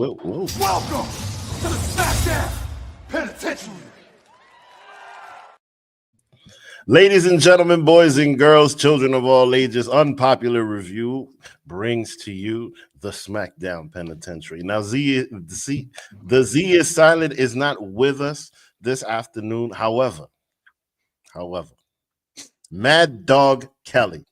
Welcome to the Smackdown Penitentiary. Ladies and gentlemen, boys and girls, children of all ages, Unpopular Review brings to you the Smackdown Penitentiary. Now, the Z is silent, is not with us this afternoon. However, Mad Dog Kelly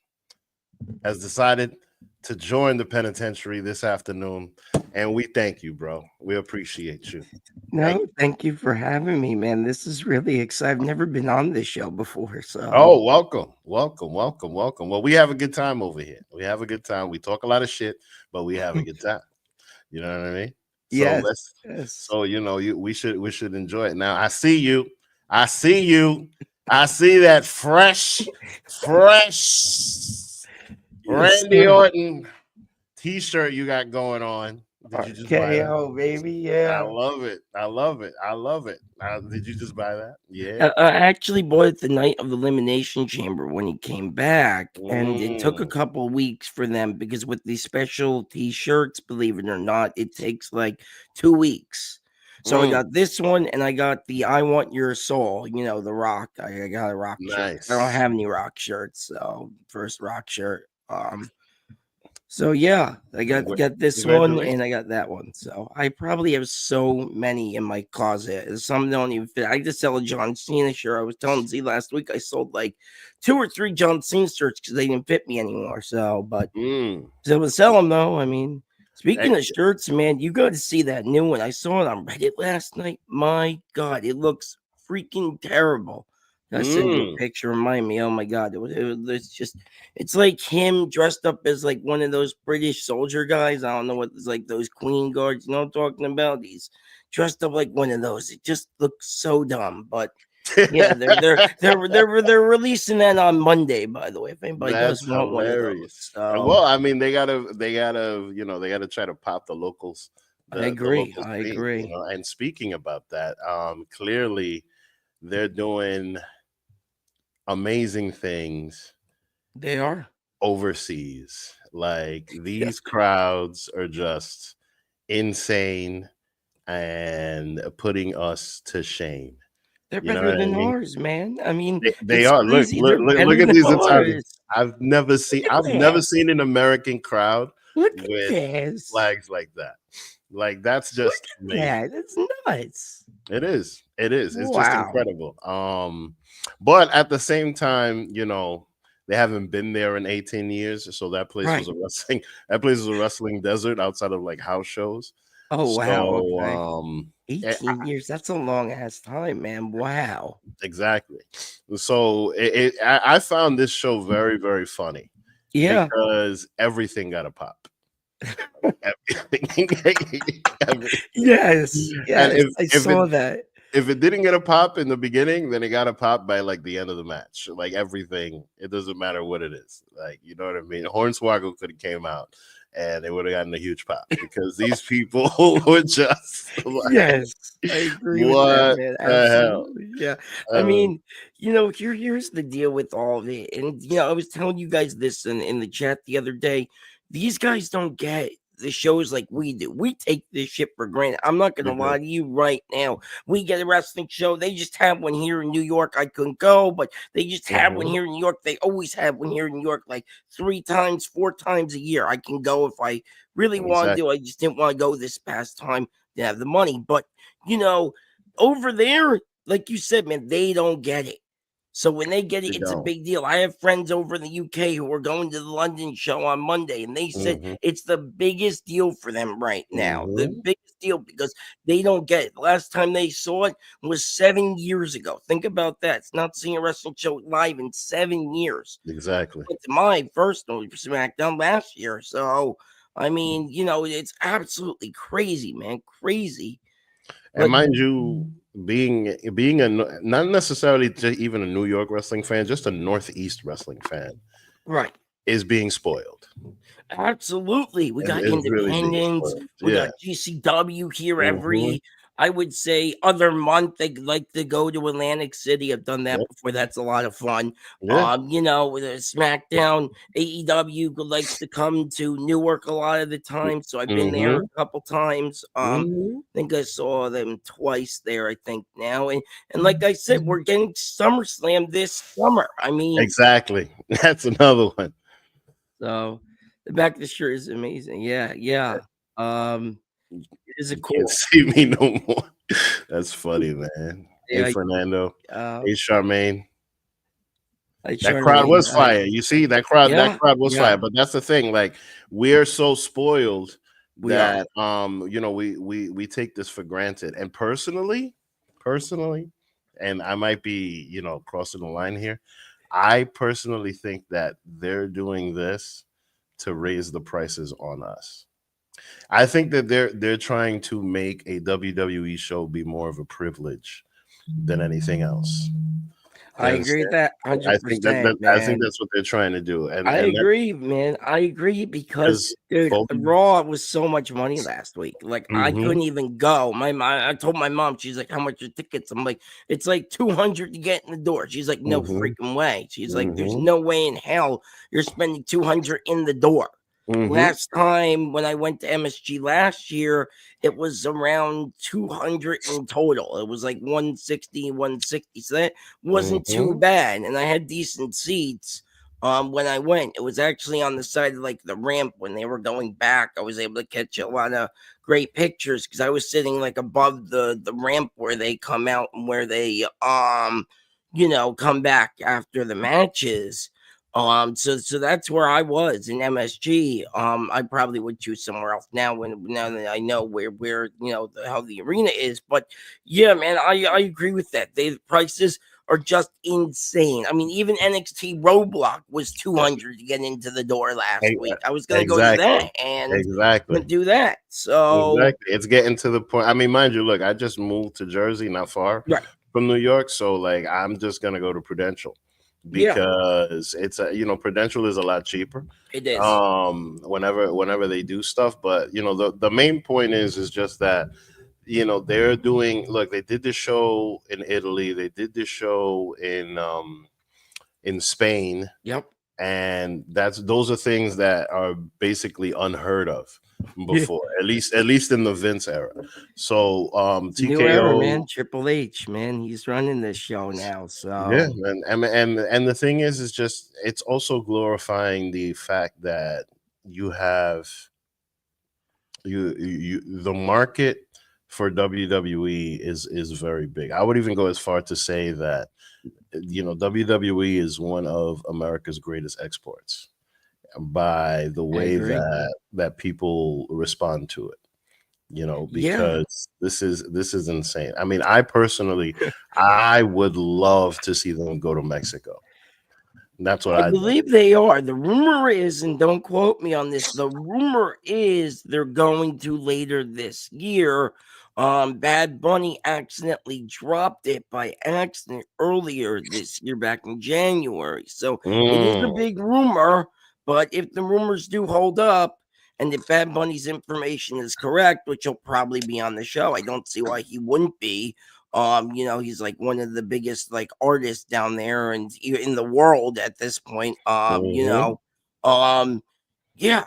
has decided to join the penitentiary this afternoon, and we thank you, bro. We appreciate you. No, thank you for having me, man. This is really exciting. I've never been on this show before, so. Oh, welcome. Well, we have a good time over here. We have a good time. We talk a lot of shit, but we have a good time. You know what I mean? So Yes. So we should enjoy it. Now I see you. I see that fresh Randy Orton t-shirt you got going on. Did you just buy that? KO, baby, yeah. I love it. Did you just buy that? Yeah. I actually bought it the night of the Elimination Chamber when he came back, and it took a couple of weeks for them because with these special t-shirts, believe it or not, it takes like 2 weeks. So I got this one, and I got the "I Want Your Soul," the Rock. I got a Rock shirt. I don't have any Rock shirts, so first Rock shirt. So yeah, I got this one and I got that one. So I probably have so many in my closet. Some don't even fit. I just sell a John Cena shirt. I was telling Z last week I sold like 2 or 3 John Cena shirts because they didn't fit me anymore. So, but so I would sell them though. I mean, speaking of shirts, man, you got to see that new one. I saw it on Reddit last night. My God, it looks freaking terrible. I sent you a picture. Remind me. Oh my God, it's like him dressed up as like one of those British soldier guys. I don't know what it's like, those Queen guards. You know what I'm talking about? He's dressed up like one of those. It just looks so dumb. But yeah, they're releasing that on Monday. By the way, if anybody does want one of those. Well, I mean, they gotta try to pop the locals. I agree. And speaking about that, clearly they're doing amazing things. They are overseas. Like these crowds are just insane and putting us to shame. They're better than ours, man. I mean, they are. Look at these Italians. I've never seen an American crowd with flags like that. Like that's just that's nuts. It is. It's just incredible. But at the same time, they haven't been there in 18 years, so that place was a wrestling desert outside of like house shows. Oh wow! 18 years, that's a long ass time, man. Wow. Exactly. So I found this show very, very funny. Yeah, because everything got a pop. Yes. I saw that. If it didn't get a pop in the beginning, then it got a pop by like the end of the match. Like everything, it doesn't matter what it is. Like, you know what I mean? Hornswoggle could have came out and it would have gotten a huge pop because these people were just like, yes, I agree what with that, man. the hell? Yeah. I mean, here's the deal with all of it. And I was telling you guys this in the chat the other day. These guys don't get the shows like we do. We take this shit for granted. I'm not gonna lie to you right now. We get a wrestling show. They just have one here in New York. I couldn't go, but they just have one here in New York. They always have one here in New York, like 3 times, 4 times a year. I can go if I really want to do. I just didn't want to go this past time. Didn't have the money, but over there, like you said, man, they don't get it. So when they get it, it's a big deal. I have friends over in the UK who are going to the London show on Monday, and they said it's the biggest deal for them right now. The biggest deal because they don't get it. The last time they saw it was 7 years ago. Think about that. It's not seeing a wrestling show live in 7 years. Exactly. It's my first Smackdown last year. So, I mean, it's absolutely crazy, man. Crazy. And mind you, being a not necessarily even a New York wrestling fan, just a Northeast wrestling fan, right, is being spoiled. Absolutely, we got Independence, really we got GCW here every I would say other month they'd like to go to Atlantic City. I've done that Yep. before. That's a lot of fun. Yeah. With a SmackDown, AEW likes to come to Newark a lot of the time, so I've been there Mm-hmm. a couple times. I Mm-hmm. think I saw them twice there, I think now. And like I said, we're getting SummerSlam this summer. I mean, Exactly. That's another one. so the back of the shirt is amazing. Yeah, yeah. It is a You can't cool. see me no more. That's funny, man. Hey, Yeah, Fernando. uh, Hey, Charmaine. like That crowd Charmaine. was fire. You see, that Yeah, crowd was yeah, fire. But that's the thing. Like, we're so spoiled we are. that we take this for granted. And personally, and I might be, crossing the line here. I personally think that they're doing this to raise the prices on us. I think that they're trying to make a WWE show be more of a privilege than anything else. You I agree with understand? that I think that, 100%, that I think man. that's what they're trying to do, and I and that agree, man. I agree because, because dude, both. Raw was so much money last week. Like, I Mm-hmm, couldn't even go. I told my mom, she's like, "How much are tickets?" I'm like, "It's like 200 to get in the door." She's like, "No mm-hmm, freaking way." She's like, "There's mm-hmm, no way in hell you're spending 200 in the door." mm-hmm, Last time when I went to MSG last year, it was around 200 in total. It was like 160, 160. So that wasn't too mm-hmm, bad. And I had decent seats when I went. It was actually on the side of like the ramp when they were going back. I was able to catch a lot of great pictures because I was sitting like above the ramp where they come out and where they come back after the matches. So that's where I was in MSG. I probably would choose somewhere else now that I know where how the arena is. But yeah, man, I agree with that. The prices are just insane. I mean, even NXT Roadblock was 200 to get into the door last week. I was gonna go to exactly, that and exactly, couldn't do that. So exactly. It's getting to the point. I mean, mind you, look, I just moved to Jersey, not far right, from New York, so like I'm just gonna go to Prudential yeah, because it's Prudential is a lot cheaper it is. whenever they do stuff. But the main point is just that they're doing, look, they did this show in Italy, they did this show in Spain, Yep. and those are things that are basically unheard of before, at least in the Vince era. So New era, TKO. man. Triple H, man. He's running this show now. Yeah, So and the thing is just it's also glorifying the fact that you have the market for WWE is very big. I would even go as far to say that WWE is one of America's greatest exports by the I way agree. that people respond to it. Yeah. Because this is insane. I mean, I would love to see them go to Mexico. That's what I I do. believe they are. The rumor is, and don't quote me on this, the rumor is they're going to later this year. Bad Bunny accidentally dropped it by accident earlier this year, back in January. So it is a Mm, big rumor, but if the rumors do hold up, and if Bad Bunny's information is correct, which he'll probably be on the show, I don't see why he wouldn't be. He's like one of the biggest like artists down there and in the world at this point. mhm, Yeah,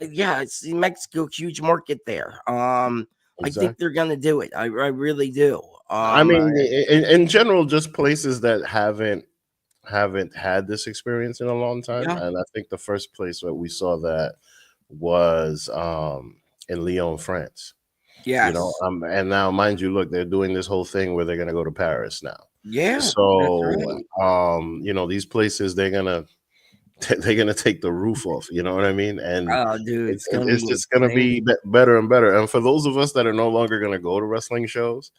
yeah, it's in Mexico, huge market there. I think exactly. they're gonna do it. I really do. I mean, in general, just places that haven't had this experience in a long time, Yeah, and I think the first place that we saw that was in Lyon, France. yes, And now, mind you, look, they're doing this whole thing where they're gonna go to Paris now. yeah, that's So, right. these places they're gonna take the roof off. You know what I mean? And Oh, dude, it's it's gonna it's be just gonna be insane. better and better. And for those of us that are no longer gonna go to wrestling shows,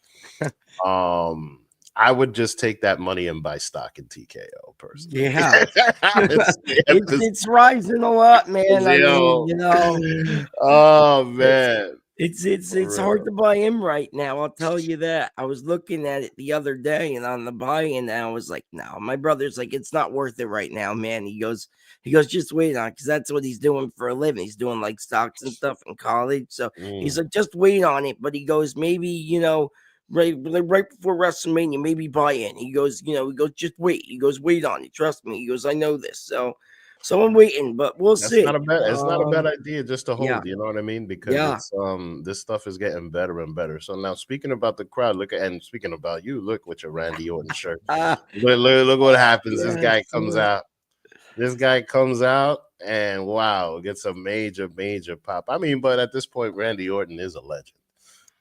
um, I would just take that money and buy stock in TKO personally. Yeah, Honestly, it's rising a lot, man. I mean, yo, oh it's man. It's For hard real. to buy in right now. I'll tell you that. I was looking at it the other day, and on the buy-in, and I was like, "No." My brother's like, "It's not worth it right now, man." He goes, "Just wait on," because that's what he's doing for a living. He's doing like stocks and stuff in college, so he's Mm. like, "Just wait on it." But he goes, "Maybe right before WrestleMania, maybe buy in." He goes, "Just wait." He goes, "Wait on it. Trust me." He goes, "I know this." So I'm waiting, but we'll That's not see. a bad. It's not a bad idea just to Yeah, hold. You know what I mean? Because yeah. it's this stuff is getting better and better. So now, speaking about the crowd, and speaking about you, look with your Randy Orton shirt. Ah, Look what happens. This yes, guy comes out. This guy comes out and wow, gets a major pop. I mean, but at this point, Randy Orton is a legend.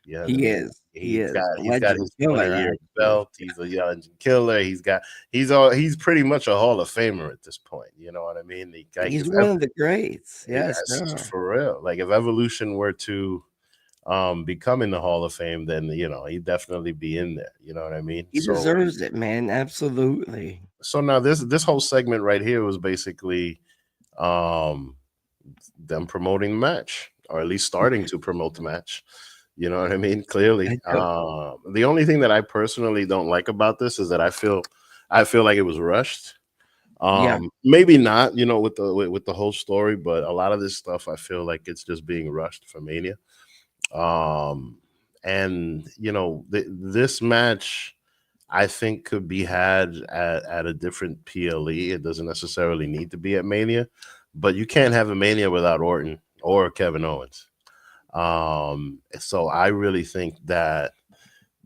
You know what I he mean? is. He is a He's got legend his killer, 20-year actually. belt. He's a young killer. He's pretty much a Hall of Famer at this point. You know what I mean? He's one of the greats. Yes, Yes, sir. for real. Like if Evolution were to become in the Hall of Fame, then he'd definitely be in there. You know what I mean? He deserves it, man. Absolutely. So now this whole segment right here was basically um them promoting the match, or at least starting to promote the match. You know what I mean? Clearly. I do. The only thing that I personally don't like about this is that I feel like it was rushed. Yeah. Maybe not, with the whole story, but a lot of this stuff I feel like it's just being rushed for Mania. Um, and this match I think could be had at a different PLE. It doesn't necessarily need to be at Mania, but you can't have a Mania without Orton or Kevin Owens. So I really think that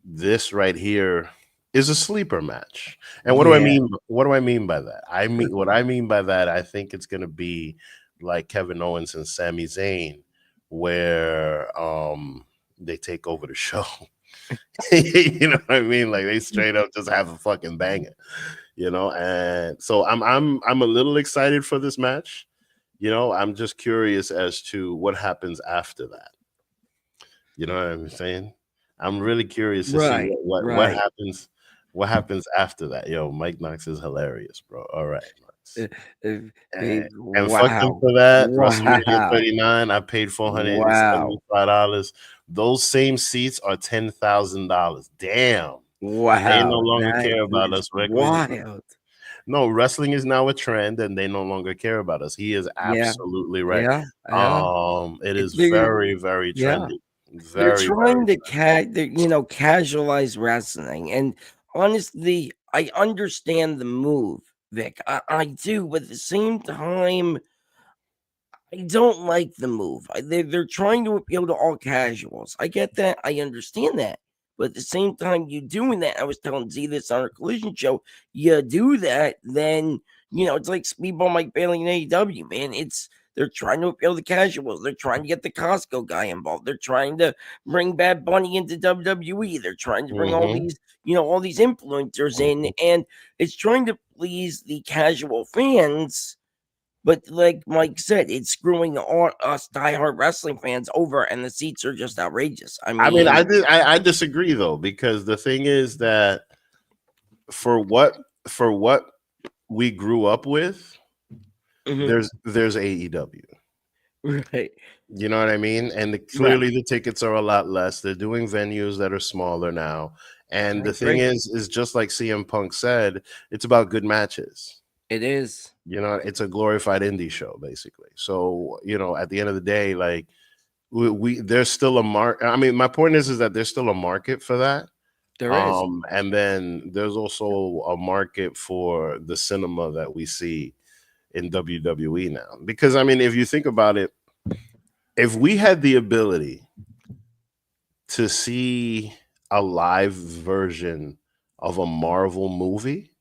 this right here is a sleeper match. And what do I Yeah. mean? What do I mean by that? What I mean by that, I think it's gonna be like Kevin Owens and Sami Zayn, where they take over the show. You know what I mean? Like they straight up just have a fucking banger, And so I'm a little excited for this match. I'm just curious as to what happens after that. You know what I'm saying? I'm really curious to see Right. what Right. happens. What happens after that? Yo, Mike Knox is hilarious, bro. All right, Uh, Knox. uh, And, Big and fuck them wow. for that. WrestleMania Wow. 39, I paid Wow. $475. Those same seats are $10,000. Damn. They no Wow. longer That care about is us regular. wild. No, wrestling is now a trend, and they no longer care about us. He is Yeah. absolutely right. Yeah. Yeah. It is They're very, very yeah. trendy. They're Very, very trying to casualize wrestling, and honestly, I understand the move, Vic. I do, but at the same time, I don't like the move. They're trying to appeal to all casuals. I get that. I understand that. But at the same time, you doing that, I was telling Z this on our collision show. You do that, then it's like Speedball Mike Bailey in AEW, man. They're trying to appeal to casuals. They're trying to get the Costco guy involved. They're trying to bring Bad Bunny into WWE. They're trying to bring Mhm, all these influencers in, mhm. and it's trying to please the casual fans. But like Mike said, it's screwing all us diehard wrestling fans over, and the seats are just outrageous. I I mean, mean, I disagree though, because the thing is that for what we grew up with, mhm, there's AEW. right, You know what I mean? And right. clearly the tickets are a lot less. They're doing venues that are smaller now. And I the thing agree. is just like CM Punk said, it's about good matches. It is. It's a glorified indie show, basically. So, at the end of the day, like we there's still a mark. I mean, my point is that there's still a market for that. There is. And then there's also a market for the cinema that we see in WWE now. Because I mean, if you think about it, if we had the ability to see a live version of a Marvel movie,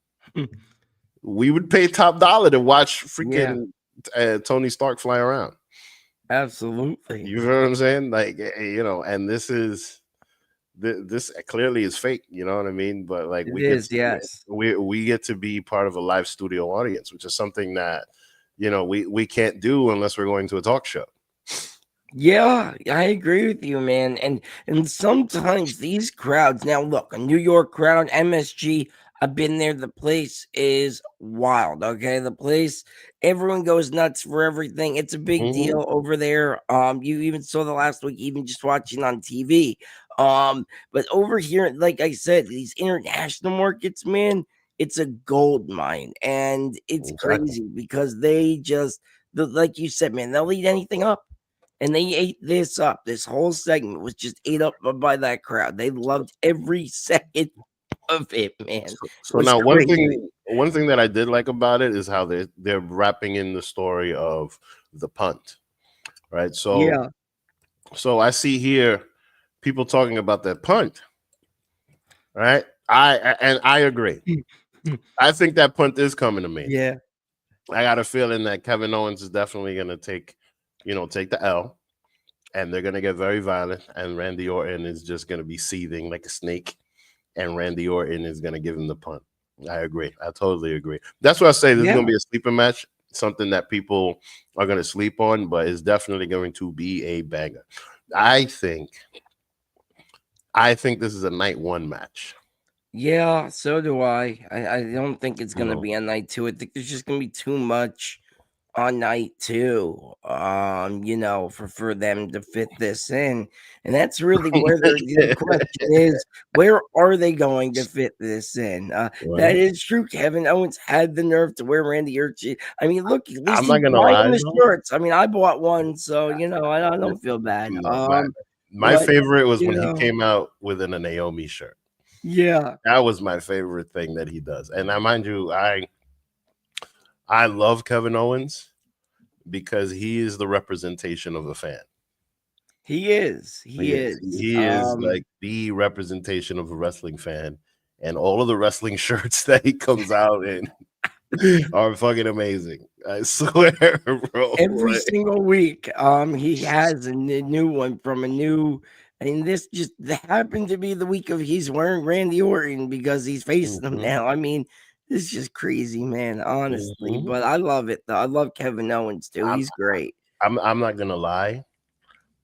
we would pay top dollar to watch Yeah, freaking Tony Stark fly around. absolutely. You know what I'm saying? Like, and this clearly is fake. You know what I mean? But like, It is. Yes. we get to be part of a live studio audience, which is something that we can't do unless we're going to a talk show. Yeah, I agree with you, man. And sometimes these crowds, now look, a New York crowd, MSG, I've been there. The place is wild. Okay, the place, everyone goes nuts for everything. It's a big Mm-hmm. deal over there. You even saw the last week, even just watching on TV. But over here, like I said, these international markets, man, it's a gold mine, and it's Exactly. crazy because like you said, man, they'll eat anything up. And they ate this up. This whole segment was just ate up by that crowd. They loved every second of it, man. It So was now crazy. one thing that I did like about it is how they're wrapping in the story of the punt, right? Yeah. So I see here people talking about that punt, right? And I agree. I think that punt is coming to Mania. Yeah. I got a feeling that Kevin Owens is definitely going to take the L, and they're going to get very violent, and Randy Orton is just going to be seething like a snake, and Randy Orton is going to give him the punt. I agree. I totally agree. That's what I say. This is going Yeah. to be a sleeper match, something that people are going to sleep on, but it's definitely going to be a banger. I think this is a night one match. Yeah, so do I. I don't think it's You gonna know, be a night two. I think there's just gonna be too much on night two. For them to fit this in. And that's really where the question is, where are they going to fit this in? That right? is true. Kevin Owens had the nerve to wear Randy Orton. I mean, look, at least I'm he's not gonna buying lie the though. shirts. I mean, I bought one, so I don't feel bad. No, my But favorite was you when he know, came out with a Naomi shirt. yeah. That was my favorite thing that he does. And I mind you, I love Kevin Owens because he is the representation of a fan. He is. He He is. is. He is like the representation of a wrestling fan. And all of the wrestling shirts that he comes out in are fucking amazing. I swear, bro. Every Like, single week, he has a new one from a new. And this just happened to be the week of he's wearing Randy Orton because he's facing him mhm, now. I mean, this is just crazy, man. Honestly, mhm. but I love it though. I love Kevin Owens too. I'm, He's great. I'm not gonna lie.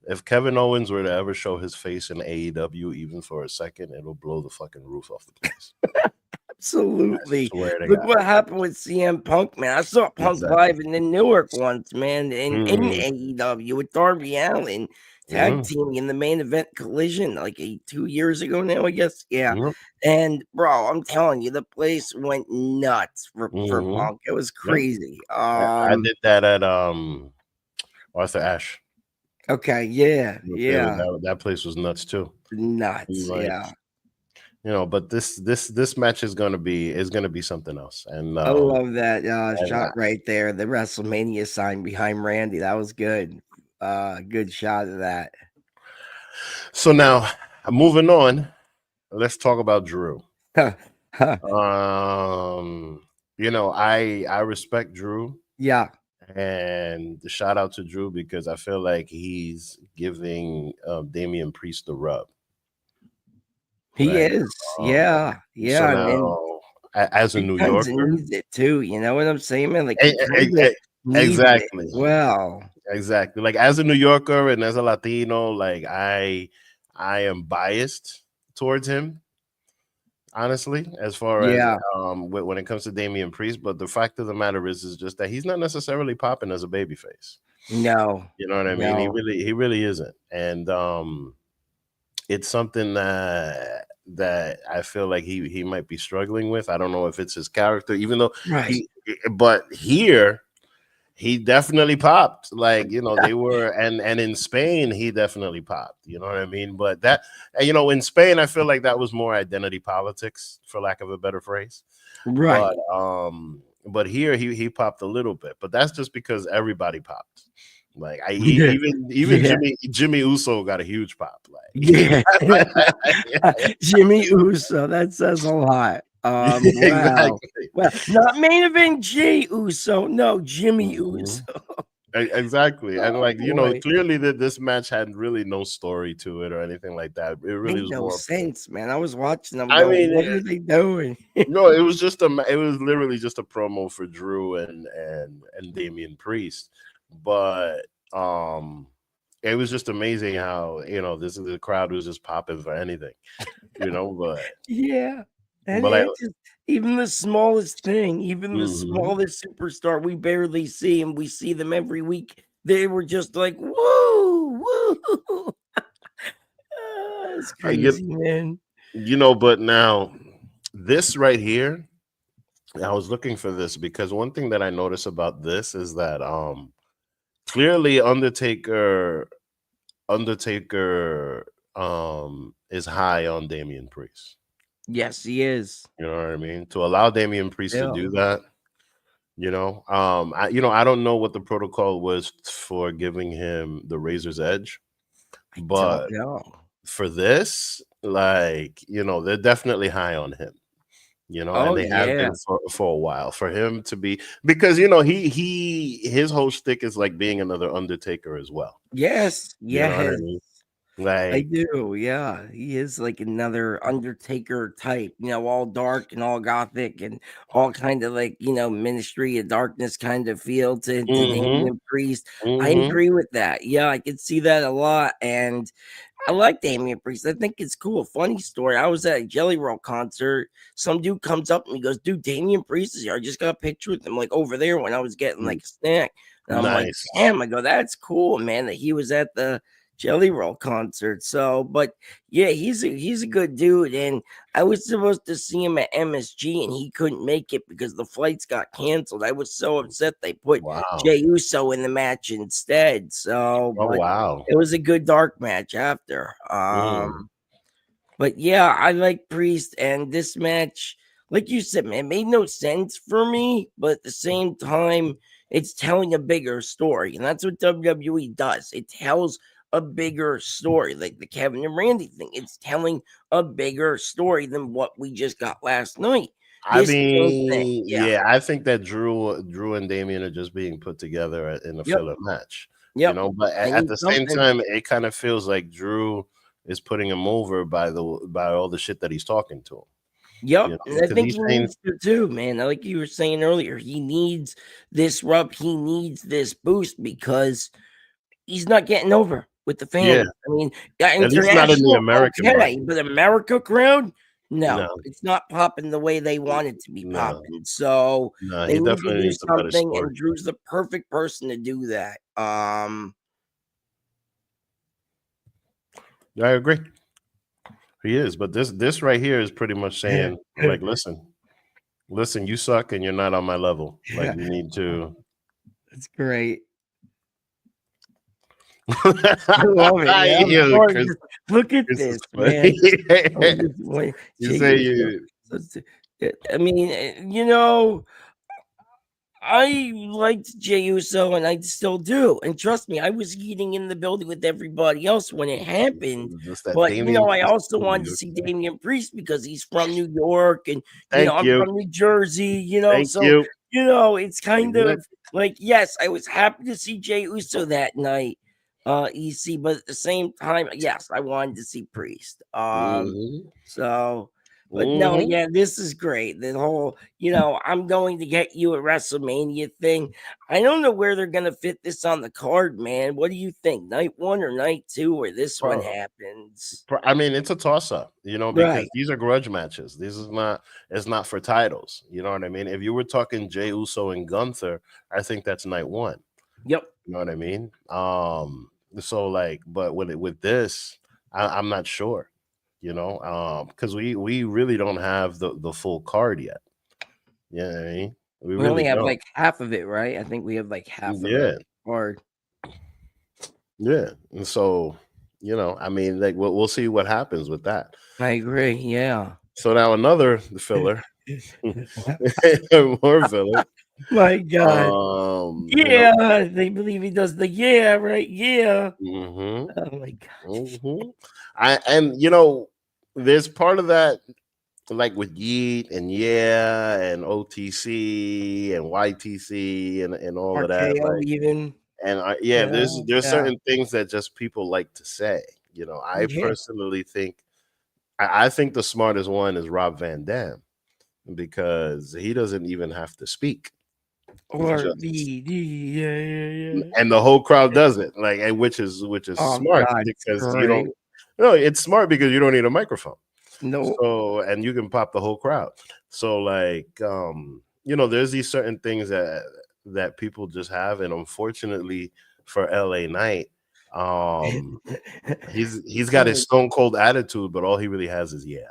If Kevin Owens were to ever show his face in AEW, even for a second, it'll blow the fucking roof off the place. I Absolutely. swear to Look God. what happened with CM Punk, man. I saw Punk Exactly. live in Newark once, man, in Mhm, AEW with Darby Allin tag mhm, teaming in the main event collision like 2 years ago now, I guess. Yeah. mhm, And bro, I'm telling you, the place went nuts for mhm. Punk. It was Yep. crazy. I did that at Arthur Ashe. Okay, yeah, In Philly. yeah. That place was nuts too. Nuts, Like, yeah. but this match is gonna be something else. I love that And shot right there. The WrestleMania sign behind Randy. That was good. Good shot of that. so now moving on, let's talk about Drew. Um, I respect Drew, Yeah, and the shout out to Drew because I feel like he's giving Damian Priest the rub, he right? is. Um, Yeah, so yeah, and now, as a he New kinda Yorker, needs it too, you know what I'm saying, man? Like, e- he e- kinda e- needs it exactly, as well. exactly. Like as a New Yorker and as a Latino, like I am biased towards him, honestly, as far as Yeah. when it comes to Damian Priest. But the fact of the matter is just that he's not necessarily popping as a babyface. No. You know what I mean? No. He really isn't. And it's something that I feel like he might be struggling with. I don't know if it's his character, even though Right. but here he definitely popped. Like, they were, and in Spain, he definitely popped. You know what I mean? But in Spain, I feel like that was more identity politics, for lack of a better phrase. But Right. here he popped a little bit, but that's just because everybody popped. Like Yeah. even Yeah. Jimmy Uso got a huge pop. Like Yeah. Jimmy Uso, that says a lot. Wow. exactly. Well, not main event Jey Uso, no, Jimmy Mhm. Uso. Exactly. And Oh, like, boy. clearly that this match had really no story to it or anything like that. It really Made was no more. sense, man. I was watching, I'm I going, mean, "What are they doing?" no, it was literally just a promo for Drew and Damian Priest. But it was just amazing how, this is the crowd was just popping for anything, but Yeah. And But like, it just even the smallest thing, even the mhm. smallest superstar we barely see, and we see them every week. They were just like, "Woo, woo!" It's I get, crazy, man. but now this right here, I was looking for this because one thing that I notice about this is that clearly Undertaker is high on Damian Priest. Yes, he is. You know what I mean? To allow Damian Priest to Yeah, do that, I don't know what the protocol was for giving him the Razor's Edge, I don't but know. for this, like, they're definitely high on him. And Oh they have yeah, been for a while. For him to be, because his whole shtick is like being another Undertaker as well. yes, You know what I yes. mean? I Like, do, yeah. He is like another Undertaker type, all dark and all gothic and all kind of like, Ministry of Darkness kind of feel to mm-hmm, Damian Priest. I mm-hmm. agree with that. Yeah, I can see that a lot. And I like Damian Priest. I think it's cool. Funny story. I was at a Jelly Roll concert. Some dude comes up and he goes, "Dude, Damian Priest is here. I just got a picture with him like over there when I was getting like a snack." And I'm like, Nice. "Damn." I go, "That's cool, man, that he was at the Jelly Roll concert." So, but yeah, he's a good dude. And I was supposed to see him at MSG and he couldn't make it because the flights got canceled. I was so upset they put Wow. Jey Uso in the match instead. So, Oh, but wow. it was a good dark match after. Mm. But yeah, I like Priest, and this match, like you said, man, made no sense for me, but at the same time, it's telling a bigger story, and that's what WWE does. It tells a bigger story, like the Kevin and Randy thing. It's telling a bigger story than what we just got last night. I This same thing, mean, yeah, yeah, I think that Drew and Damian are just being put together in a yep, filler match, yep. but I at need the same something. time, it kind of feels like Drew is putting him over by all the shit that he's talking to him, Yep, and I because think he's he saying, needs to too, man. Like you were saying earlier, he needs this rub. He needs this boost because he's not getting over with the yeah, fans. I mean, yeah, at least not in the international, American okay, market. but America crowd, no, No, it's not popping the way they want it to be no, popping. So no, they he need to definitely do needs a better something, story. and Drew's the perfect person to do that. I agree. He is, but this right here is pretty much saying, like, listen, you suck and you're not on my level. Like, you need to. It's great. I love it, man. I'm Yeah, sorry, Chris, just look at Chris is this, man. Oh, funny. just wait, You Jey say Uso. you. So I mean, I liked Jey Uso, and I still do. And trust me, I was eating in the building with everybody else when it happened. Just that But Damien I Priest also movie, wanted to see okay? Damian Priest because he's from New York, and Thank I'm you. from New Jersey. Thank So you. it's kind of Exactly. like, yes, I was happy to see Jey Uso that night, EC, but at the same time, yes, I wanted to see Priest. Hmm. So, but no, Hmm. yeah, this is great. The whole, I'm going to get you at WrestleMania thing. I don't know where they're gonna fit this on the card, man. What do you think? Night one or night two, where this one happens? I mean, it's a toss up, because Right. these are grudge matches. It's not for titles. You know what I mean? If you were talking Jey Uso and Gunther, I think that's night one. Yep. You know what I mean? So like, but with this, I'm not sure. Because we really don't have the full card yet. You know what I mean? We We only really have don't. like half of it, right? I think we have like half of the Yeah, card. yeah. And so, I mean, like we'll see what happens with that. I agree. Yeah. So now another filler, more filler. My God. Um, you know, Yeah, they believe he does the yeah, right? Yeah. hmm Oh my God. hmm there's part of that, like with Yeet and Yeah and OTC and YTC and all of that, RKO like, even. and yeah, Yeah. there's Yeah. certain things that just people like to say. I Yeah. personally think I think the smartest one is Rob Van Dam, because he doesn't even have to speak. He Or just BD. Yeah, yeah, yeah. and the whole crowd does it, which is Oh smart God, it's because you great. don't. No, it's smart because you don't need a microphone. No. So, and you can pop the whole crowd. So, like, there's these certain things that people just have, and unfortunately for LA Knight, um, he's got his stone cold attitude, but all he really has is yeah.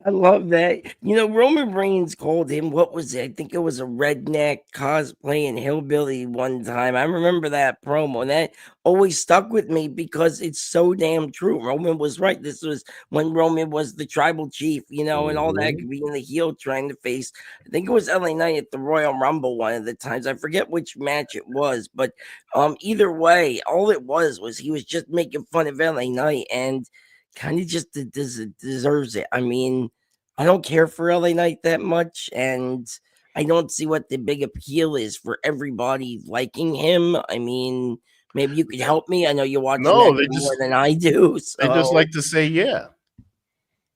I love that. Roman Reigns called him, what was it? I think it was a redneck cosplaying hillbilly one time. I remember that promo, and that always stuck with me because it's so damn true. Roman was right. This was when Roman was the tribal chief, and all that, Mhm. being the heel trying to face, I think it was LA Knight at the Royal Rumble one of the times. I forget which match it was, but either way, all it was he was just making fun of LA Knight, and kind of just deserves it. I mean, I don't care for LA Knight that much, and I don't see what the big appeal is for everybody liking him. I mean, maybe you could help me. I know you watch No, next more than I do, they just so like to say yeah.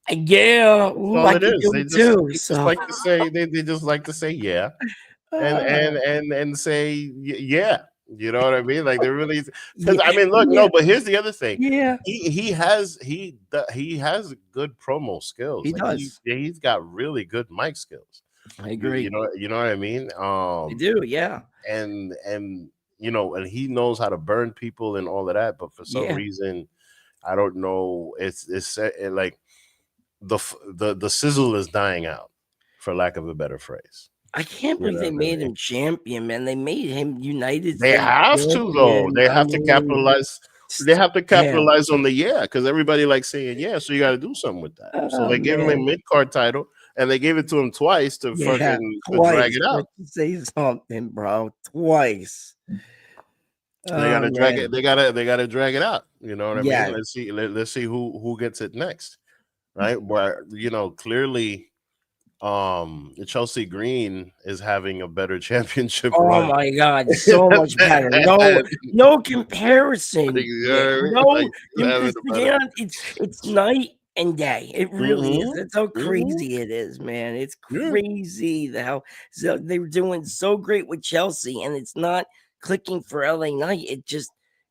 yeah, That's ooh, all I it could is. do it too. They just So like to say they just like to say yeah, and uh, say yeah. You know what I mean? Like they really, because yeah, I mean, look, yeah, no, but here's the other thing. yeah, He has good promo skills. he Like does. he's got really good mic skills. I agree. You know what I mean? I do. Yeah, And and he knows how to burn people and all of that. But for some yeah. reason, I don't know. Like the sizzle is dying out, for lack of a better phrase. I can't You believe know they what I made mean? him champion, man. They made him United They States have to though. champion. They I have to mean, capitalize. They have to damn. capitalize on the yeah, because everybody likes saying yeah. So you got to do something with that. So Oh they gave him a man. mid card title, and they gave it to him twice to Yeah, fucking to drag twice. it Let out. you say something, bro. Twice. They Oh gotta drag man. it. They gotta drag it out. You know what I mean? Yeah. Let's see who gets it next, right? Where clearly, Chelsea Green is having a better championship Oh run my god, so much better. than No comparison. you know Yeah. what I mean? No, Like having a better. it's night and day. It really is. Mm-hmm. That's how Mm-hmm. crazy it is, man. It's Yeah. crazy the hell. So they were doing so great with Chelsea, and it's not clicking for LA Knight.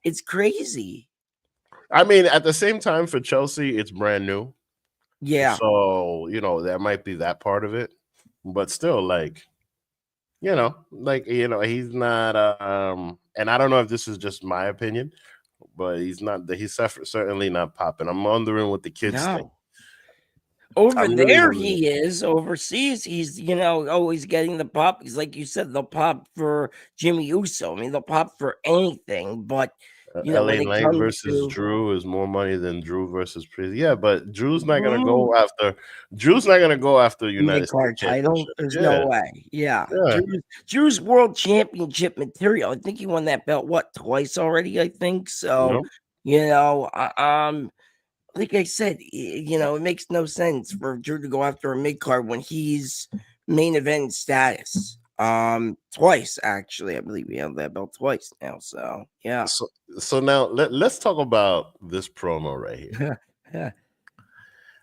It's crazy. I mean, at the same time, for Chelsea, it's brand new, Yeah. so that might be that part of it, but still, like he's not. And I don't know if this is just my opinion, but he's not. Certainly not popping. I'm wondering what the kids think. No. Over I'm really there, wondering. he is. Overseas, he's always getting the pop. Because, like you said, they'll pop for Jimmy Uso. I mean, they'll pop for anything. But when LA it Knight comes versus to Drew is more money than Drew versus Priest. Yeah, but Drew's not gonna mm, go after. Drew's not gonna go after mid United States card title, Championship. there's no Yeah, way. Yeah, yeah. Drew's world championship material. I think he won that belt twice already. I think so. No. Like I said, it makes no sense for Drew to go after a mid card when he's main event status. Twice actually, I believe he held that belt twice now. So yeah, So now let's talk about this promo right here. yeah,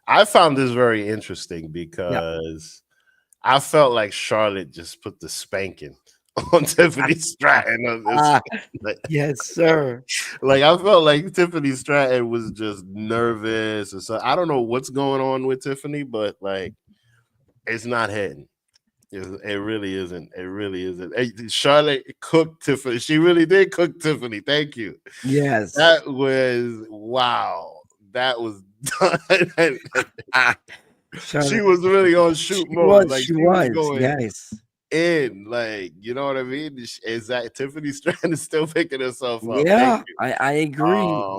I found this very interesting yeah. because I felt like Charlotte just put the spanking on Tiffany Stratton on this. Like, Yes, sir. like I felt like Tiffany Stratton was just nervous or so. I don't know what's going on with Tiffany, but like it's not hitting. It really isn't. It really isn't. Hey, Charlotte cooked Tiffany. She really did cook Tiffany. Thank you. Yes. That was wow. That was done. She was really on shoot mode. Like She she was was. going Yes. in. Like, you know what I mean? Is that Tiffany Stratton is still picking herself up? Thank Yeah, you. I agree.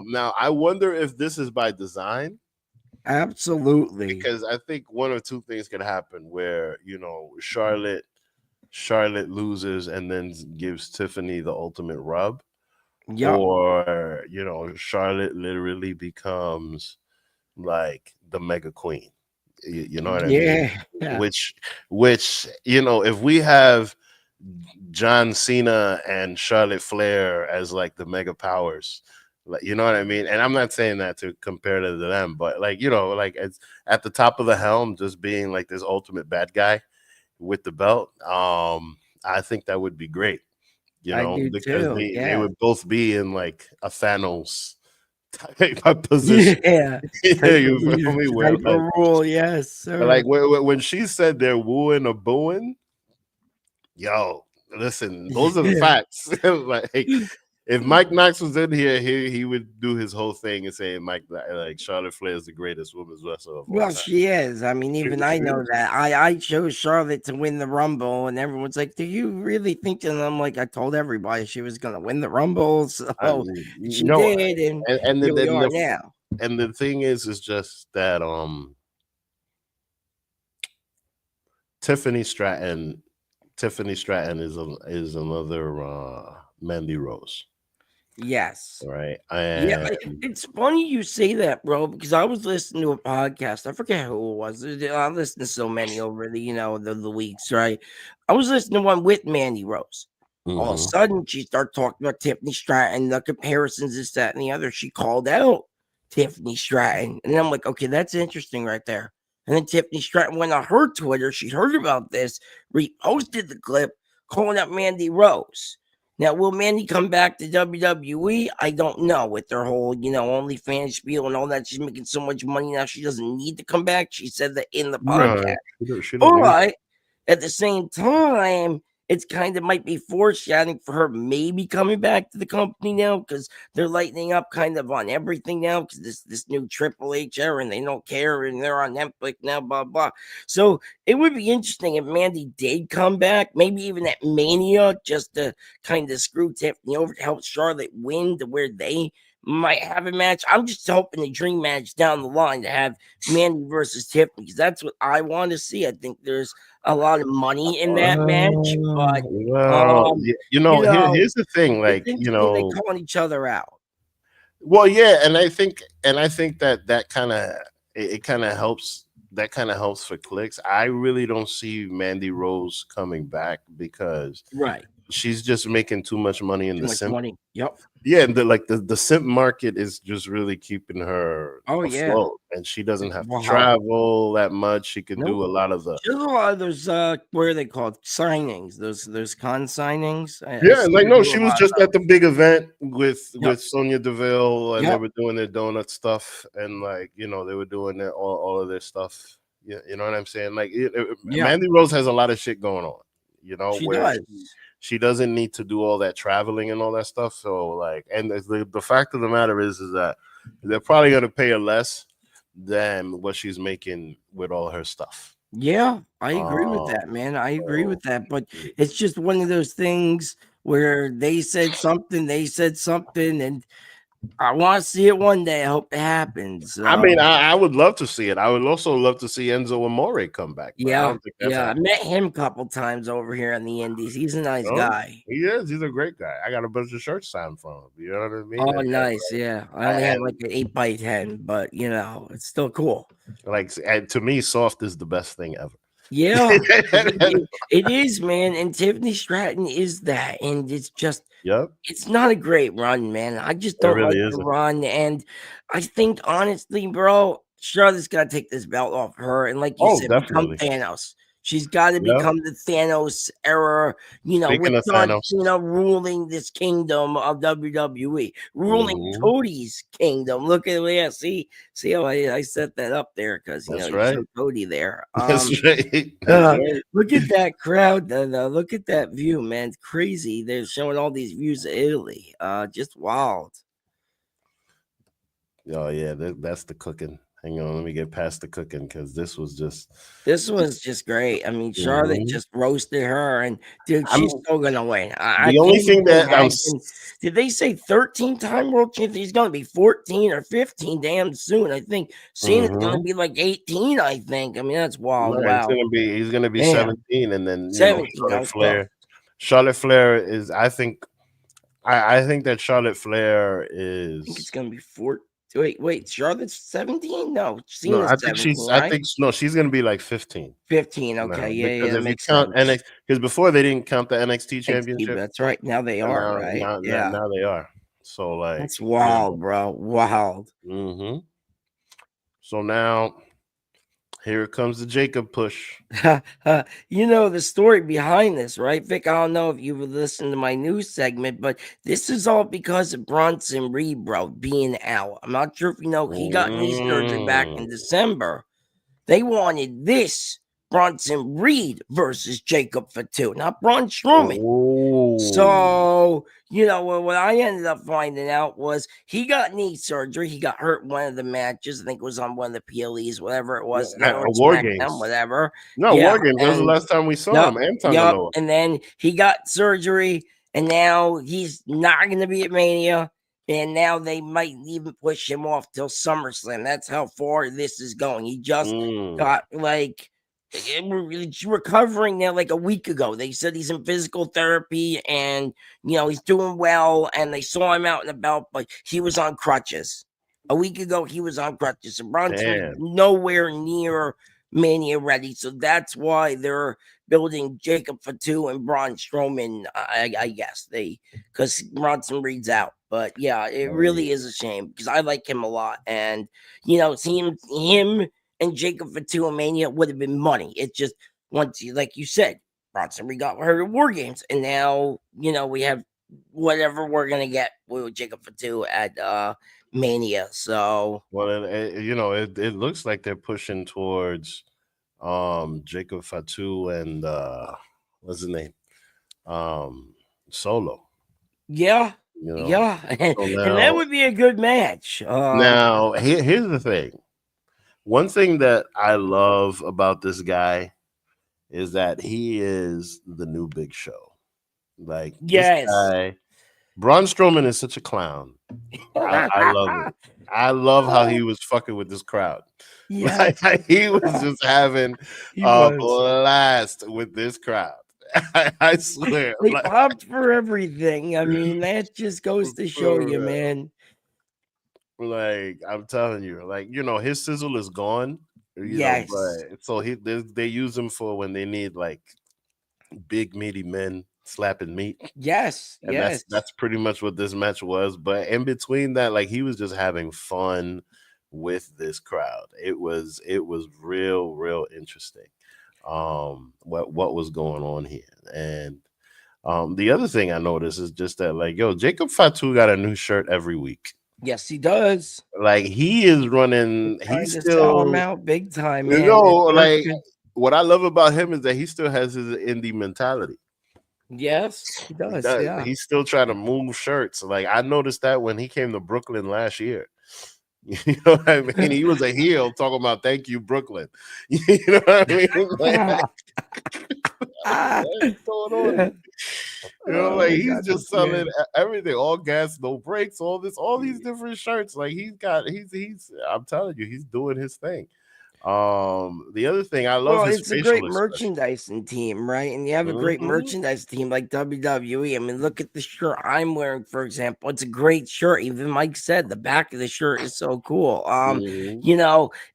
Now I wonder if this is by design, Absolutely. because I think one or two things could happen where Charlotte loses and then gives Tiffany the ultimate rub, Yeah. or Charlotte literally becomes like the mega queen. You know what I mean? Yeah. Yeah. Which if we have John Cena and Charlotte Flair as like the mega powers, like, you know what I mean? And I'm not saying that to compare to them, but like like it's at the top of the helm, just being like this ultimate bad guy with the belt. I think that would be great, I do because too. they Yeah. would both be in like a Thanos take my position. Yeah, Yeah, you feel me? Where type of rule, yes, sir. like when she said they're wooing or booing, yo, listen, those are the facts. Like, if Mike Knox was in here, he would do his whole thing and say like Charlotte Flair is the greatest women's wrestler of all Well, time. she is. I mean, even I know that. I chose Charlotte to win the Rumble, and everyone's like, "Do you really think?" And I'm like, "I told everybody she was going to win the Rumble, so she No, did, and and here we then are now." and the thing is just that Tiffany Stratton is another Mandy Rose, Yes. right? Yeah, And it's funny you say that, bro, because I was listening to a podcast. I forget who it was. I listened to so many over the weeks, right? I was listening to one with Mandy Rose. All of a mhm. sudden, she started talking about Tiffany Stratton, the comparisons, this, that, and the other. She called out Tiffany Stratton, and I'm like, okay, that's interesting right there. And then Tiffany Stratton went on her Twitter. She heard about this, reposted the clip, calling out Mandy Rose. Now, will Mandy come back to WWE? I don't know. With their whole, OnlyFans spiel and all that, she's making so much money now. She doesn't need to come back. She said that in the No, podcast. she don't need. But at the same time, it's kind of might be foreshadowing for her maybe coming back to the company now because they're lightening up kind of on everything now because this new Triple H era and they don't care and they're on Netflix now, blah blah. So it would be interesting if Mandy did come back, maybe even at Mania, just to kind of screw Tiffany over to help Charlotte win to where they might have a match. I'm just hoping the dream match down the line to have Mandy versus Tiffany because that's what I want to see. I think there's a lot of money in that match, but Well, here's the thing, it's like interesting they calling each other out. well, yeah, and I think that kind of it kind of helps. That kind of helps for clicks. I really don't see Mandy Rose coming back because Right. she's just making too much money in Too the much simp. money. Yep. Yeah, the simp market is just really keeping her Oh yeah. afloat, and she doesn't have to Wow. travel that much. She can do a Nope. lot of the There's a lot of those what are they called? Signings. Those con signings. I yeah, see like her no, do a she was lot of just at the big event with Yep. Sonya Deville, and they Yep. were doing their donut stuff, and like they were doing all of their stuff. Yeah, you know what I'm saying? Like Yeah. Mandy Rose has a lot of shit going on. She Where does. she doesn't need to do all that traveling and all that stuff. So like, and the fact of the matter is that they're probably gonna pay her less than what she's making with all her stuff. Yeah, I agree with Um, that, man. I agree so, with that. But it's just one of those things where they said something, and I want to see it one day. I hope it happens. I mean, I would love to see it. I would also love to see Enzo Amore come back, but I Yeah, don't think that's I happening. met him a couple times over here in the Indies. He's a nice No, guy. he is. He's a great guy. I got a bunch of shirts signed from him. You know what I mean? Oh, nice. Yeah, I only have And like an 8x10, but it's still cool. and to me, soft is the best thing ever. Yeah, it is, man. And Tiffany Stratton is that, and it's just Yep, it's not a great run, man. I just it don't really like the isn't. run, and I think honestly, bro, Charlotte's got to take this belt off her, and like you Oh, said, become definitely. Thanos. She's got to Yep. become the Thanos era, with Speaking of John Thanos, Cena ruling this kingdom of WWE, ruling mhm, Cody's kingdom. Look at see how I set that up there because that's you right. showed Cody there. That's right. That's right. Look at that crowd, though. Look at that view, man. It's crazy. They're showing all these views of Italy. Just wild. Oh yeah, that's the cooking. Hang on, let me get past the cooking because this was just. This was just great. I mean, Charlotte Mhm. just roasted her, and dude, I'm she's still gonna win. I the only can't thing even that imagine. Did they say 13-time world champion? He's gonna be 14 or 15 damn soon. I think Cena's gonna Mhm. be like 18. I think. I mean, that's wild. No, Wow. he's gonna be Damn. 17, and then 17. I was close. Charlotte Flair is. I think that Charlotte Flair I think it's is. gonna be 4. Wait. Charlotte's 17? No, No, Cena's 17, I right? think no, she's gonna be like 15 15. now Okay, yeah, because that if you makes count sense. NXT, because before they didn't count the NXT NXT, championship, that's right. Now they and are, right? Yeah, now they are. So like, that's wild, bro. Wild. hmm. So now Here comes the Jacob push. You know the story behind this, right, Vic? I don't know if you would listen to my news segment, but this is all because of Bronson Reed, bro, being out. I'm not sure if you know he got knee surgery back in Mm. December. They wanted this Bronson Reed versus Jacob Fatu, not Braun Strowman. Oh. So, what I ended up finding out was he got knee surgery. He got hurt in one of the matches. I think it was on one of the PLEs, whatever it was, or War SmackDown, Games. whatever. No, Yeah, War Games. That was the and last time we saw yep, him. And yep. Tangaloa. And then he got surgery, and now he's not going to be at Mania. And now they might even push him off till SummerSlam. That's how far this is going. He just got recovering now like a week ago. They said he's in physical therapy and he's doing well, and they saw him out and about, but he was on crutches. A week ago he was on crutches, and Bronson nowhere near Mania ready. So that's why they're building Jacob Fatu and Braun Strowman. I guess because Bronson Reed's out. But yeah, it really is a shame because I like him a lot, and seeing him and Jacob Fatu and Mania would have been money. It's just once like you said, Bronson Reed got hurt at War Games, and now we have whatever we're gonna get with Jacob Fatu at Mania. So it looks like they're pushing towards Jacob Fatu and what's his name? Solo. Yeah. Yeah. And that would be a good match. Now here's the thing. One thing that I love about this guy is that he is the new Big Show. Like, this guy, Braun Strowman is such a clown. I love it. I love how he was fucking with this crowd. Yeah. Like, he was just having a blast with this crowd. I swear. They popped for everything. I mean, that just goes to show you, man. Like, I'm telling you, like, his sizzle is gone. Yes. But so they use him for when they need like big meaty men slapping meat. Yes. And yes. that's pretty much what this match was. But in between that, like, he was just having fun with this crowd. It was real interesting. What was going on here. And the other thing I noticed is just that, like, Jacob Fatu got a new shirt every week. Yes, he does. Like, he is running. He's still sell him out big time, man. Like, what I love about him is that he still has his indie mentality. Yes, he does. Yeah, he's still trying to move shirts. Like, I noticed that when he came to Brooklyn last year. You know what I mean? He was a heel talking about "Thank you, Brooklyn." You know what I mean? What's going on? Like, he's just selling everything, all gas, no brakes, all these different shirts. Like, he's I'm telling you, he's doing his thing. The other thing I love, it's a great merchandising team, right? And you have a great merchandise team like WWE. I mean, look at the shirt I'm wearing, for example. It's a great shirt. Even Mike said the back of the shirt is so cool.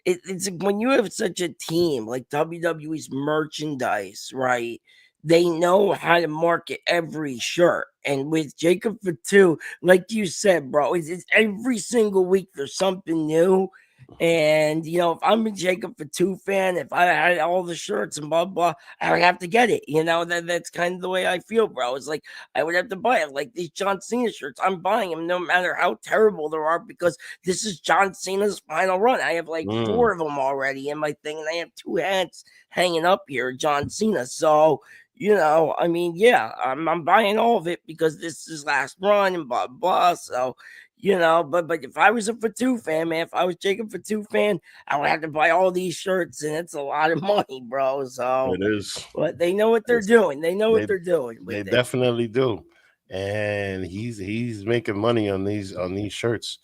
It's when you have such a team like WWE's merchandise, right? They know how to market every shirt. And with Jacob Fatu, like you said, bro, it's every single week there's something new. And if I'm a Jacob Fatu fan, if I had all the shirts and blah blah, I would have to get it. That's kind of the way I feel, bro. It's like I would have to buy it. Like these John Cena shirts, I'm buying them no matter how terrible they are, because this is John Cena's final run. I have like 4 of them already in my thing, and I have 2 hats hanging up here, John Cena. So I mean, yeah, I'm buying all of it because this is last run and blah blah. So. But if I was a Fatu fan, man, if I was Jacob Fatu fan, I would have to buy all these shirts, and it's a lot of money, bro. So it is. But they know what they're doing. They know what they're doing. They definitely do. And he's making money on these shirts.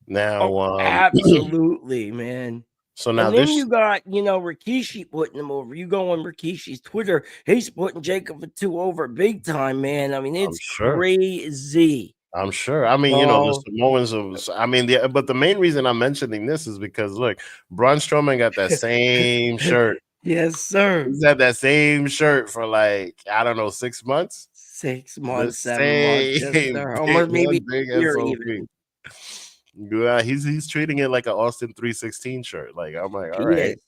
Now, absolutely, man. So now and then you got, Rikishi putting him over. You go on Rikishi's Twitter, he's putting Jacob Fatu over big time, man. I mean, it's crazy. I'm sure. I mean, the Samoans but the main reason I'm mentioning this is because, look, Braun Strowman got that same shirt. Yes, sir. He's had that same shirt for like, I don't know, 6 months? 6 months, 7 months. Yes, sir. Almost maybe big even. Yeah, he's treating it like an Austin 316 shirt. Like, I'm like, all right.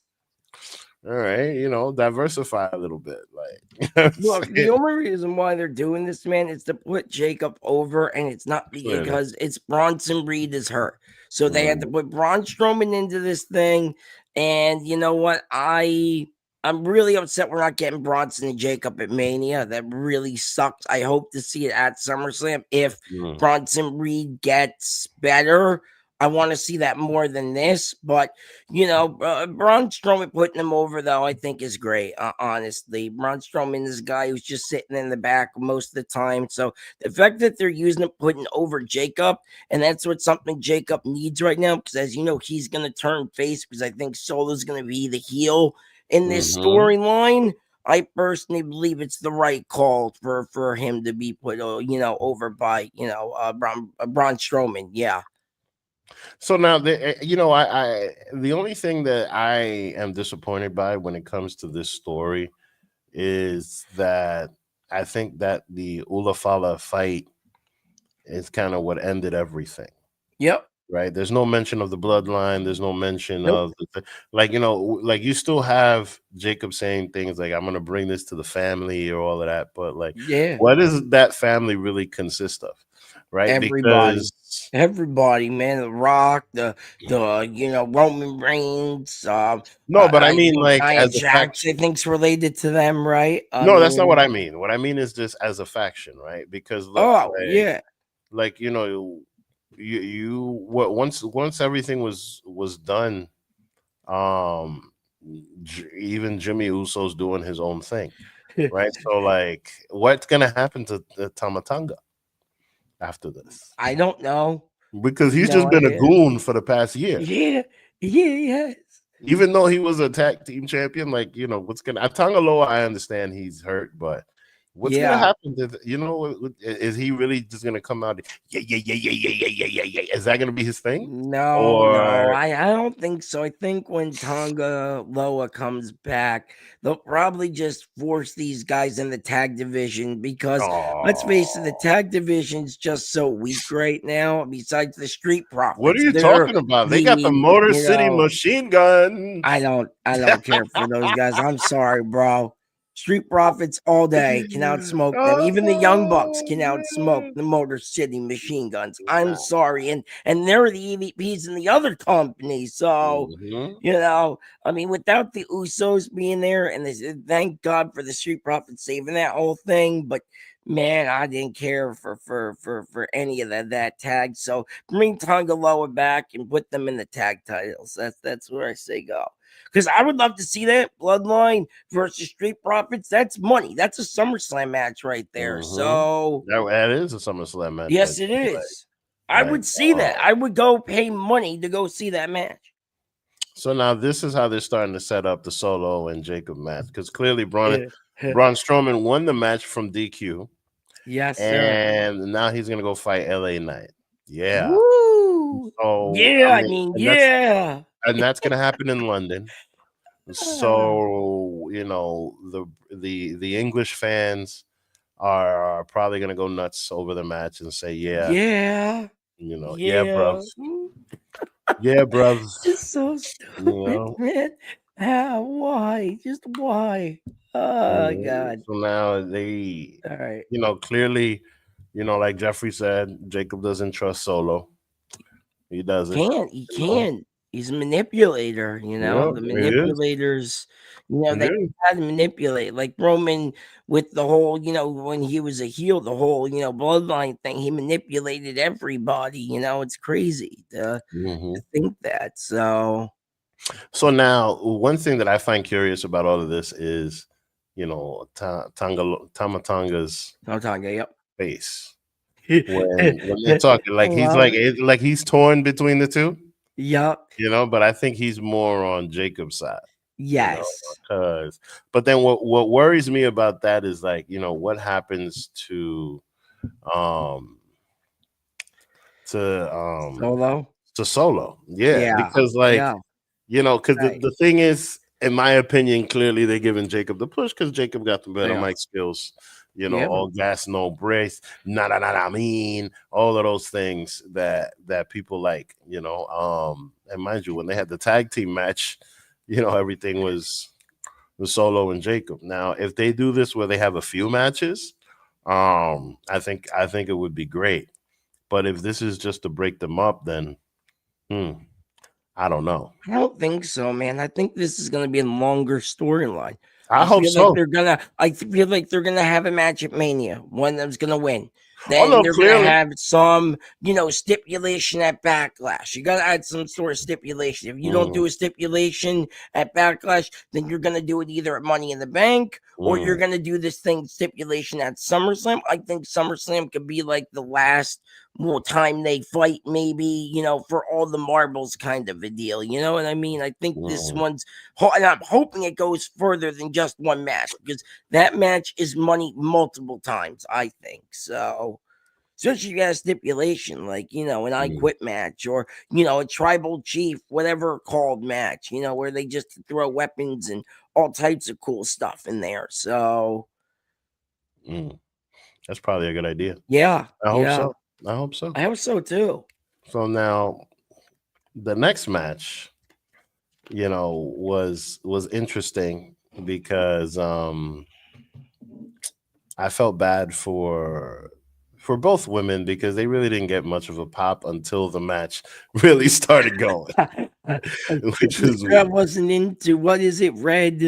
All right, diversify a little bit. Like, you know what I'm Look, the saying? only reason why they're doing this, man, is to put Jacob over, and it's not Clearly. because it's Bronson Reed is hurt. So they had to Mhm. put Braun Strowman into this thing. And you know what? I'm really upset we're not getting Bronson and Jacob at Mania. That really sucks. I hope to see it at SummerSlam if Mm. Bronson Reed gets better. I want to see that more than this, but Braun Strowman putting him over though, I think is great. Honestly, Braun Strowman is a guy who's just sitting in the back most of the time. So the fact that they're using him putting over Jacob, and that's what something Jacob needs right now, because as you know, he's gonna turn face because I think Solo's gonna be the heel in this Mhm. storyline. I personally believe it's the right call for him to be put, over by Braun Strowman. Yeah. So now, the only thing that I am disappointed by when it comes to this story is that I think that the Ulafala fight is kind of what ended everything. Yep. Right? There's no mention of the bloodline. There's no mention Nope. of like like you still have Jacob saying things like, "I'm gonna bring this to the family" or all of that. But like, Yeah. what does that family really consist of? Right? Everybody. Because Everybody, man. The Rock, the Roman Reigns. no, but I I mean think like Nia as a Jax, I faction. think's related to them, right? I No, that's not what mean, I mean. What I mean is just as a faction, right? Because look, oh yeah, like what once everything was done, um even Jimmy Uso's doing his own thing, right? So like, what's gonna happen to Tamatanga after this? I don't know. Because he's No just been a idea. goon for the past year. Yeah, yeah, yes. Even though he was a tag team champion, like what's gonna Tangaloa, I understand he's hurt, but what's gonna Yeah. happen to is he really just gonna come out? Yeah, yeah, yeah, yeah, yeah, yeah, yeah, yeah, yeah. Is that gonna be his thing? No, no, Or I don't think so. I think when Tonga Loa comes back, they'll probably just force these guys in the tag division because let's face it, the oh, tag division's just so weak right now. Besides the Street what are Profits, you they're talking about? They got the the Motor City Machine I Guns. don't care for those guys. I'm sorry, bro. Street Profits all day can outsmoke them. Even the Young Bucks Oh can outsmoke man. the Motor City Machine Guns. I'm Nah. sorry, and they're the EVPs in the other company. So, Mhm. I mean, without the Usos being there, and thank God for the Street Profits saving that whole thing. But man, I didn't care for any of that tag. So bring Tonga Loa back and put them in the tag titles. That's where I say go. Because I would love to see that Bloodline versus Street Profits. That's money. That's a SummerSlam match right there. Mhm. So That is a SummerSlam match right yes, it there. is. I Like, would see that. I would go pay money to go see that match. so now this is how they're starting to set up the Solo and Jacob match, because clearly Braun Yeah. Braun Strowman won the match from DQ, Yes, sir. and now he's gonna go fight LA Knight. Yeah. Woo! So Yeah, I I mean, mean, yeah. and that's gonna happen in London. Ah, So the English fans are probably gonna go nuts over the match and say, yeah, yeah. yeah, bruv, Yeah. yeah, bruv, It's so you stupid, know. man. Why? Just why? Oh God. So now they, All right. clearly, like Jeffrey said, Jacob doesn't trust Solo. He doesn't. He You know. can't. He's a manipulator, Yeah, the it is. manipulators, It they is. had to manipulate like Roman with the whole, when he was a heel, the whole, bloodline thing, he manipulated everybody, it's crazy to Mhm. think that. So So now, one thing that I find curious about all of this is, Tamatonga's no talking, yep. face when they're talking, like he's Love like it. like he's torn between the two, Yup. But I think he's more on Jacob's side, you know, Yes. because but then what worries me about that is like, what happens um to Solo. Solo. Yeah, Yeah. because like, Yeah. because Right. the thing is, in my opinion, clearly they're giving Jacob the push because Jacob got the better Yeah. mic skills. Yeah. All gas, no brakes, I mean, all of those things that people like. And mind you, when they had the tag team match, everything was Solo and Jacob. Now, if they do this where they have a few matches, I think it would be great. But if this is just to break them up, then I don't know. I don't think so, man. I think this is going to be a longer storyline. I hope so. I feel like they're gonna have a match at Mania. One of them's gonna win. Oh Then no, they're clearly. gonna have some, stipulation at Backlash. You gotta add some sort of stipulation. If you don't do a stipulation at Backlash, then you're gonna do it either at Money in the Bank or you're gonna do this thing stipulation at SummerSlam. I think SummerSlam could be like the last time they fight, maybe, for all the marbles kind of a deal. You know what I mean? I think this one's, and I'm hoping it goes further than just one match because that match is money multiple times, I think. So, especially if you got a stipulation like, an I Quit match or, a tribal chief, whatever called match, where they just throw weapons and all types of cool stuff in there. So, that's probably a good idea. Yeah. I hope so. I hope so. I hope so too. So now the next match, was interesting because I felt bad for both women because they really didn't get much of a pop until the match really started going. Which is I wasn't into what is it, red,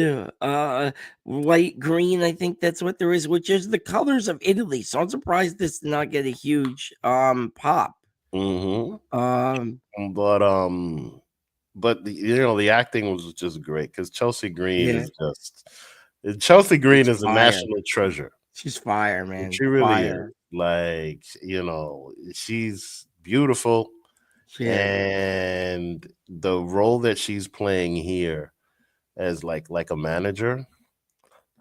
white, green. I think that's what there is, which is the colors of Italy. So I'm surprised this did not get a huge pop. But the acting was just great because Chelsea Green is Chelsea Green is a national treasure. She's fire, man. She really is. Like, she's beautiful. And the role that she's playing here as like a manager,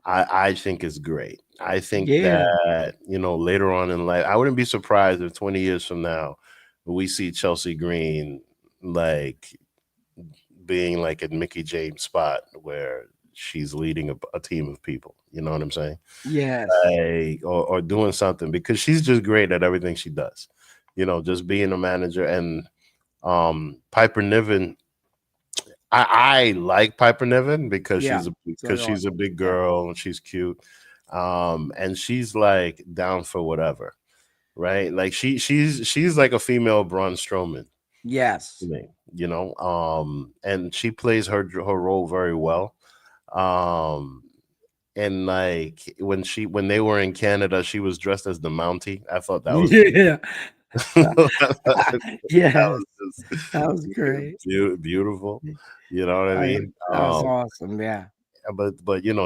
I think is great. I think that, later on in life, I wouldn't be surprised if 20 years from now we see Chelsea Green like being like at Mickey James' spot where she's leading a team of people. You know what I'm saying? Yes. Like, or doing something because she's just great at everything she does. Just being a manager. And Piper Niven, I like Piper Niven because she's a big girl and she's cute. And she's like down for whatever, right? Like she's like a female Braun Strowman. Yes. And she plays her role very well. And like when they were in Canada, she was dressed as the Mountie. I thought that was that was great. Beautiful. You know what I mean? That was awesome. Yeah. But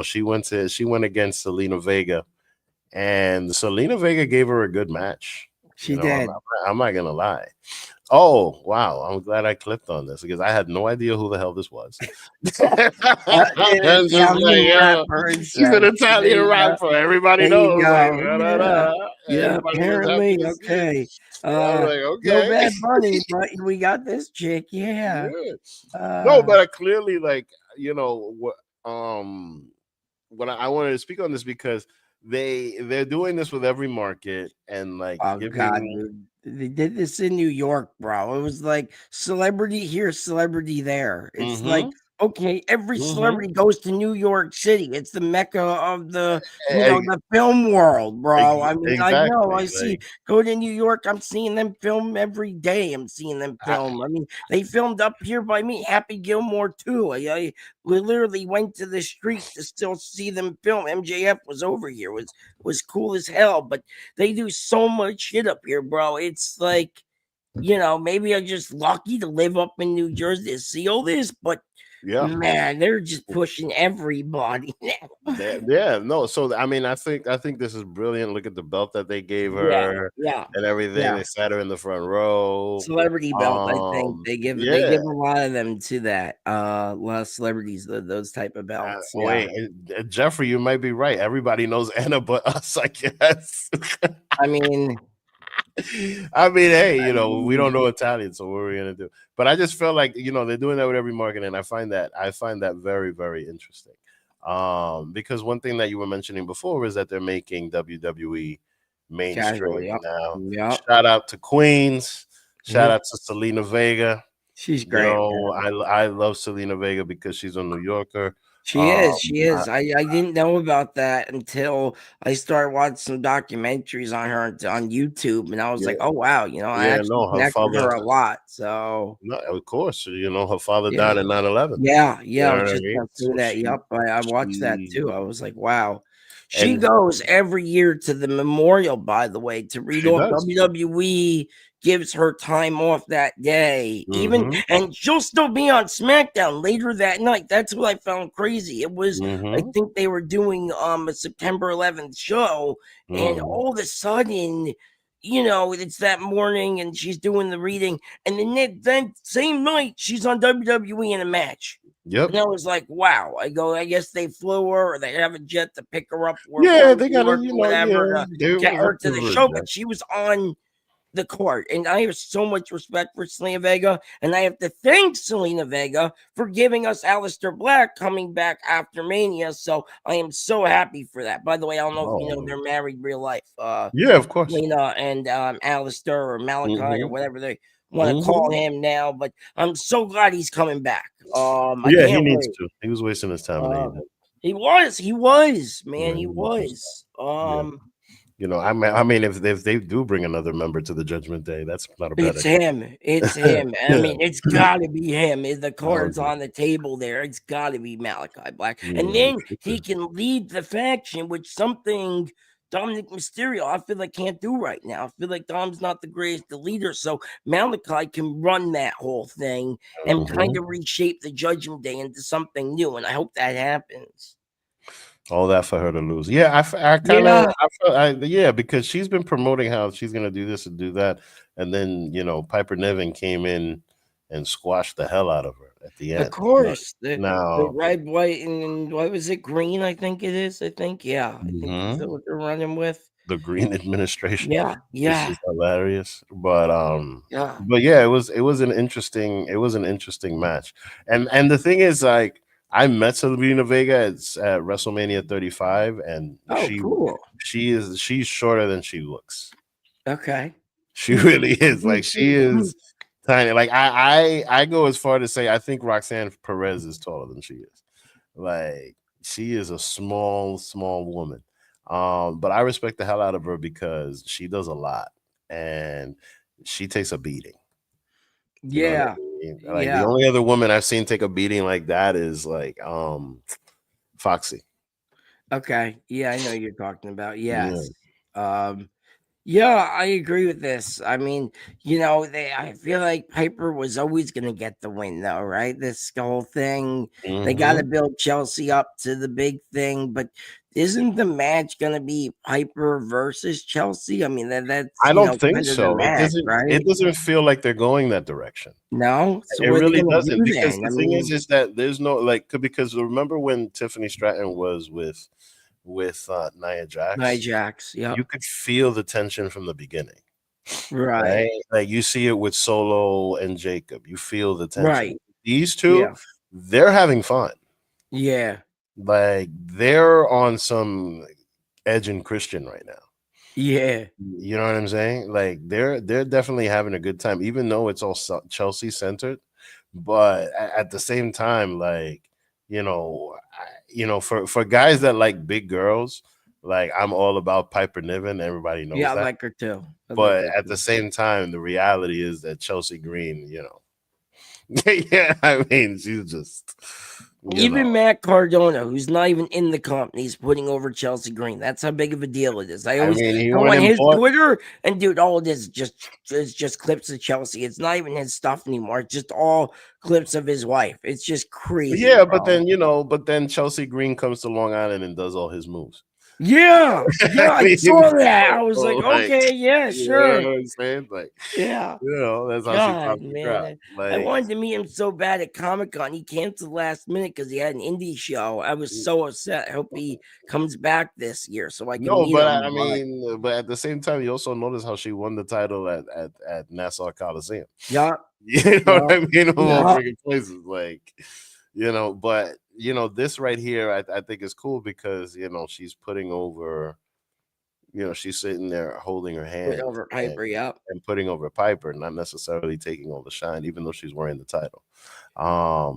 she went against Selena Vega, and Selena Vega gave her a good match. She did. I'm not gonna lie. Oh wow! I'm glad I clicked on this because I had no idea who the hell this was. She's an Italian rapper. Everybody knows. Apparently, okay. No Bad Bunny, but we got this chick. Yeah. No, but clearly, like what I wanted to speak on this because they're doing this with every market and like they did this in New York, bro. It was like celebrity here, celebrity there. It's like, okay, every celebrity goes to New York City. It's the mecca of the the film world, bro. I mean, I know. I see. Go to New York. I'm seeing them film every day. I'm seeing them film. I mean, they filmed up here by me, Happy Gilmore too. I literally went to the street to still see them film. MJF was over here. Was cool as hell. But they do so much shit up here, bro. It's like, maybe I'm just lucky to live up in New Jersey to see all this, but man, they're just pushing everybody now. No. So I mean, I think this is brilliant. Look at the belt that they gave her, and everything. They sat her in the front row. Celebrity belt, I think they give a lot of them to that. A lot of celebrities, those type of belts. Jeffrey, you might be right. Everybody knows Anna but us, I guess. I mean, hey, we don't know Italian, so what are we gonna do? But I just felt like they're doing that with every market, and I find that very, very interesting. Because one thing that you were mentioning before is that they're making WWE mainstream now. Shout out to Queens. Shout out to Selena Vega. She's You great, know, man. I love Selena Vega because she's a New Yorker. She is, she is. I didn't know about that until I started watching some documentaries on her on YouTube, and I was Yeah, like, "Oh, wow," you know, I yeah, actually no, her connect with father. her a lot, so No, of course, you know, her father yeah. died in 9/11. Yeah, You yeah, I know was what I just mean? about to say So that, yep, I watched that she, too, I was like, "Wow." She and goes every year to the memorial, by the way, to read she off does. WWE gives her time off that day, even Mhm, and she'll still be on SmackDown later that night, that's what I found crazy, it was I mhm, think they were doing, a September 11th show, and mhm. all of a sudden, you know, it's that morning, and she's doing the reading, and then same night, she's on WWE in a match. Yep. And I was like, wow. I go, I guess they flew her or they have a jet to pick her up Yeah, from they New gotta, York you or know, whatever yeah, to they get will her have to to the show. reject. But she was on the court. And I have so much respect for Selena Vega. And I have to thank Selena Vega for giving us Aleister Black coming back after Mania. So I am so happy for that. By the way, I don't know if you know Oh, they're married real life. yeah, of course. Lena and Alistair or Malachi or Mhm, whatever they want to call mhm. him now. But I'm so glad he's coming back. I Yeah, he can't needs wait. to. He was wasting his time in Um, AEW. he was, Yeah, man, he he was wasting his time. was. Yeah. You know, I mean, if they do bring another member to the Judgment Day, that's not a bad It's idea. him. It's him. I Yeah, mean, it's gotta be him. If the I cards agree. on the table there, it's gotta be Malachi Black. And Yeah, then he can lead the faction, which something Dominic Mysterio, I feel like can't do right now. I feel like Dom's not the greatest leader. So Malachi can run that whole thing and kind mhm. of reshape the Judgment Day into something new. And I hope that happens. All that for her to lose. Yeah, I kind of, Yeah. I feel, yeah, because she's been promoting how she's gonna do this and do that, and then you know Piper Niven came in and squashed the hell out of her at the Of end. course, the Now, red, white, and what was it? Green, I think it is. I think, yeah, I think that's mhm, what they're running with. the Green administration, Yeah, which yeah, is hilarious, yeah. but yeah, it was an interesting match, and the thing is, like, I met Selena Vega at WrestleMania 35, and Oh, cool. she's shorter than she looks. Okay. She really is. Like she is tiny. Like I go as far to say I think Roxanne Perez is taller than she is. Like she is a small woman. But I respect the hell out of her because she does a lot and she takes a beating. You know what Yeah, I mean? Like the yeah. only other woman I've seen take a beating like that is like Foxy. Okay. Yeah, I know you're talking about. Yeah. Yes. Um, Yeah, I agree with this. I mean, you know, I feel like Piper was always going to get the win, though, right? This whole thing, they got to Hmm. build Chelsea up to the big thing, but isn't the match going to be Piper versus Chelsea? I mean, that's, I you don't know, think kind of the so. match, It right? doesn't feel like they're going that direction. No? So It what are they really going to doesn't, do because then? the I thing mean, is that there's no like because remember when Tiffany Stratton was with Nia Nia Jax, Jax. Yep. you could feel the tension from the beginning, Right. right? Like you see it with Solo and Jacob. You feel the tension. Right. These two, Yeah. they're having fun. Yeah. Like they're on some Edge and Christian right now. Yeah. You know what I'm saying? Like they're definitely having a good time, even though it's all Chelsea centered. But at the same time, like for guys that like big girls, like I'm all about Piper Niven. Everybody Yeah, knows I that. like her too. I like But her at the too. same time, the reality is that Chelsea Green, yeah, I mean, she's just, you know, Even Matt Cardona, who's not even in the company, is putting over Chelsea Green. That's how big of a deal it is. I I always mean, he go went on and his bought. Twitter and dude, all it is just clips of Chelsea. It's not even his stuff anymore. It's just all clips of his wife. It's just crazy, Yeah, bro. but then Chelsea Green comes to Long Island and does all his moves. Yeah, yeah, I I mean, saw that. I was like, like, okay, yeah, you know sure. what I'm saying? Like, Yeah. that's how she God, talks to crowd. man, I Like, wanted to meet him so bad at Comic-Con. He canceled last minute because he had an indie show. I was so upset. I hope he comes back this year so I can no, meet but him. I But mean, but at the same time, you also notice how she won the title at Nassau Coliseum. yeah, You know what yeah, I mean? Of all yeah, freaking places, like, but this right here, I think is cool because she's putting over, she's sitting there holding her Put hand over Piper, yep. and putting over Piper, not necessarily taking all the shine, even though she's wearing the title. What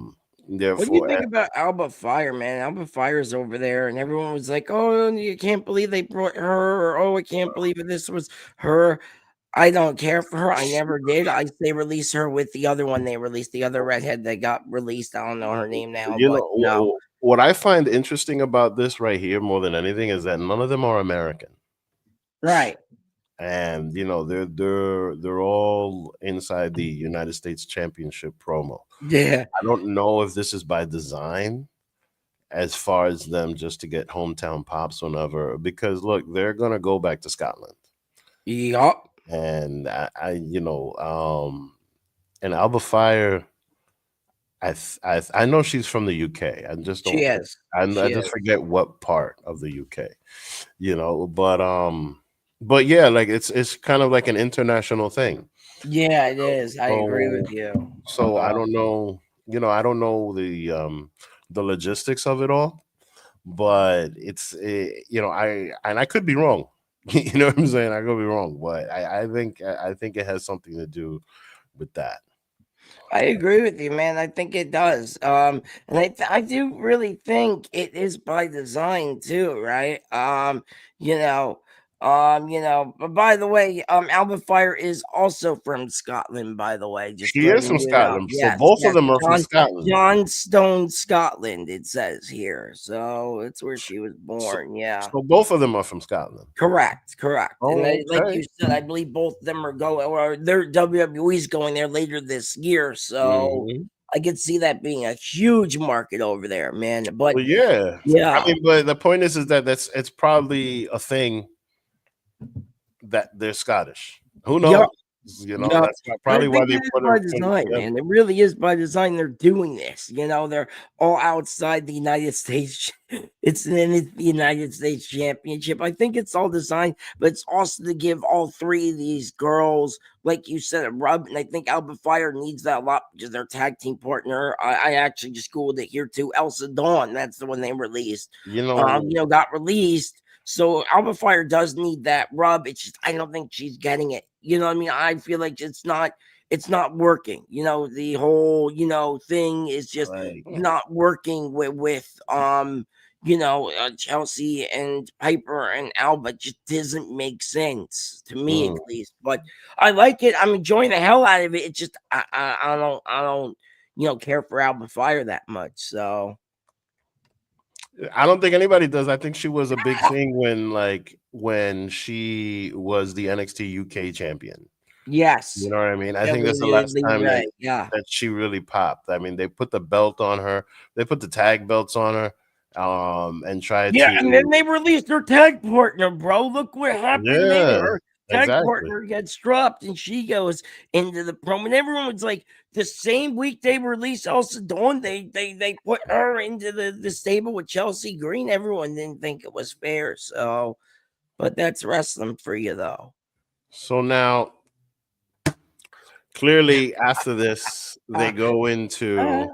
do you Therefore, think about Alba Fire, man? Alba Fire's over there, and everyone was like, "Oh, you can't believe they brought her," or "Oh, I can't believe this was her." I don't care for her. I never did. I say release her with the other one they released, the other redhead that got released. I don't know her name now, you but know no. what I find interesting about this right here, more than anything, is that none of them are American. Right. And they're all inside the United States Championship promo. Yeah. I don't know if this is by design, as far as them just to get hometown pops whenever, because look, they're gonna go back to Scotland, Yup. and and Alba Fire, I know she's from the UK. I just She don't. is. I She just is. forget what part of the UK, but yeah, like it's kind of like an international thing. Yeah, it is. I agree So with you. so I don't know, I don't know the logistics of it all, but I could be wrong. You know what I'm saying? I could be wrong, but I think it has something to do with that. I agree with you, man. I think it does. And I do really think it is by design too, right? You know, but by the way, Alba Fire is also from Scotland, by the way, just She is letting from you know. Scotland, so Yes, both of yes. them are from Scotland. Johnstone, Scotland, it says here. So it's where she was So, born, yeah. so both of them are from Scotland. Correct. And Oh, like okay. you said, I believe both of them are going, or their WWE's going there later this year. So Mhm. I could see that being a huge market over there, man. But Well, yeah. I yeah, mean, but the point is that it's probably a thing that they're Scottish. Who yep. knows? Yeah, That's and I probably why think they it is put by it design, together. man. It really is by design. They're doing this. They're all outside the United States. It's the United States Championship. I think it's all designed, but it's also to give all three of these girls, like you said, a rub. And I think Alba Fire needs that a lot because their tag team partner. I actually just Googled it here too. Elsa Dawn. That's the one they released. You know, Got released. So Alba Fire does need that rub. It's just I don't think she's getting it. You know what I mean? I feel like it's not working. The whole, thing is just like, not working with Chelsea and Piper and Alba. It just doesn't make sense to me, at mm. least. But I like it. I'm enjoying the hell out of it. It's just I don't care for Alba Fire that much. So I don't think anybody does. I think she was a big thing when she was the NXT UK champion. You yes, know what I mean? I think that's the last absolutely time right. Yeah. that she really popped. I mean, they put the belt on her, they put the tag belts on her, and tried Yeah, and then to. they released her tag partner, bro. Look what happened there. Yeah, Her tag exactly. partner gets dropped, and she goes into the promo. And everyone was like, the same week they released Elsa Dawn, they put her into the stable with Chelsea Green. Everyone didn't think it was fair. So, but that's wrestling for you, though. So now, clearly, after this, they go into.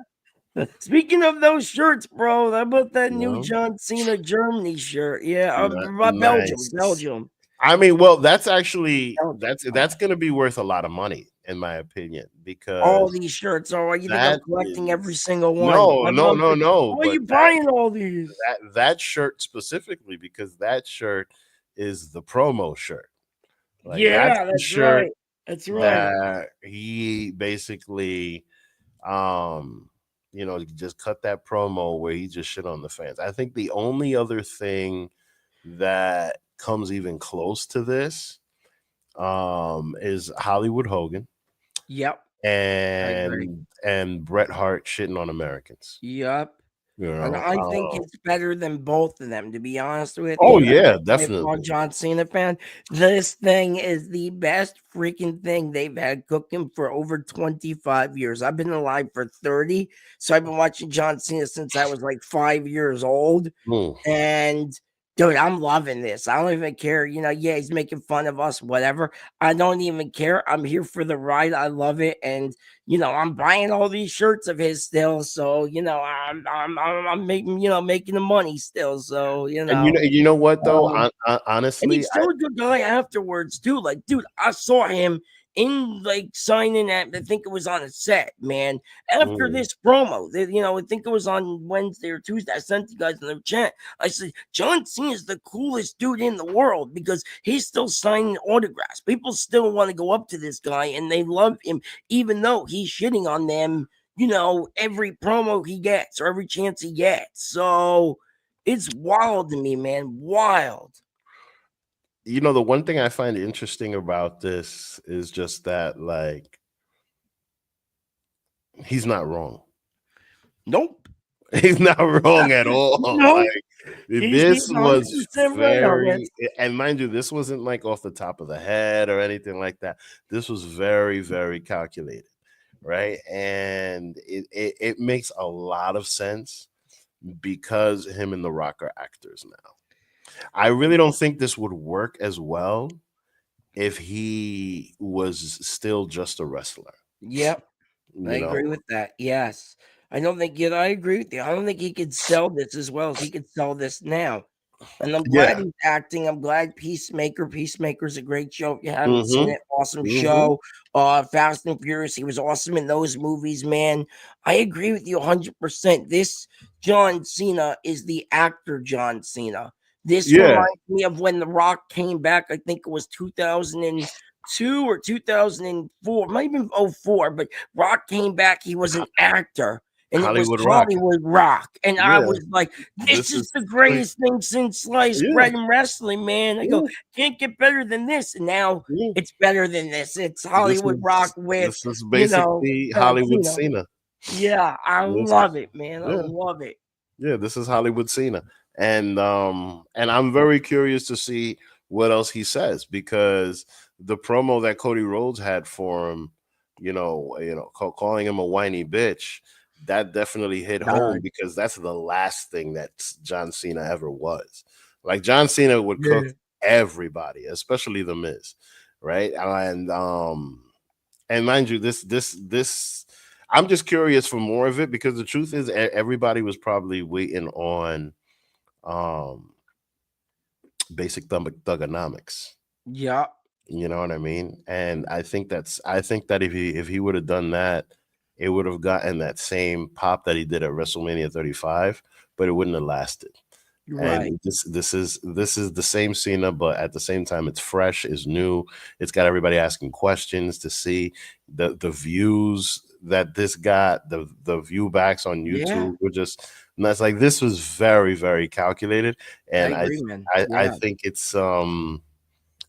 Speaking of those shirts, bro, how about that You new know, John Cena Germany shirt? Yeah, Belgium, nice. Belgium. I mean, well, that's actually Belgium. that's going to be worth a lot of money, in my opinion, All because these shirts. Oh, you think I'm that collecting every is single one? no, My no, mom's no, like, no. "Why are But you buying all these?" that shirt specifically, because that shirt is the promo shirt. Like that's Yeah, the that's shirt right. That's right. that he basically, just cut that promo where he just shit on the fans. I think the only other thing that comes even close to this is Hollywood Hogan Yep, I agree. and Bret Hart shitting on Americans. Yep. You And know, I think it's better than both of them, to be honest with oh you. I'm yeah, a lifelong definitely. John Cena fan. This thing is the best freaking thing they've had cooking for over 25 years. I've been alive for 30, so I've been watching John Cena since I was like 5 years old. Mm. And Dude, I'm loving this. I don't even care. Yeah, he's making fun of us, whatever. I don't even care. I'm here for the ride. I love it. And, I'm buying all these shirts of his still. So, I'm making the money still. So, And you know what though? and Honestly, he's still a good guy afterwards too. Like, dude, I saw him in signing at, I think it was on a set, man. After mm, this promo, I think it was on Wednesday or Tuesday. I sent you guys in the chat. I said, John Cena is the coolest dude in the world because he's still signing autographs. People still want to go up to this guy and they love him, even though he's shitting on them, every promo he gets or every chance he gets. So it's wild to me, man. Wild. the one thing I find interesting about this is just that, like, he's not wrong. Nope. He's not wrong at all. Nope. Like, He's this was 100% right on very, this. and mind you, this wasn't like off the top of the head or anything like that. This was very, very calculated, right? And it makes a lot of sense because him and The Rock are actors now. I really don't think this would work as well if he was still just a wrestler. Yep. I You know, agree with that. Yes. I don't think I agree with you. I don't think he could sell this as well as he could sell this now. And I'm glad yeah. he's acting. I'm glad Peacemaker's a great show. If you haven't seen Mm-hmm. it, awesome Mm-hmm. show. Fast and Furious, he was awesome in those movies, man. I agree with you 100%. This John Cena is the actor John Cena. This Yeah. reminds me of when The Rock came back. I think it was 2002 or 2004, might have been 04, but Rock came back. He was an actor. And it was Hollywood Rock. Hollywood Rock. And I Yeah. was like, this This is is the like, greatest thing since sliced yeah. bread and wrestling, man. I go, Yeah. can't get better than this. And now Yeah. it's better than this. It's This Hollywood Rock is with, this is basically John Hollywood Cena. Cena. Yeah, I This, love it, man. I yeah. love it. Yeah, this is Hollywood Cena. And I'm very curious to see what else he says, because the promo that Cody Rhodes had for him, calling him a whiny bitch, that definitely hit home, God. because that's the last thing that John Cena ever was. Like, John Cena would cook Yeah. everybody, especially the Miz, right? And mind you, this I'm just curious for more of it, because the truth is everybody was probably waiting on um basic thugonomics. Yeah. You know what I mean? And I think that if he would have done that, it would have gotten that same pop that he did at WrestleMania 35, but it wouldn't have lasted. Right. And this is the same Cena, but at the same time, it's fresh, it's new. It's got everybody asking questions to see the views that this got, the view backs on Yeah. YouTube were just nuts. Like, this was very, very calculated, and I agree, man. I Yeah. think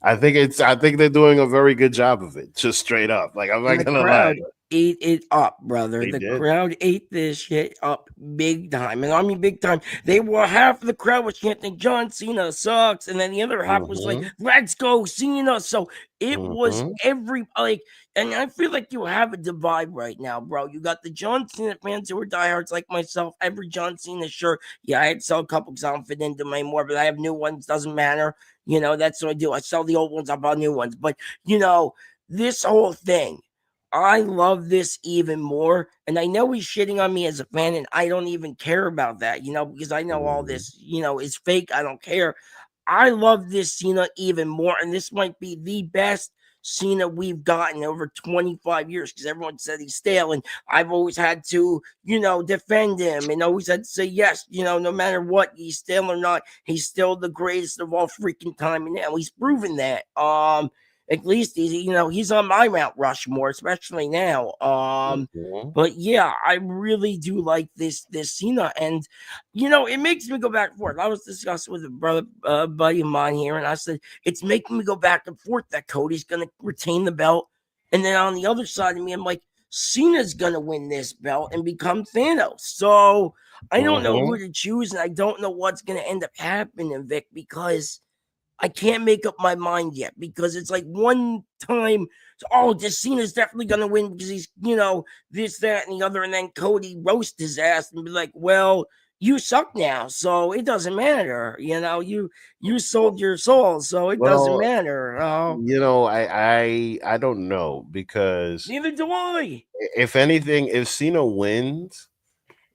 I think they're doing a very good job of it, just straight up. Like, I'm And not the gonna lie, crowd ate it up, brother. they The did. crowd ate this shit up big time. And I mean big time. They were half of the crowd was chanting John Cena sucks. And then the other half was like, Mm-hmm. let's go, Cena. So it was Mm-hmm. and I feel like you have a divide right now, bro. You got the John Cena fans who are diehards like myself. Every John Cena shirt. Yeah, I had to sell a couple because I don't fit into them anymore, but I have new ones, doesn't matter. That's what I do. I sell the old ones, I buy new ones. But this whole thing. I love this even more. And I know he's shitting on me as a fan, and I don't even care about that, because I know all this, is fake. I don't care. I love this Cena even more. And this might be the best Cena we've gotten over 25 years, because everyone said he's stale. And I've always had to, defend him and always had to say, yes, no matter what, he's stale or not, he's still the greatest of all freaking time. And now he's proven that. At least he's on my Mount Rushmore, especially now. Mm-hmm. But yeah, I really do like this Cena, and it makes me go back and forth. I was discussing with a brother buddy of mine here, and I said it's making me go back and forth that Cody's gonna retain the belt, and then on the other side of me, I'm like, Cena's gonna win this belt and become Thanos. So I don't know who to choose, and I don't know what's gonna end up happening, Vic, because I can't make up my mind yet, because it's like one time, this Cena's definitely going to win because he's, this, that, and the other. And then Cody roast his ass and be like, well, you suck now, so it doesn't matter. You sold your soul, so it doesn't Well, matter. I don't know because Neither do I. if anything, if Cena wins,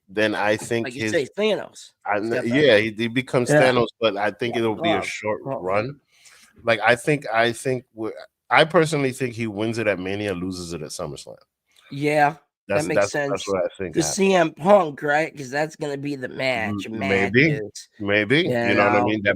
then I think Like you say, Thanos. yeah, he becomes Yeah. Thanos, but I think Yeah. it'll be a Oh, short oh. run. Like I personally think he wins it at Mania, loses it at SummerSlam. Yeah, that makes That's sense. what I think The happens. CM Punk, right? Because that's gonna be the match of Maybe, matches. maybe, You you know what I know, mean. That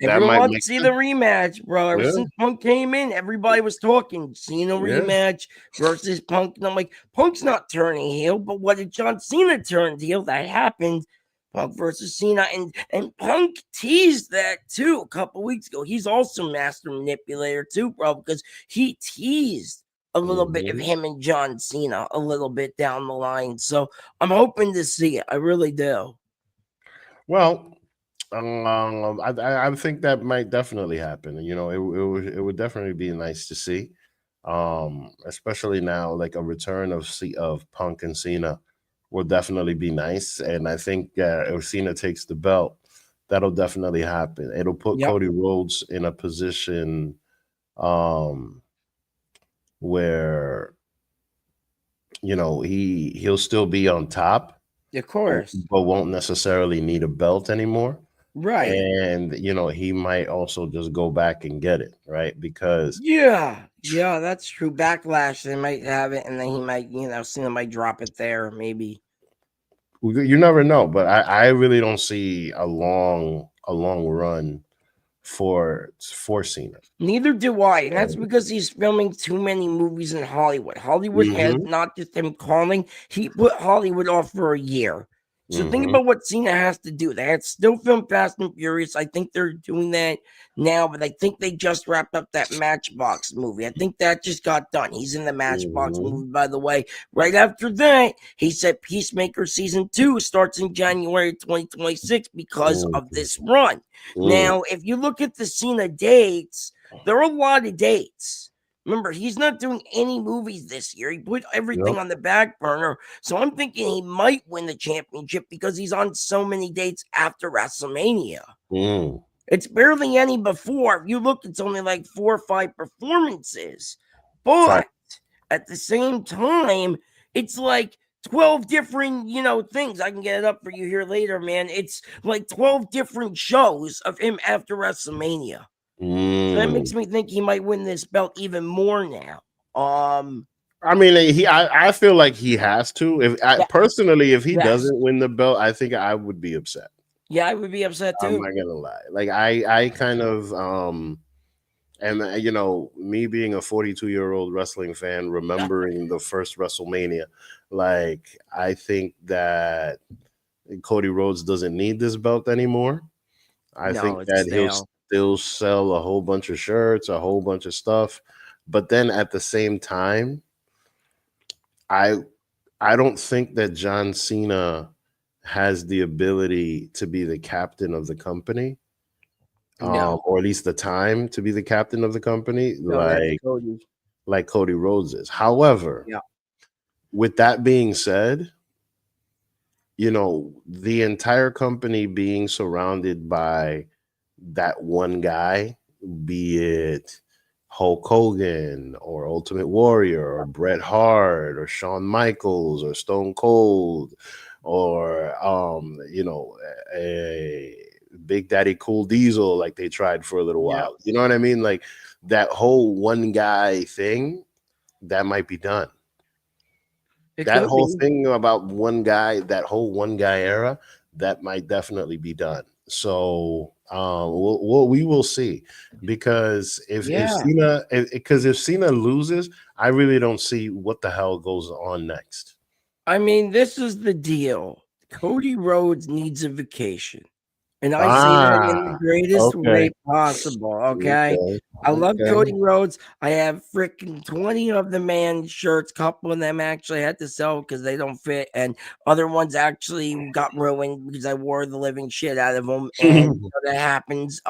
everyone might wants make to see the sense. rematch, bro. Ever Yeah, since Punk came in, everybody was talking Cena yeah. rematch versus Punk. And I'm like, Punk's not turning heel, but what if John Cena turned heel? That happened. Punk versus Cena, and Punk teased that too a couple weeks ago. He's also master manipulator too, bro, because he teased a little bit of Mhm. him and John Cena a little bit down the line. So I'm hoping to see it. I really do. Well, I think that might definitely happen. It would definitely be nice to see, especially now, like a return of Punk and Cena will definitely be nice. And I think if Cena takes the belt, that'll definitely happen. It'll put Yep, Cody Rhodes in a position um, where he'll still be on top, of course. but won't necessarily need a belt anymore. Right. And he might also just go back and get it, right? Because Yeah, that's true. Backlash, they might have it, and then he might, Cena might drop it there, maybe. you never know. But I really don't see a long run for Cena. Neither do I, and that's because he's filming too many movies in Hollywood. Hollywood has Mm-hmm. not just him calling; he put Hollywood off for a year. So think Mm-hmm. about what Cena has to do. They had still film Fast and Furious. I think they're doing that now, but I think they just wrapped up that Matchbox movie. I think that just got done. He's in the Matchbox Mm-hmm. movie, by the way. Right after that, he said Peacemaker season 2 starts in January 2026 because of this run. Mm-hmm. Now, if you look at the Cena dates, there are a lot of dates. Remember, he's not doing any movies this year. He put everything Yep. on the back burner. So I'm thinking he might win the championship because he's on so many dates after WrestleMania. Mm. It's barely any before. If you look, it's only like 4 or 5 performances. But Fact. at the same time, it's like 12 different, things. I can get it up for you here later, man. It's like 12 different shows of him after WrestleMania. So that makes Mm. me think he might win this belt even more now. I mean, I feel like he has to. Yeah, Personally, if he yes. doesn't win the belt, I think I would be upset. Yeah, I would be upset I'm too. not gonna lie. Like I kind of and me being a 42-year-old wrestling fan, remembering the first WrestleMania, like I think that Cody Rhodes doesn't need this belt anymore. I No, think it's that he'll stale. still sell a whole bunch of shirts, a whole bunch of stuff, but then at the same time, I I don't think that John Cena has the ability to be the captain of the company, No. or at least the time to be the captain of the company, No, that's Cody. like Cody Rhodes is. However, Yeah. with that being said, the entire company being surrounded by that one guy, be it Hulk Hogan or Ultimate Warrior or Bret Hart or Shawn Michaels or Stone Cold or a Big Daddy Cool Diesel, like they tried for a little Yeah. while. You know what I mean? Like that whole one guy thing that might be done. It That could whole be. thing about one guy, that whole one guy era, that might definitely be done. So we will see, because Yeah. if Cena loses, I really don't see what the hell goes on next. I mean, this is the deal. Cody Rhodes needs a vacation. And I say that in the Ah, greatest way okay, possible, okay? okay, I love Cody okay. Rhodes. I have freaking 20 of the man shirts. Couple of them actually had to sell because they don't fit, and other ones actually got ruined because I wore the living shit out of them. And that happens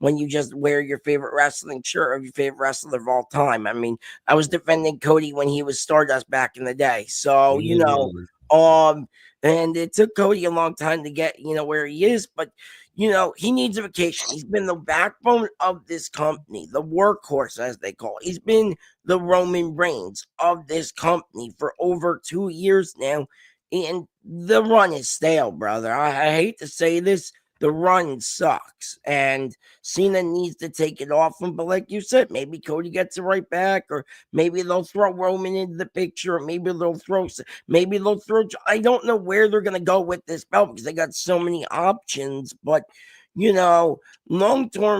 when you just wear your favorite wrestling shirt of your favorite wrestler of all time. I mean, I was defending Cody when he was Stardust back in the day. So, Mm, um, And it took Cody a long time to get, where he is, but he needs a vacation. He's been the backbone of this company, the workhorse, as they call it. He's been the Roman Reigns of this company for over 2 years now. And the run is stale, brother. I hate to say this. The run sucks. And Cena needs to take it off him. But like you said, maybe Cody gets it right back, or maybe they'll throw Roman into the picture, or maybe they'll throw, I don't know where they're going to go with this belt because they got so many options. But, long-term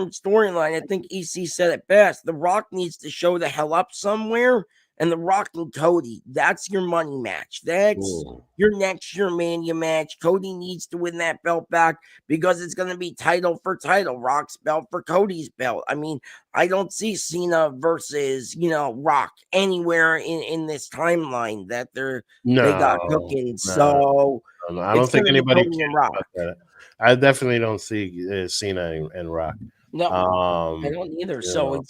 storyline, I think EC said it best. The Rock needs to show the hell up somewhere. And The Rock and Cody, that's your money match. That's your next year Mania match. Cody needs to win that belt back because it's going to be title for title. Rock's belt for Cody's belt. I mean, I don't see Cena versus, Rock anywhere in this timeline that they got cooking. So I don't think anybody Cody and Rock. That. I definitely don't see Cena and Rock. No, I don't either. So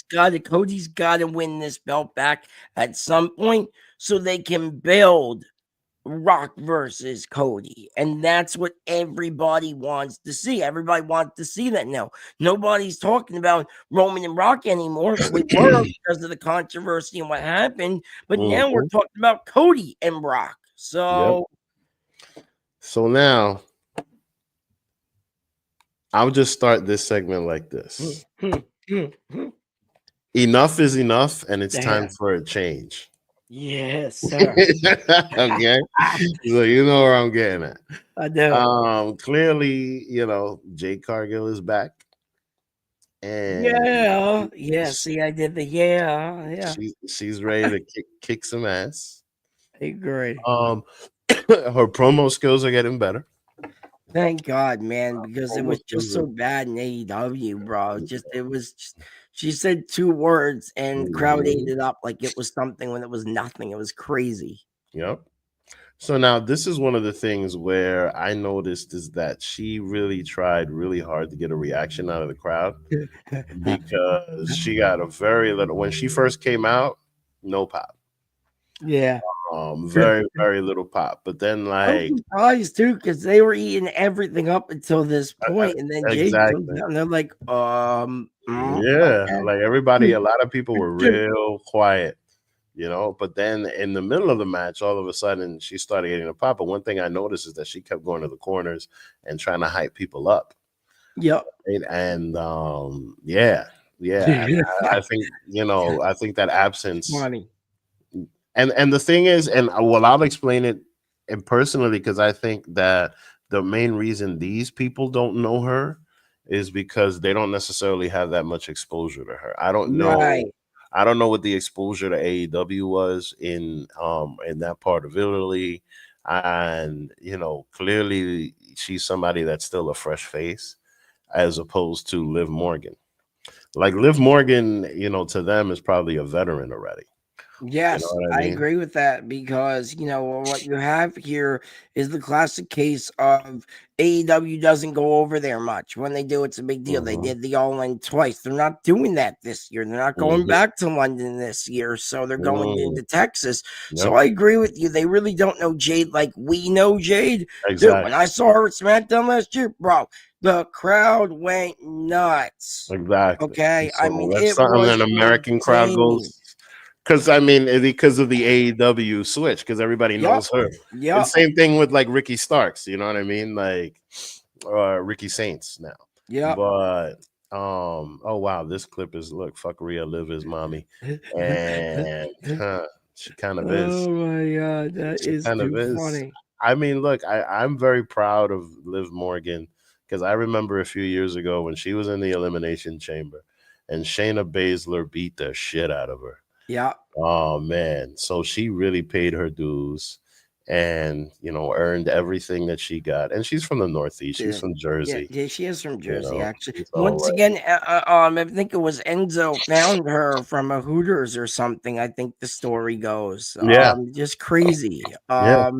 Cody's got to win this belt back at some point so they can build Rock versus Cody. And that's what everybody wants to see. Everybody wants to see that now. Nobody's talking about Roman and Rock anymore. We were because of the controversy and what happened. But now we're talking about Cody and Rock. So now I'll just start this segment like this. Enough is enough, and it's time for a change. Yes, sir. Okay. So you know where I'm getting at. I know. Clearly, Jade Cargill is back. And see, I did the she's ready to kick some ass. I agree. Her promo skills are getting better. Thank God, man, because it was just so bad in AEW, bro. She said 2 words and crowd ate it up like it was something when it was nothing. It was crazy. Yep. So now this is one of the things where I noticed is that she really tried really hard to get a reaction out of the crowd because she got a very little, when she first came out, no pop. Yeah. Very, very little pop. But then I was surprised too, because they were eating everything up until this point, and then Jade comes out and they're like, okay. Like everybody, a lot of people were real quiet, but then in the middle of the match, all of a sudden she started getting a pop. But one thing I noticed is that she kept going to the corners and trying to hype people up. Yep. And I think that absence. Funny. And the thing is, I'll explain it personally, because I think that the main reason these people don't know her is because they don't necessarily have that much exposure to her. I don't know. Right. I don't know what the exposure to AEW was in that part of Italy, and clearly she's somebody that's still a fresh face, as opposed to Liv Morgan. Like Liv Morgan, to them is probably a veteran already. Yes, I agree with that, because what you have here is the classic case of AEW doesn't go over there much. When they do, it's a big deal. They did the All In twice. They're not doing that this year. They're not going back to London this year, so they're going into Texas. Yep. So I agree with you. They really don't know Jade like we know Jade. Exactly. Dude, when I saw her at Smackdown last year, bro, the crowd went nuts. Exactly. Okay, so I mean, that's something an American crowd goes. Because because of the AEW switch, because everybody knows her. Yeah. Same thing with like Ricky Starks, you know what I mean? Like Ricky Saints now. Yeah. But oh wow, this clip is fuck Rhea Liv is mommy. And she kind of is. Oh my god, that is too funny. I mean, look, I'm very proud of Liv Morgan, because I remember a few years ago when she was in the Elimination Chamber and Shayna Baszler beat the shit out of her. Yeah. Oh man. So she really paid her dues and earned everything that she got. And she's from the Northeast. She's from Jersey. Yeah, she is from Jersey, actually. Once again, I think it was Enzo found her from a Hooters or something. I think the story goes. Just crazy. I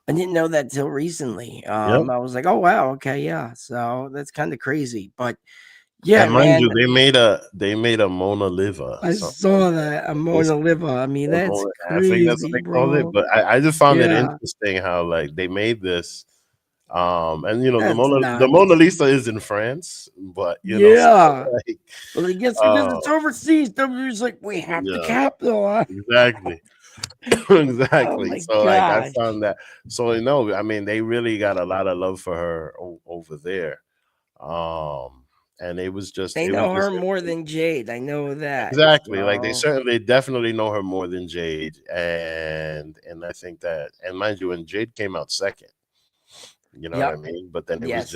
didn't know that till recently. I was like, oh wow, okay, yeah. So that's kind of crazy. But Yeah, And mind man. you, they made a Mona Liva, I something like saw that. that. A Like this, Mona Liva. I mean, that's I think that's what crazy, they called it. bro. But I just found it Yeah, interesting how like they made this. And that's The nuts. Mona Lisa is in France, but so Yeah. like Well, I guess because uh it's overseas, WWE's like, we have to yeah, capitalize. exactly. Oh Exactly. my So like I gosh. found that I mean they really got a lot of love for her over there. Um and They it was know her just more than Jade. I know that. exactly like So, they definitely know her more than Jade, and I think that, and mind you, when Jade came out second, you know what I yep. mean, but then Yes.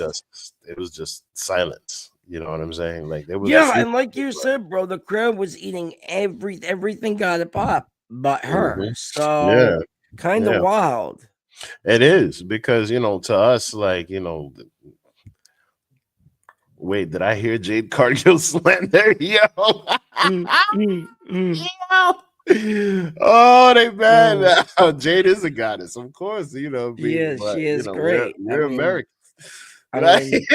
it was just silence, you know what I'm saying, like there was a Yeah, few and like you people like said, bro, the crowd was eating everything got a pop but her. mhm. Yeah, So kind of yeah, wild. it is because to us, like wait, did I hear Jade Cargill slander? Yo. Mm, mm, mm. Oh, they mad Oh, now. Jade is a goddess, of course, but she is great. we're Americans. I Right? mean,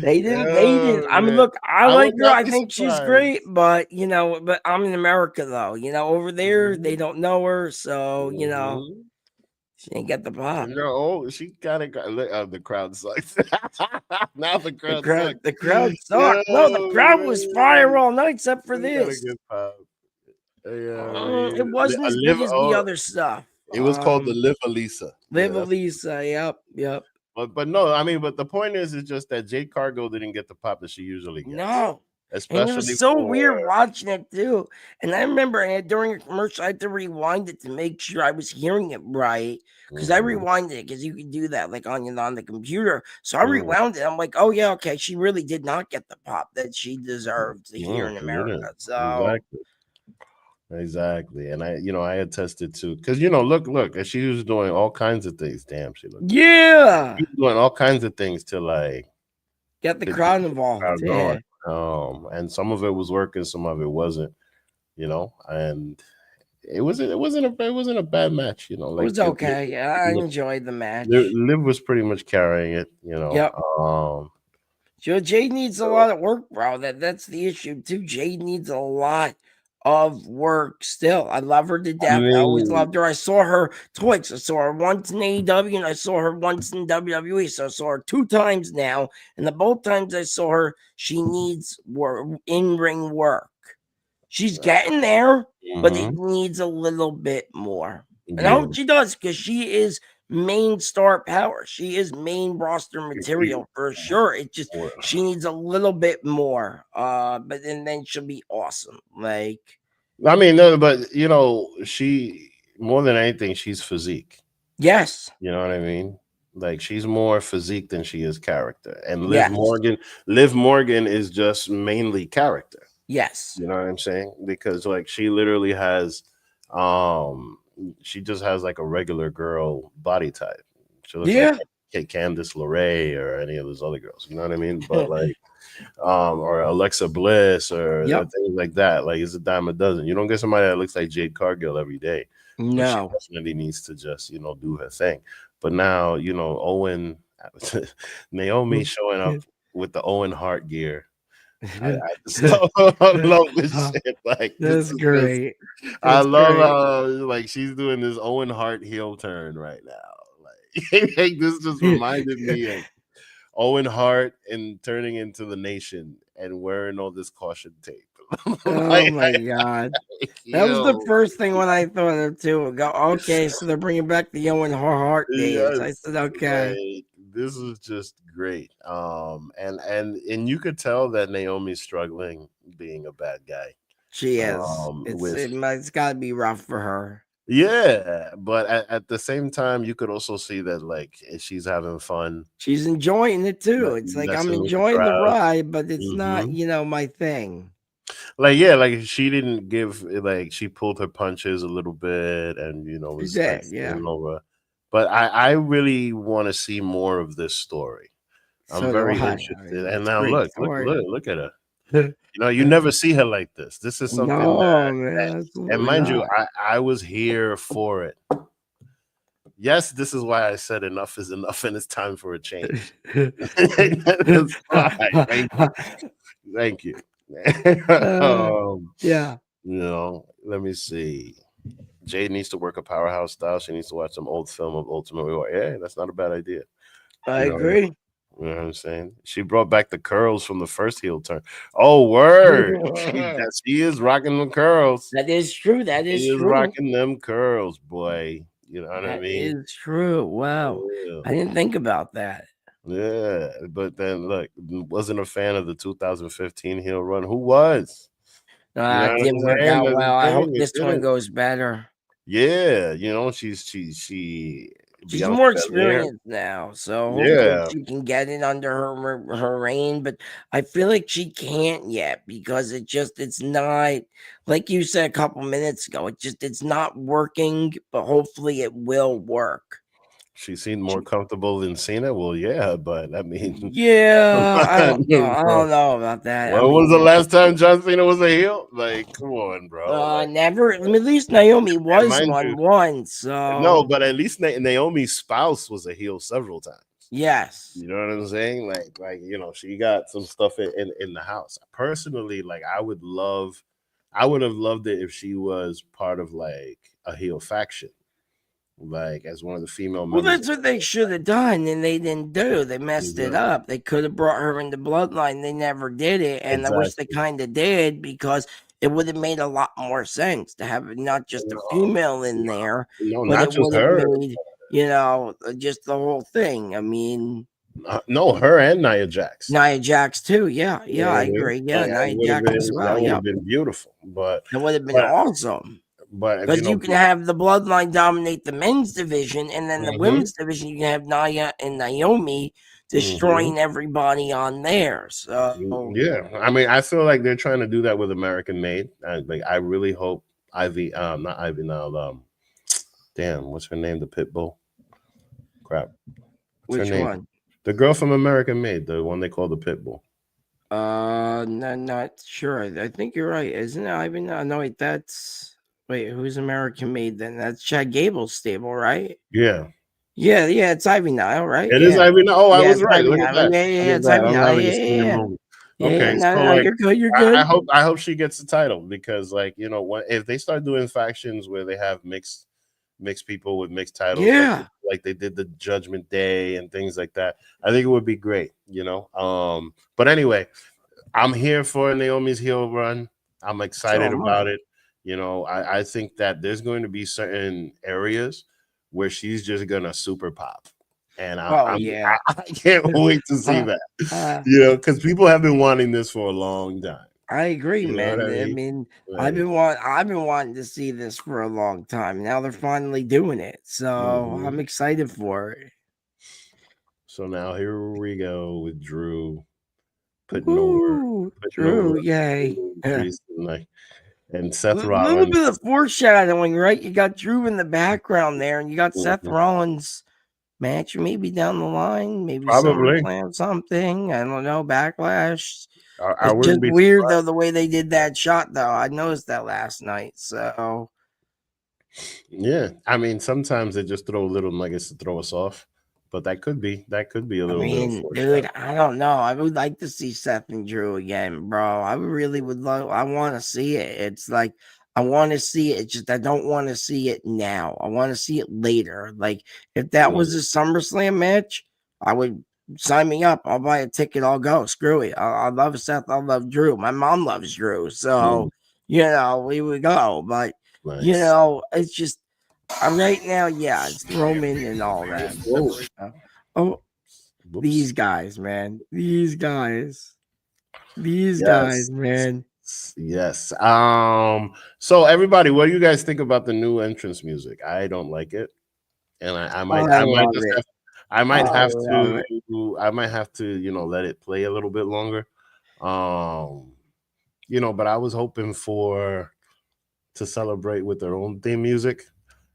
they didn't. Oh I mean, man. look, I I would like her. not I be think she's great, surprised. but but I'm in America though. Over there they Mhm, don't know her, so mhm. she ain't get the pop. No, oh, she kind of got the crowd sucks. Now the crowd sucks. The crowd Yeah, sucked. No, the crowd was fire man. all night except for We got a this. good pop. Yeah, It wasn't as big as the other stuff. it was called the Live Elisa. Yeah, Live that's Elisa. Yep, yep. but no, I mean, but the point is just that Jade Cargill didn't get the pop that she usually gets, No. And it was especially so for weird watching it too. And I remember during a commercial, I had to rewind it to make sure I was hearing it right. Because I mhm, rewinded it because you can do that like on the computer. So I mm, rewound it. I'm like, oh yeah, okay. She really did not get the pop that she deserved here in she America. didn't. So Exactly. Exactly. And I attested to, because look, and she was doing all kinds of things. Damn, she looked good. yeah. She was doing all kinds of things to like Get the get crowd the crowd involved. going. Yeah. And some of it was working, some of it wasn't, and it wasn't a bad match, It like was okay. Yeah, I enjoyed the match. Liv was pretty much carrying it, Yep. Jade needs a lot of work, bro. That's the issue too. Jade needs a lot of work still. I love her to I death. I always mean, loved her. I saw her twice. I saw her once in AEW and I saw her once in WWE. So I saw her 2 times now. And the both times I saw her, she needs work, in-ring work. She's getting there, but it mhm, needs a little bit more. And I yeah. hope she does because she is main star power. She is main roster material for sure. It just she needs a little bit more. But then she'll be awesome. Like, I mean, no, but she, more than anything, she's physique. yes, You know what I mean? Like she's more physique than she is character. And yes, Liv Morgan is just mainly character. yes. You know what I'm saying? Because like she literally has, um, she just has like a regular girl body type. She looks like Yeah. Candice LeRae or any of those other girls. You know what I mean? But like, or Alexa Bliss or Yep. things like that. Like it's a dime a dozen. You don't get somebody that looks like Jade Cargill every day, but she No. definitely needs to just do her thing. But now Owen, Naomi showing up with the Owen Hart gear. I just love this shit. Like this That's is just, great. I That's love great. how like she's doing this Owen Hart heel turn right now. Like this just reminded me of Owen Hart and turning into the Nation and wearing all this caution tape. Oh Like, my god. That was the yo, first thing when I thought of too. Go, okay, so they're bringing back the Owen Hart days. I yes, said, okay, like this is just great. And you could tell that Naomi's struggling being a bad guy. she is. With It's got to be rough for her. yeah, but at the same time, you could also see that like she's having fun She's enjoying it too. It's like I'm messing with the enjoying the crowd. ride, but it's not, Hmm. my thing. Like yeah, like she didn't give like she pulled her punches a little bit and She was like did, yeah. standing over. But I really want to see more of this story. I'm So do very I. I interested. mean, And it's a now great story. look at her. You never see her like this. This is something No, man, and absolutely mind you, not. I was here for it. Yes, this is why I said enough is enough, and it's time for a change. That's why. Thank you. Uh, yeah. Let me see. Jade needs to work a powerhouse style. She needs to watch some old film of Ultimate Warrior. Yeah, that's not a bad idea. I You know, agree. you know what I'm saying? She brought back the curls from the first heel turn. Oh, word. She is rocking the curls. That is true. That She is is true. rocking them curls, boy. You know what I That mean? is true. Wow. Yeah. I didn't think about that. Yeah. But then look, wasn't a fan of the 2015 heel run. Who was? You know It what I'm didn't work saying? out That's the well. I hope thing. It this one didn't. goes better. Yeah, she She's Bianca more Belair. experienced now, so hopefully Yeah. she can get it under her reign. But I feel like she can't yet because it's not like you said a couple minutes ago. It's not working, but hopefully it will work. She seemed more comfortable than Cena. Well, yeah, but I mean, Yeah, I don't know. I bro, don't know about that. I when was the mean, last time John Cena was a heel? Like, come on, bro. Like, never. I mean, at least Naomi and was mind one you, once. no, So but at least Naomi's spouse was a heel several times. yes. You know what I'm saying? She got some stuff in the house. Personally, like, I would have loved it if she was part of like a heel faction, like as one of the female Well, members. that's what they should have done, and they didn't do. They messed it Exactly. up. They could have brought her into Bloodline. They never did it, and I wish they Exactly. kind of did because it would have made a lot more sense to have not just a female in there, No, but not it just would have her. made just the whole thing. I mean, No, her and Nia Jax. Nia Jax too. Yeah, You know yeah, what I I mean? agree. Yeah, Like, Nia Jax as well. that would have Yep, been beautiful. But that would have been but awesome. but Because you can have the Bloodline dominate the men's division, and then the Mhm. women's division, you can have Nia and Naomi Mhm. destroying everybody on there. So, Yeah, I mean, I feel like they're trying to do that with American Made. I really hope Ivy, not Ivy now. Damn, what's her name? The Pitbull. Crap, what's her which name? one? The girl from American Made, the one they call the Pitbull. Not sure. I think you're right. Isn't it Ivan? No, wait, who's American made then? That's Chad Gable's stable, right? Yeah, Yeah, yeah, it's Ivy Nile, right? it is Yeah. Ivy. Oh, I Yeah, was it's right. Ivy Look at Nile. that. Yeah, yeah, Look yeah, at it's that. Ivy I'm Nile. having Yeah, a yeah, senior yeah. moment. Yeah, yeah, Okay, no, so no, like you're good, you're I good. hope she gets the title because if they start doing factions where they have mixed people with mixed titles Yeah. like they did the Judgment Day and things like that, I think it would be great. But anyway, I'm here for Naomi's heel run. I'm So excited am I. about it. I think that there's going to be certain areas where she's just gonna super pop, and Oh yeah. I can't wait to see Uh, that. uh, Because people have been wanting this for a long time. I agree, You know what man. I I mean? mean, Like, I've been wanting to see this for a long time. Now they're finally doing it. So mhm. I'm excited for it. So now here we go with Drew putting over Woo! putting over Drew, yay. A Priest and Seth little Rollins. bit of foreshadowing, right? You got Drew in the background there, and you got Seth Mhm. Rollins match maybe down the line, maybe Probably. SummerSlam something. I don't know, Backlash. I It's just wouldn't be weird surprised. though the way they did that shot though. I noticed that last night. So Yeah, I mean, sometimes they just throw little nuggets to throw us off, but that could be a I little bit of mean, dude, foreshadow. I don't know. I would like to see Seth and Drew again, bro. I really would love. I want to see it. It's like I want to see it. It's just I don't want to see it now. I want to see it later. Like if that was a SummerSlam match, I would sign me up. I'll buy a ticket. I'll go. Screw it. I love Seth. I love Drew. My mom loves Drew, Mm, so we would go. But nice. it's just right now. Yeah, it's Roman and all that. Oh, Oh, whoops. these guys, man. These guys. These guys, Yes. man. Yes. So everybody, what do you guys think about the new entrance music? I don't like it. And I I might love just it. have I I might have love to it. let it play a little bit longer. Um, but I was hoping to celebrate with their own theme music,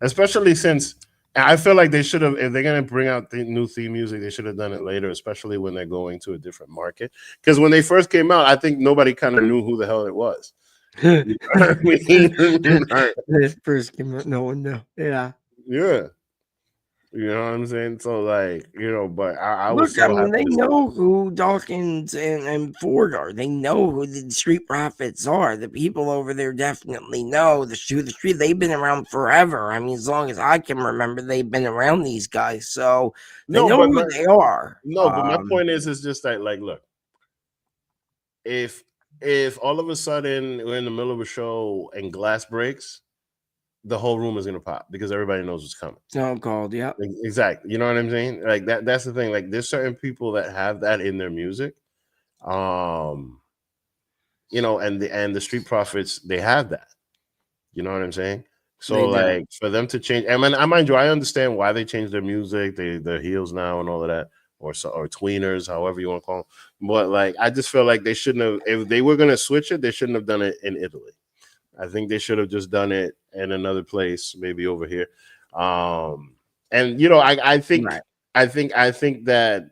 especially since I feel like they should have, if they're gonna bring out the new theme music, they should have done it later, especially when they're going to a different market. Because when they first came out, I think nobody kind of knew who the hell it was. You know what I mean? First came out, no one knew. Yeah. Yeah. You know what I'm saying? So like, but I was Look, I so mean, happy they to see. know who Dawkins and Ford are. They know who the Street Profits are. The people over there definitely know the street. They've been around forever. I mean, as long as I can remember, they've been around these guys, so they No, know but who they are. my point is just that like, look, if all of a sudden we're in the middle of a show and glass breaks, the whole room is gonna pop because everybody knows what's coming. Stone Cold, yeah. Exactly. You know what I'm saying? Like that's the thing. Like there's certain people that have that in their music. Um, and the Street Profits, they have that. You know what I'm saying? So They do. like for them to change, I mean, I mind you, I understand why they changed their music. They're heels now and all of that, or tweeners, however you want to call them. But like, I just feel like they shouldn't have. If they were gonna switch it, they shouldn't have done it in Italy. I think they should have just done it in another place, maybe over here. And I think Right. that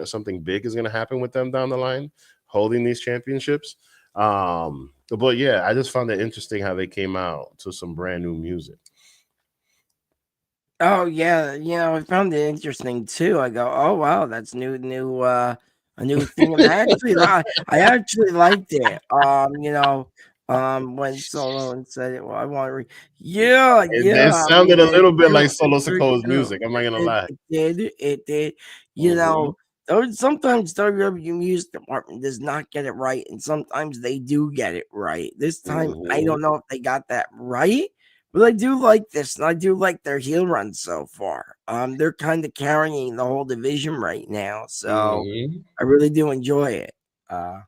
something big is gonna happen with them down the line, holding these championships. But yeah, I just found it interesting how they came out to some brand new music. Oh yeah, I found it interesting too. I go, oh wow, that's a new thing. And I actually liked it. When Solo and said it, well, I want to yeah, It yeah. I sounded mean, a little bit like Solo very Soko's true. music. I'm not gonna lie. It did. You Hmm. know, sometimes WWE music department does not get it right, and sometimes they do get it right. This time, I Hmm. don't know if they got that right. But I do like this, and I do like their heel run so far. They're kind of carrying the whole division right now, so Hmm. I really do enjoy it. Uh,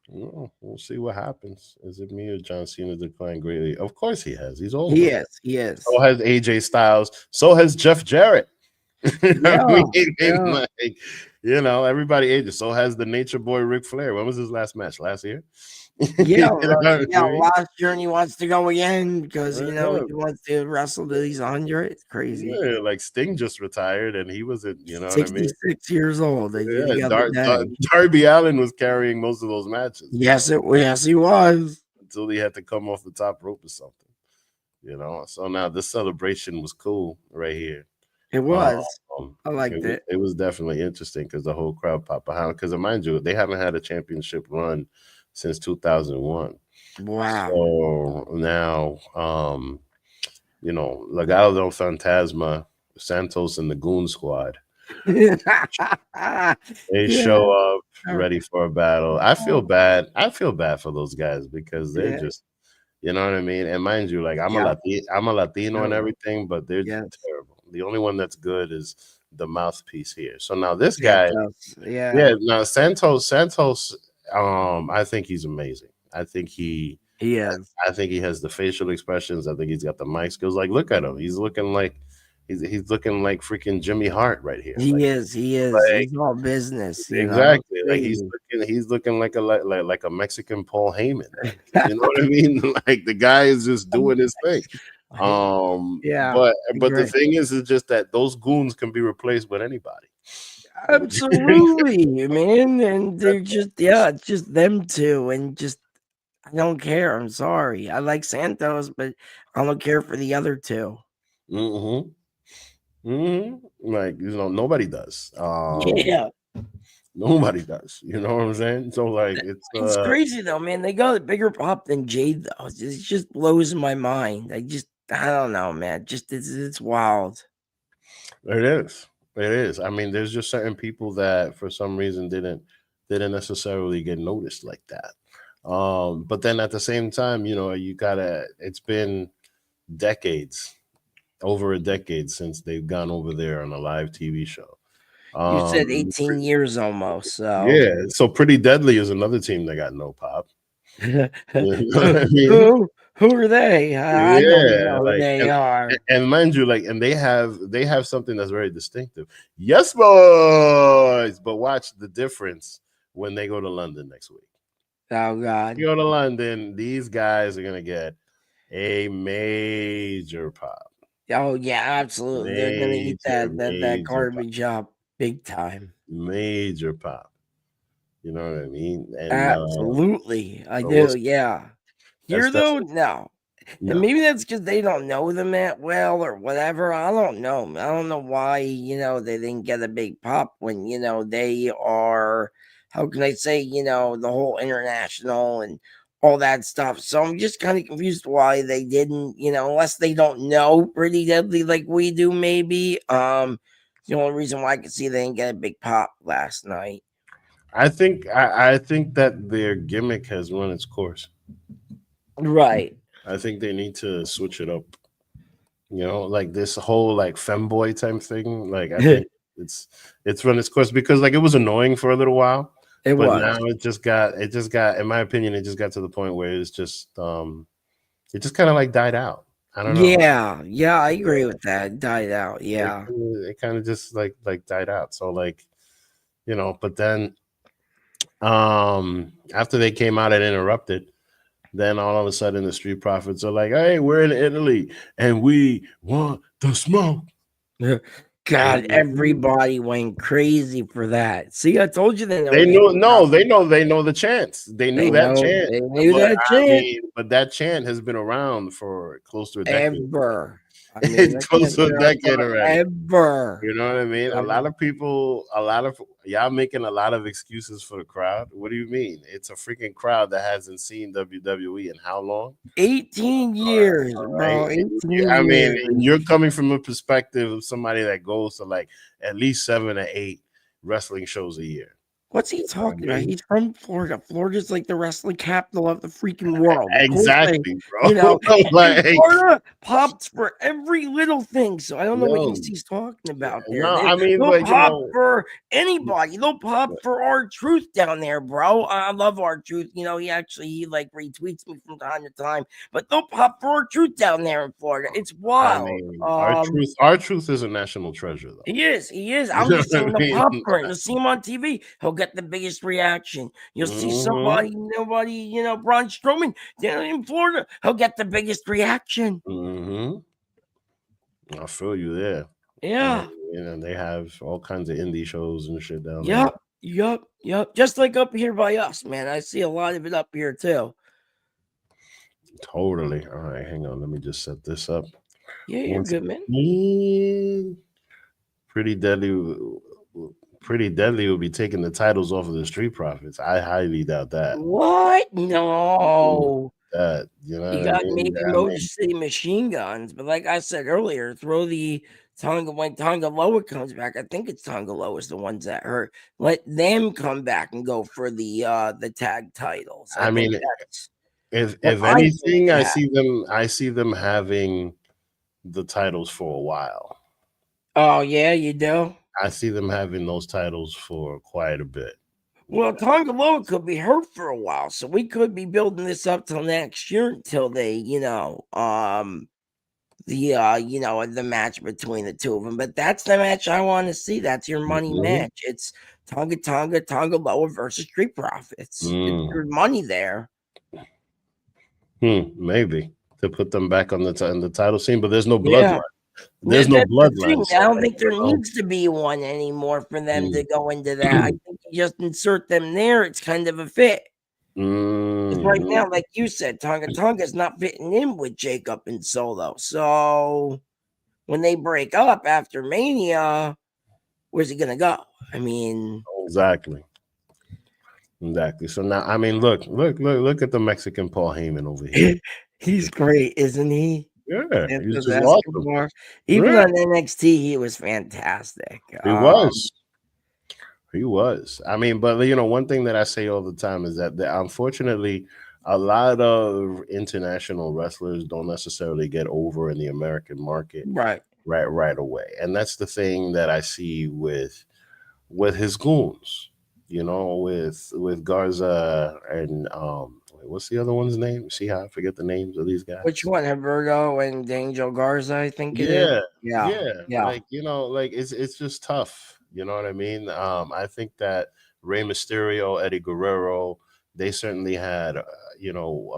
Well, we'll see what happens. Is it me or John Cena declined greatly? Of course he has. He's old, he man. is, he is. So has AJ Styles. So has Jeff Jarrett. I Yeah, mean, yeah, like, everybody ages. So has the Nature Boy Ric Flair. When was his last match? Last year. yeah, You know what I yeah. mean? Last year, and he wants to go again because Yeah. he wants to wrestle till he's 100. It's crazy. Yeah, like Sting just retired, and he wasn't. You know what I mean? 66 years old. They did Yeah, the other day. Darby Allin was carrying most of those matches. Yes, he was. Until he had to come off the top rope or something. So now this celebration was cool right here. It Um, was. I liked it. it was definitely interesting because the whole crowd popped behind. Because mind you, they haven't had a championship run since 2001. Wow. So now, Legado del Fantasma, Santos, and the Goon Squad, they show Yeah. up ready for a battle. I feel bad. I feel bad for those guys because they're Yeah. just, you know what I mean. And mind you, like Yeah. I'm a Latino and Terrible. everything, but they're Yes. terrible. The only one that's good is the mouthpiece here. So now this guy, Santos. Yeah. yeah, now Santos, I think he's amazing. He is. I think he has the facial expressions. I think he's got the mic skills. Like, look at him. He's looking like freaking Jimmy Hart right here. He is. He is. Like He's all business, exactly. Like Crazy. he's looking like a Mexican Paul Heyman. Like, you know what I mean? Like the guy is just doing his thing. Yeah. But the Great. thing is just that those goons can be replaced with anybody. Absolutely, man. And they're just, it's just them two. And just, I don't care. I'm sorry. I like Santos, but I don't care for the other two. Mm-hmm. Like nobody does. Yeah. Nobody does. You know what I'm saying? So like It's crazy though, man. They got a bigger pop than Jade though. It just blows my mind. I don't know, man. Just it's wild. it is. It is. I mean, there's just certain people that for some reason didn't necessarily get noticed like that. But then at the same time, it's been decades, over a decade since they've gone over there on a live TV show. You said Um, 18 years almost, so yeah, so Pretty Deadly is another team that got no pop. You know what I mean? who are they? I don't even Yeah, know who like they are. and mind you, like, and they have something that's very distinctive. Yes, boys, but watch the difference when they go to London next week. Oh God. You go to London, these guys are gonna get a major pop. Oh yeah, absolutely. They're gonna eat Major, that major pop. garbage up big time. Major pop. You know what I mean? And Absolutely. I so we'll do, see. yeah. That's Here though, definitely no. And maybe that's because they don't know them that well or whatever. I don't know. I don't know why, they didn't get a big pop when, they are, how can I say, the whole international and all that stuff. So I'm just kind of confused why they didn't, unless they don't know Pretty Deadly like we do, maybe. The only reason why I could see they didn't get a big pop last night. I think that their gimmick has run its course. Right. I think they need to switch it up. Like this whole like femboy type thing. Like I think it's run its course because like it was annoying for a little while. It But was. now it just got, in my opinion, it just got to the point where it just kind of like died out. I don't know. Yeah, I agree with that. It died out. Yeah. It kind of just like died out. So like, but then after they came out and interrupted, then all of a sudden the Street Profits are like, hey, we're in Italy and we want the smoke. God, everybody went crazy for that. See, I told you they know. They know the chants. They knew that chant. They knew that chant. But that chant has been around for close to a decade. Ever. It's close to a decade already. Ever. You know what I mean? A lot of y'all making a lot of excuses for the crowd. What do you mean? It's a freaking crowd that hasn't seen WWE in how long? 18 years, bro. 18 I mean, years. you're coming from a perspective of somebody that goes to like at least 7 or 8 wrestling shows a year. What's he talking about? He's from Florida. Florida's like the wrestling capital of the freaking world. Exactly, bro. Like, Florida pops for every little thing. So I don't know what he's talking about there. No, I mean, they'll pop for anybody. They'll pop for R-Truth down there, bro. I love R-Truth. He like retweets me from time to time. But they'll pop for R-Truth down there in Florida. It's wild. I mean, R-Truth is a national treasure, though. He is. I'm just saying the popcorn. You'll see him on TV. He'll get the biggest reaction. You'll see nobody, Braun Strowman down in Florida. He'll get the biggest reaction. I feel you there. Yeah. They have all kinds of indie shows and shit down there. Yep. Just like up here by us, man. I see a lot of it up here too. Totally. All right, hang on. Let me just set this up. Yeah, you're good, man. Pretty Deadly will be taking the titles off of the Street Profits. I highly doubt that. What? No. That you got maybe Motor City Machine Guns, but like I said earlier, throw the Tonga when Tonga Loa comes back. I think it's Tonga Loa is the ones that hurt. Let them come back and go for the tag titles. I mean, if anything, I see them having the titles for a while. Oh yeah, you do. I see them having those titles for quite a bit. Well, Tonga Loa could be hurt for a while, so we could be building this up till next year until they, the match between the two of them. But that's the match I want to see. That's your money match. It's Tonga Loa versus Street Profits. It's your money there. Maybe to put them back on the title scene, but there's no bloodline. There's no bloodline. I don't think there needs to be one anymore for them to go into that. I think you just insert them there. It's kind of a fit. Right now, like you said, Tonga's not fitting in with Jacob and Solo. So when they break up after Mania, where's he gonna go? I mean, exactly. So now, I mean, look at the Mexican Paul Heyman over here. He's great, isn't he? Yeah, he's just awesome. Even on NXT, he was fantastic. He was. I mean, but one thing that I say all the time is that unfortunately, a lot of international wrestlers don't necessarily get over in the American market right away, and that's the thing that I see with his goons. With Garza and what's the other one's name? See how I forget the names of these guys? Which one? Humberto and Angel Garza, I think it is. Yeah. Like, it's just tough. You know what I mean? I think that Rey Mysterio, Eddie Guerrero, they certainly had, a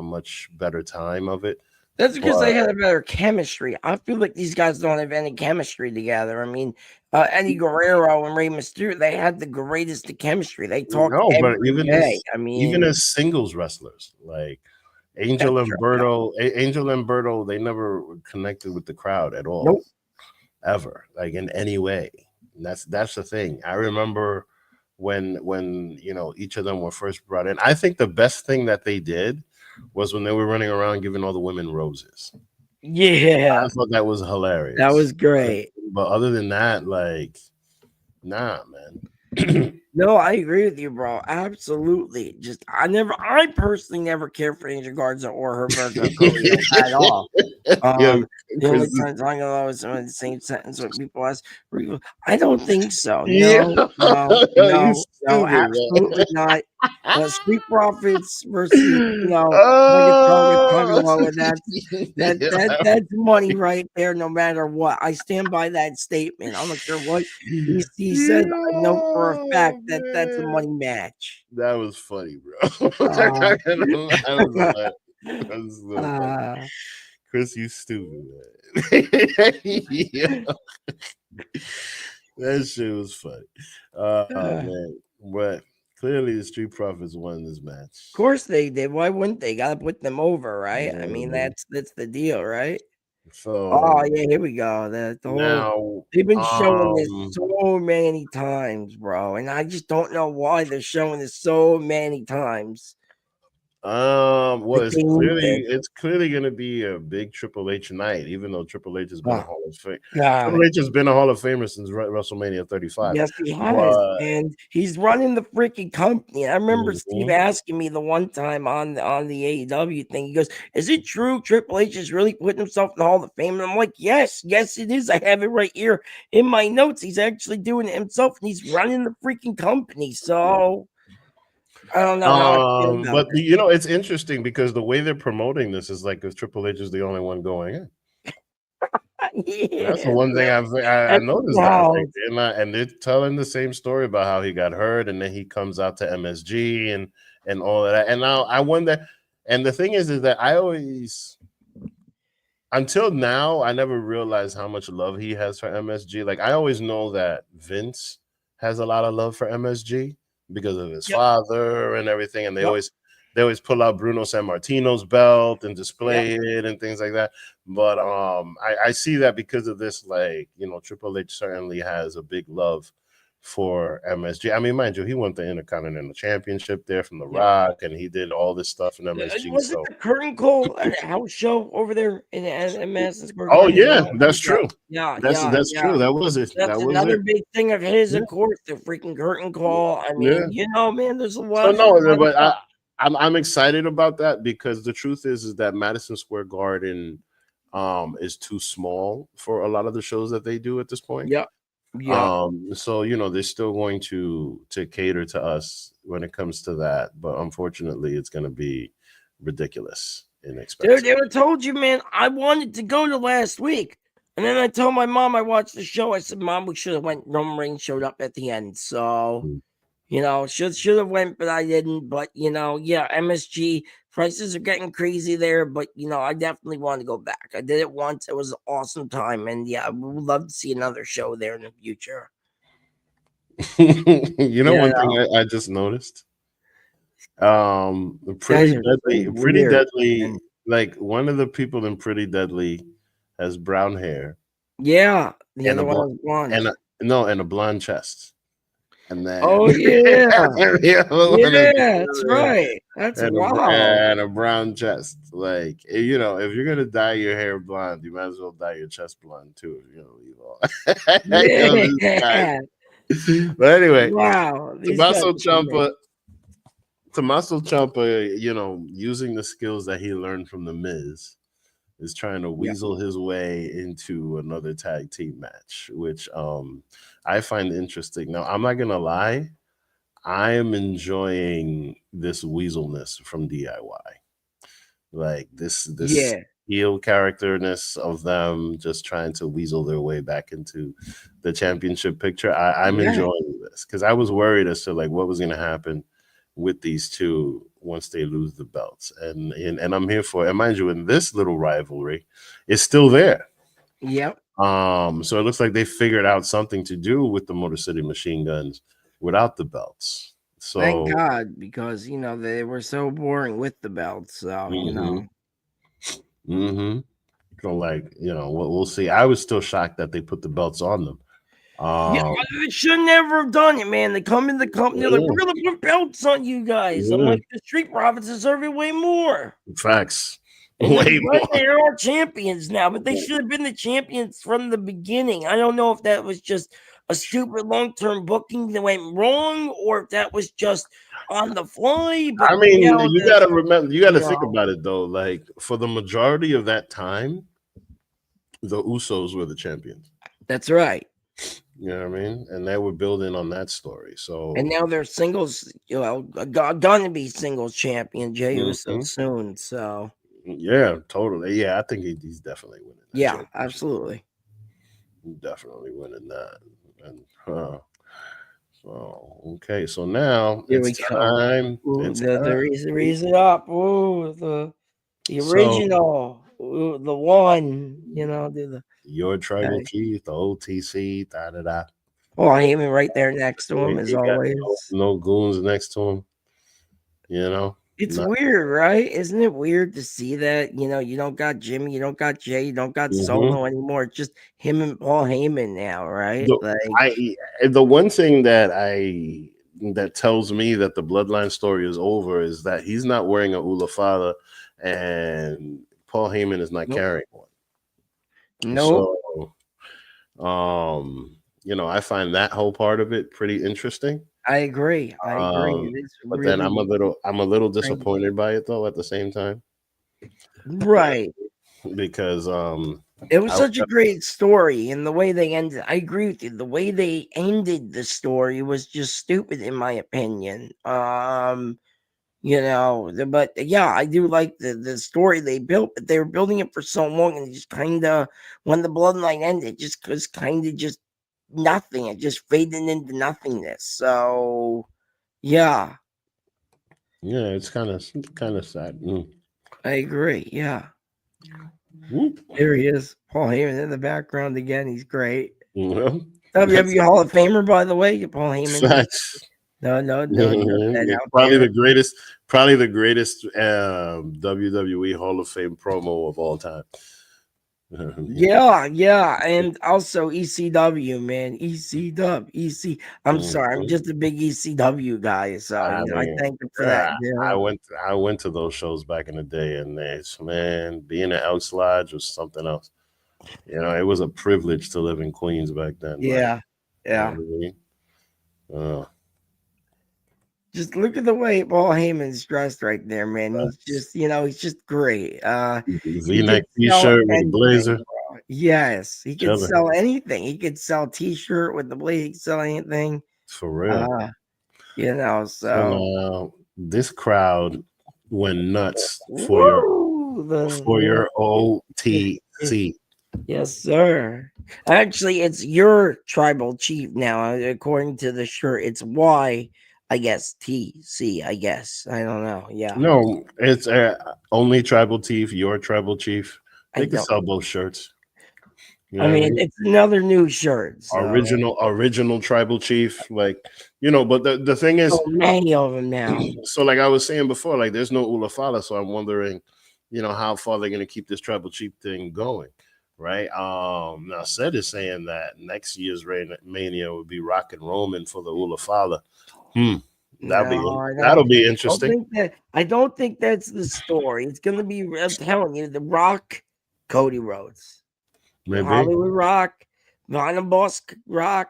much better time of it. That's because they had a better chemistry. I feel like these guys don't have any chemistry together. I mean, Eddie Guerrero and Rey Mysterio, they had the greatest of chemistry. They talked every day. I mean, even as singles wrestlers, like, Angel and Berto, Angel and Berto, they never connected with the crowd at all. Nope. Ever, like in any way. And that's the thing. I remember when you know each of them were first brought in. I think the best thing that they did was when they were running around giving all the women roses. Yeah, I thought that was hilarious. that was great. But other than that, like, nah, man. No, I agree with you, bro. Absolutely. Just I personally never cared for Angel Garza or Roberto Carrillo at all. Yeah, The only Chris, time talking about was the same sentence when people ask, I don't think so. yeah, you No, stupid, absolutely not. Street Profits versus Oh, that's money right there, no matter what. I stand by that statement. I'm not sure what he says. I know for a fact that that's a money match. that was funny, bro. Uh, That was so funny. uh, Chris, you stupid, man. Yeah, that shit was funny. Man, but clearly the Street Profits won this match. Of course they did. Why wouldn't they? Gotta put them over, right? I mean, Mhm. that's the deal, right? So Oh yeah, here we go. The whole now, they've been showing this so many times, bro, and I just don't know why they're showing this so many times. well, Like they need this. it's clearly going to be a big Triple H night, even though Triple H has been a Oh, Hall of Fame. God. Triple H has been a Hall of Famer since WrestleMania 35. Yes, he has, But and he's running the freaking company. I remember Steve Mhm. asking me the one time on the AEW thing. He goes, "Is it true Triple H is really putting himself in the Hall of Fame?" And I'm like, "Yes, it is. I have it right here in my notes. He's actually doing it himself, and he's running the freaking company." So I don't know how I feel about but it. you know, it's interesting because the way they're promoting this is like if Triple H is the only one going in. That's the Yeah, one thing I that's noticed that, like, wild. and they're telling the same story about how he got hurt, and then he comes out to MSG and all of that. And now I wonder, and the thing is that I always, until now, I never realized how much love he has for MSG. Like I always know that Vince has a lot of love for MSG because of his Yep, father and everything, and yep, they always pull out Bruno San Martino's belt and yep. display it and things like that. But I see that because of this, like, you know, Triple H certainly has a big love for MSG. I mean, mind you, he won the Intercontinental Championship there from The Yep. Rock, and he did all this stuff in MSG. Was it So, the Curtain Call at a house show over there in Madison Square oh Garden as yeah, well? that's Yeah, true. yeah, That's yeah. true. That was it. That's That was another it. big thing of his, Yeah. of course, the freaking Curtain Call. I Yeah. mean, man, there's a So lot, no, but of I'm excited about that because the truth is that Madison Square Garden is too small for a lot of the shows that they do at this point. Yep, yep. So you know they're still going to cater to us when it comes to that, but unfortunately it's going to be ridiculous and Dude, expensive. they would told you, man, I wanted to go to last week. And then I told my mom I watched the show. I said, Mom, we should have went. Roman Reigns showed up at the end. So, should have went, but I didn't. But yeah, MSG prices are getting crazy there. But I definitely want to go back. I did it once. It was an awesome time. And yeah, we would love to see another show there in the future. You know, one thing I just noticed. Pretty deadly. Man. Like one of the people in Pretty Deadly has brown hair. Yeah, the And other one was blonde. And a blonde chest. And then Oh yeah, yeah, that's right. That's wild. and a brown chest. Like if you're gonna dye your hair blonde, you might as well dye your chest blonde too. If you're gonna leave all. Yeah. But anyway, Wow. Tommaso Ciampa, using the skills that he learned from The Miz, is trying to weasel his way into another tag team match, which I find interesting. Now, I'm not gonna lie, I am enjoying this weaselness from DIY. Like this heel characterness of them just trying to weasel their way back into the championship picture. I'm enjoying this because I was worried as to like what was gonna happen with these two once they lose the belts, and I'm here for it. And mind you, in this little rivalry, it's still there. Yep. So it looks like they figured out something to do with the Motor City Machine Guns without the belts. Thank So, God, because they were so boring with the belts. So mm-hmm. So like, we'll see. I was still shocked that they put the belts on them. Yeah, they should never have done it, man. They come in the company, they're like, Yeah, we're gonna put belts on you guys. I'm yeah, like, the Street Profits deserve it way more. facts. And Way then more. they're our champions now, but they should have been the champions from the beginning. I don't know if that was just a stupid long-term booking that went wrong, or if that was just on the fly. But I mean, now you that gotta remember, you you gotta think know, about it though. Like for the majority of that time, the Usos were the champions. that's right. You know what I mean? And they were building on that story. So, And now they're singles, gonna be singles champion Jey Uso mhm. soon. So Yeah, totally. Yeah, I think he's definitely winning that yeah, championship. absolutely. Definitely winning that. And so okay, so now Here we it's go. time. Ooh, It's the time. raise it up. Ooh, the So original, ooh, the one. Do the your tribal okay. chief, the OTC, da da da. Paul Heyman right there next to him as You got always. no goons next to him. You know, It's not. weird, right? Isn't it weird to see that? You don't got Jimmy, you don't got Jay, you don't got Mhm. Solo anymore. It's just him and Paul Heyman now, right? The Like, the one thing that tells me that the bloodline story is over is that he's not wearing a Ulafata and Paul Heyman is not nope, carrying one. nope. So I find that whole part of it pretty interesting. I agree. I agree. Um, It is but then really I'm a little strange. disappointed by it though at the same time Right. because It was I such a great story, and the way they ended, I agree with you. The way they ended the story was just stupid, in my opinion. But yeah, I do like the story they built, but they were building it for so long, and it just kind of, when the bloodline ended, it just was kind of just nothing. It just faded into nothingness. So yeah, yeah, it's kind of sad. I agree. Yeah, Whoop. there he is, Paul Heyman in the background again. He's great. Well, that's WWE Hall of Famer, by the way, Paul Heyman. facts. No, just that out Probably there. the greatest WWE Hall of Fame promo of all time. Yeah, and also ECW, man, ECW, EC. I'm sorry, I'm Mhm. just a big ECW guy, so I I mean, thank him for that. I went to those shows back in the day, and man, being an Elks Lodge was something else. It was a privilege to live in Queens back then. Like, Yeah, you know yeah. what I mean? Uh, Just look at the way Paul Heyman's dressed right there, man. He's uh, just, he's just great. He V-neck could sell T-shirt with a blazer, anything, bro. Yes, he could chilling sell anything. He could sell T-shirt with the blade. He could sell anything. for real. Uh, So so now this crowd went nuts woo, for your OTC. yes, sir. Actually, it's your tribal chief now. According to the shirt, it's Y, I guess. TC, I guess. I don't know. Yeah. No, it's only tribal chief, your tribal chief. I They can don't. sell both shirts. You I know what I mean, mean? it's another new shirt. So, Original tribal chief. Like, but the thing so is, many of them now. so like I was saying before, like there's no Ulafala, so I'm wondering, how far they're gonna keep this tribal chief thing going. Right. Now Seth is saying that next year's Mania would be Rock and Roman for the Ulafala. No, I That'll don't. be I don't interesting. think that. I don't think that's the story. It's gonna be. I'm telling you, The Rock, Cody Rhodes. Maybe. Hollywood Rock, Vinyl Boss Rock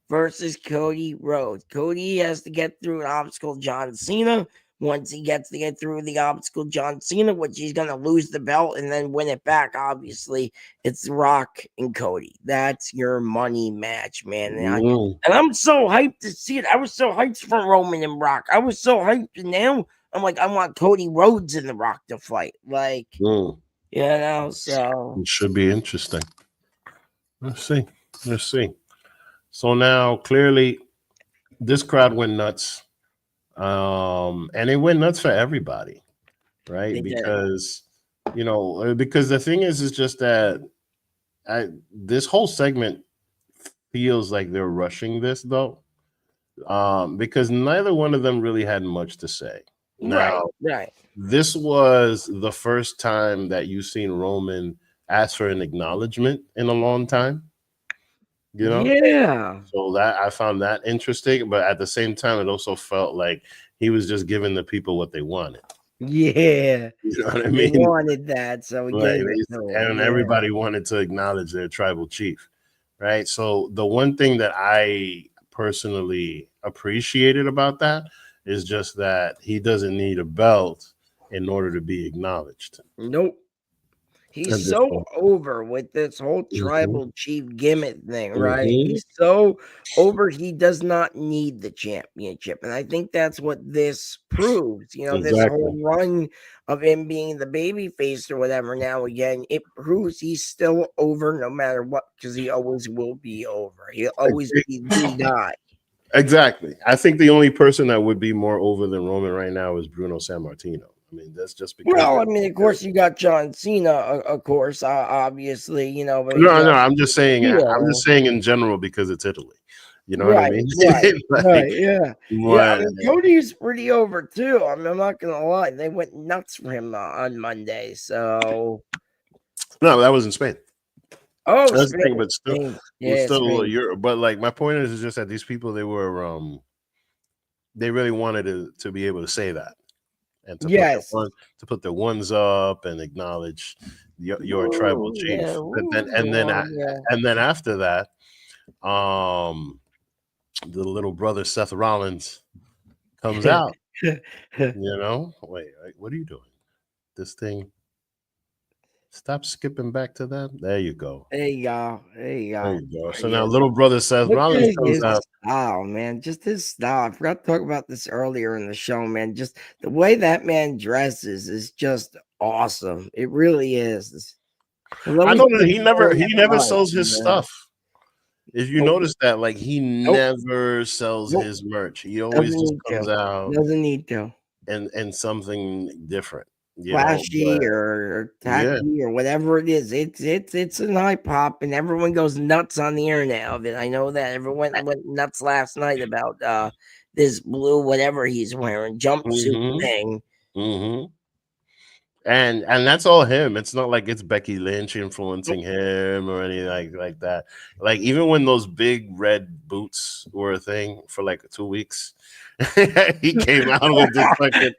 versus Cody Rhodes. Cody has to get through an obstacle, John Cena. Once he gets to get through the obstacle, John Cena, which he's going to lose the belt and then win it back, obviously, it's Rock and Cody. That's your money match, man. Mm, And I'm so hyped to see it. I was so hyped for Roman and Rock. I was so hyped. And now I'm like, I want Cody Rhodes and The Rock to fight. Like, mm. so. It should be interesting. Let's see. Let's see. So now clearly this crowd went nuts. And it went nuts for everybody, right? They did. Because the thing is just that this whole segment feels like they're rushing this though. because neither one of them really had much to say. Right, Now, right. this was the first time that you've seen Roman ask for an acknowledgement in a long time, you know? Yeah. So that I found that interesting, but at the same time, it also felt like he was just giving the people what they wanted. Yeah. You know what I They mean? wanted that, so we Like gave it to them. and Yeah. everybody wanted to acknowledge their tribal chief, right? So the one thing that I personally appreciated about that is just that he doesn't need a belt in order to be acknowledged Nope. He's at this so point. over with this whole Mhm, tribal chief gimmick thing, right? mhm. He's so over, he does not need the championship. And I think that's what this proves. This whole Exactly. run of him being the baby face or whatever now again, it proves he's still over no matter what, because he always will be over. He'll always be the guy. Exactly. I think the only person that would be more over than Roman right now is Bruno Sammartino. I mean, that's just because Well, I mean, of course, you got John Cena, of course, obviously, but no, I'm just saying. I'm just heel. saying in general because it's Italy. You know what I Right, mean? right, Like, right, yeah. Yeah, I what? mean, Cody's pretty over too. I mean, I'm not gonna lie, they went nuts for him on Monday. So, No, that was in Spain. oh, That's the thing, Spain, but still, Spain, it was yeah, still Spain, Europe. But like, my point is just that these people, they really wanted to be able to say that and yes. to put their ones up and acknowledge your tribal Ooh, yeah, chief. But then ooh, yeah, and then after that, um, the little brother Seth Rollins comes yeah. out. Wait, what are you doing? This thing. Stop skipping back to that. There you go. There you go, there you There go. you go. So Yeah. now little brother Seth Look Rollins at comes his out. style, man. Just his style. I forgot to talk about this earlier in the show, man. Just the way that man dresses is just awesome. It really is. He'll I always know that look good in he that never light, sells his man. stuff. If you Nope, notice that, like he nope, never sells nope. his merch. He always Doesn't just need comes to. out Doesn't need to. and something different, Flashy But or yeah. tacky or whatever it is. It's an eye pop, and everyone goes nuts on the internet of it. I know that everyone went nuts last night about this blue whatever he's wearing jumpsuit Mm-hmm. thing. Mm-hmm. And that's all him. It's not like it's Becky Lynch Nope. influencing him or anything like that. Like even when those big red boots were a thing for like 2 weeks, he came out with this fucking.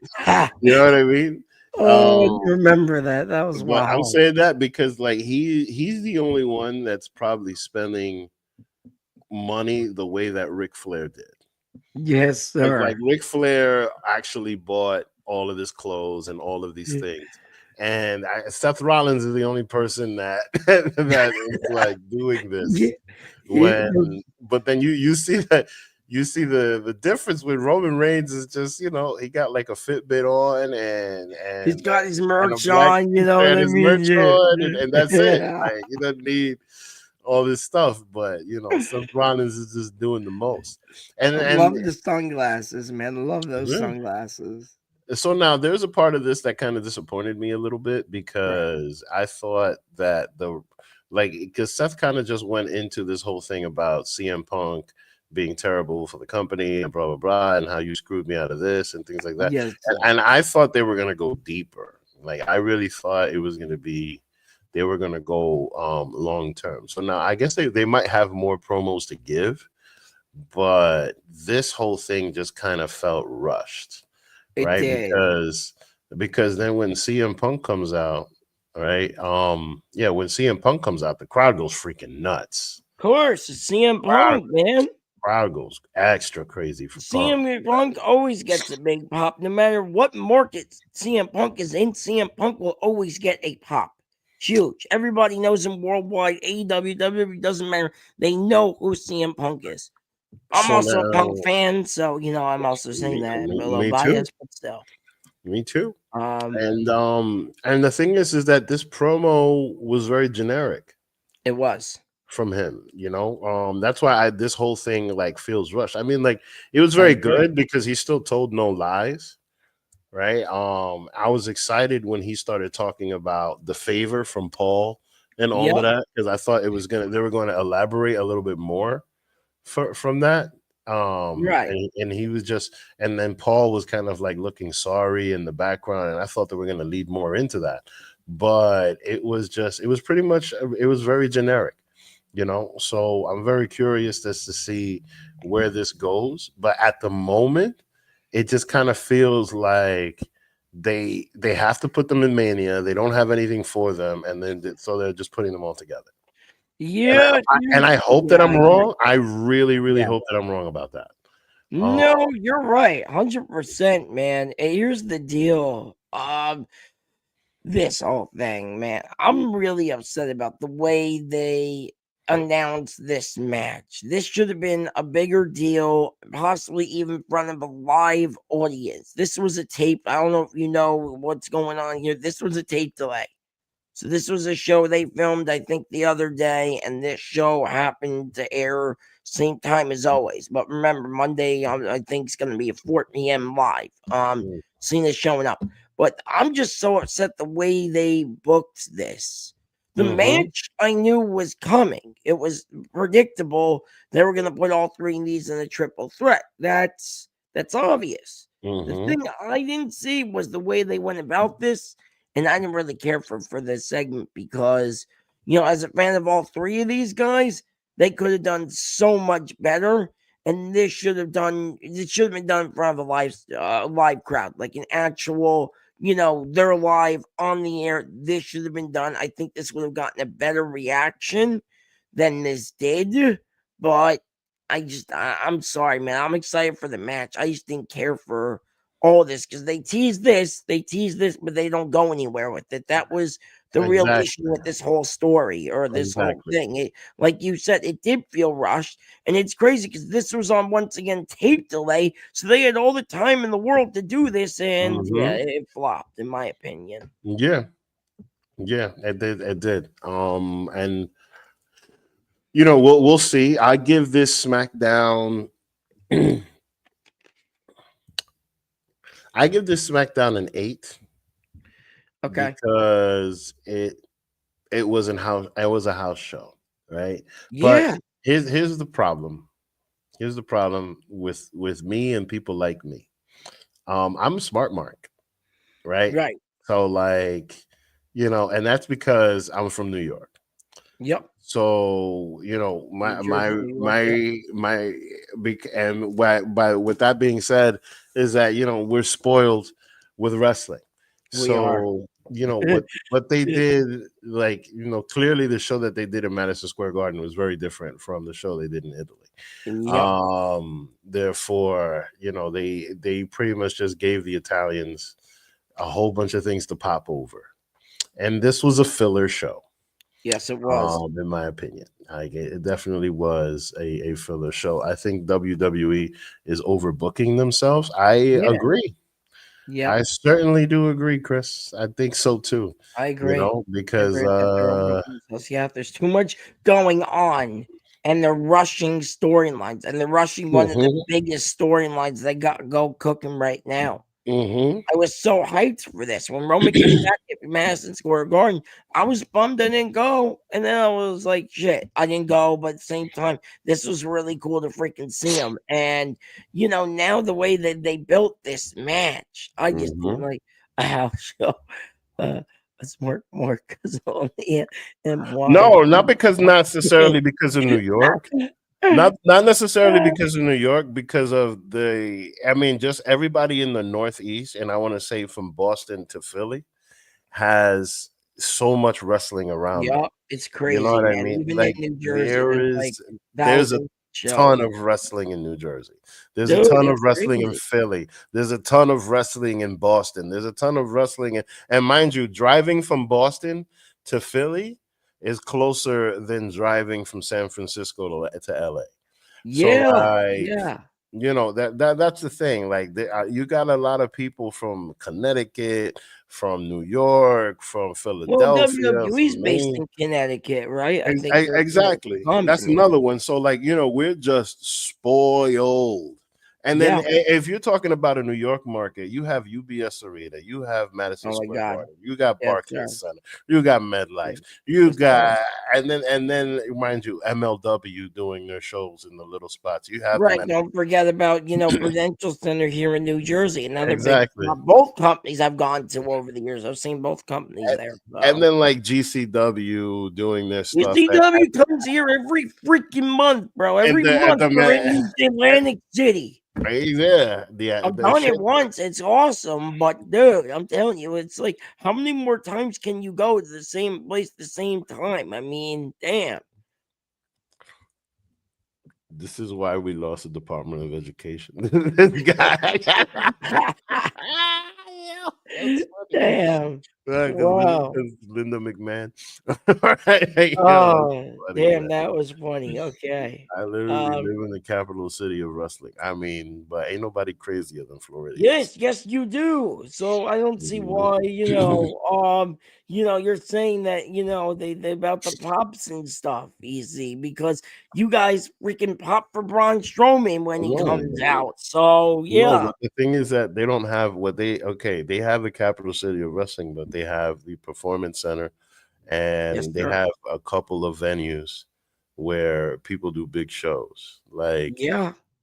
You know what I mean? Oh, I remember that. That was But I'm wild. saying that because like he's the only one that's probably spending money the way that Ric Flair did. Yes, Because like sir. Ric Flair actually bought all of his clothes and all of these things. And Seth Rollins is the only person that that is like doing Yeah, this. yeah. But then you see that you see the difference with Roman Reigns is just he got like a Fitbit on He's got his and a merch black on, you know what t-shirt and I his mean? merch Yeah, on and yeah. that's it. Like he doesn't need all this stuff, but Seth Rollins is just doing the most. I And love the sunglasses, man. I love those yeah. sunglasses. So now there's a part of this that kind of disappointed me a little bit Right. because I thought that because Seth kind of just went into this whole thing about CM Punk being terrible for the company and blah blah blah and how you screwed me out of this and things like that. Yes, And I thought they were gonna go deeper. Like I really thought it was gonna be they were gonna go long term. So now I guess they might have more promos to give, but this whole thing just kind of felt rushed, it right? did. Because then when CM Punk comes out, right? Yeah, when CM Punk comes out, the crowd goes freaking nuts. Of course, it's CM Crowd, Punk, man. crowd goes extra crazy for Punk. CM Punk always gets a big pop. No matter what market CM Punk is in, CM Punk will always get a pop. Huge. Everybody knows him worldwide. AEW, WWE, doesn't matter. They know who CM Punk is. I'm So also a Punk now, fan, so I'm also saying that I'm a little me too, biased, but still. me too. Um, And the thing is that this promo was very generic it was. from him. That's why this whole thing like feels rushed. I mean, like it was I very agree. good because he still told no lies, right? I was excited when he started talking about the favor from Paul and all Yep. of that because I thought they were going to elaborate a little bit more from that. Right. And he was just, and then Paul was kind of like looking sorry in the background, and I thought they were going to lead more into that, but it was pretty much, it was very generic, so I'm very curious as to see where this goes, but at the moment it just kind of feels like they have to put them in Mania. They don't have anything for them, and then so they're just putting them all together. Yeah. And I hope that I'm wrong. I really, really Yeah. hope that I'm wrong about that. No, you're right. 100%, man. And here's the deal. This whole thing, man. I'm really upset about the way they announced this match. This should have been a bigger deal, possibly even in front of a live audience. This was a tape. I don't know if you know what's going on here. This was a tape delay. So this was a show they filmed, I think, the other day, and this show happened to air same time as always. But remember, Monday, I think it's going to be at 4 p.m. live. Cena's showing up. But I'm just so upset the way they booked this. The match I knew was coming. It was predictable. They were going to put all three of these in a triple threat. That's obvious. The thing I didn't see was the way they went about this. And I didn't really care for this segment because, as a fan of all three of these guys, they could have done so much better. And this should have been done in front of a live crowd, like an actual, they're live on the air. This should have been done. I think this would have gotten a better reaction than this did. But I'm sorry, man. I'm excited for the match. I just didn't care for all this because they tease this, but they don't go anywhere with it. That was the real issue with this whole story or this whole thing. Like you said, it did feel rushed, and it's crazy because this was on, once again, tape delay, so they had all the time in the world to do this, and yeah, it flopped, in my opinion. Yeah, it did. And we'll see. I give this SmackDown. I give this SmackDown an 8. Okay. Because it was a house show, right? Yeah. But here's the problem. Here's the problem with me and people like me. I'm a smart mark, right? Right. So and that's because I'm from New York. Yep. So with that being said, is that we're spoiled with wrestling. So what they did, clearly the show that they did in Madison Square Garden was very different from the show they did in Italy. Yep. Therefore, they pretty much just gave the Italians a whole bunch of things to pop over, and this was a filler show. Yes, it was. In my opinion, it definitely was a filler show. I think WWE is overbooking themselves. I agree. Yeah, I certainly do agree, Chris. I think so too. I agree. Because there's too much going on, and they're rushing storylines, and they're rushing one of the biggest storylines they got go cooking right now. I was so hyped for this when Roman came back at Madison Square Garden. I was bummed I didn't go, and then I was like, "Shit, I didn't go." But at the same time, this was really cool to freaking see him. And now the way that they built this match, I just didn't like a house show. It's more because only and why? No, not necessarily because of New York. Not necessarily because of New York, because of just everybody in the Northeast, and I want to say from Boston to Philly, has so much wrestling around. Yeah, it's crazy. You know what I mean? Even in New Jersey, there's a ton of wrestling in New Jersey. There's a ton of wrestling in Philly. There's a ton of wrestling in Boston. There's a ton of wrestling and mind you, driving from Boston to Philly is closer than driving from San Francisco to LA. Yeah. That's the thing. You got a lot of people from Connecticut, from New York, from Philadelphia. Well, WWE's based in Connecticut, right? I think exactly. That's another one. So we're just spoiled. And then if you're talking about a New York market, you have UBS Arena, you have Madison Oh my Square God. Garden, you got Yes, Barclays sir. Center, you got MetLife, you got, and then mind you, MLW doing their shows in the little spots. You have Right. Don't forget about, you know, Prudential Center here in New Jersey. Another big exactly. both companies I've gone to over the years. I've seen both companies there. And then like GCW doing their stuff. GCW comes here every freaking month, bro. Every month we're in Atlantic City. Yeah, I've done it once. It's awesome, but dude, I'm telling you, it's like, how many more times can you go to the same place at the same time? I mean, damn. This is why we lost the Department of Education. Damn. Wow. Linda McMahon. Oh, damn, that was funny. Okay. I literally live in the capital city of wrestling. I mean, but ain't nobody crazier than Florida. Yes, you do. So I don't see why, you're saying that, they about the pops and stuff, easy, because you guys freaking pop for Braun Strowman when he comes out. So yeah. The thing is that they don't have they have the capital city of wrestling, but they have the Performance Center, and they have a couple of venues where people do big shows. Like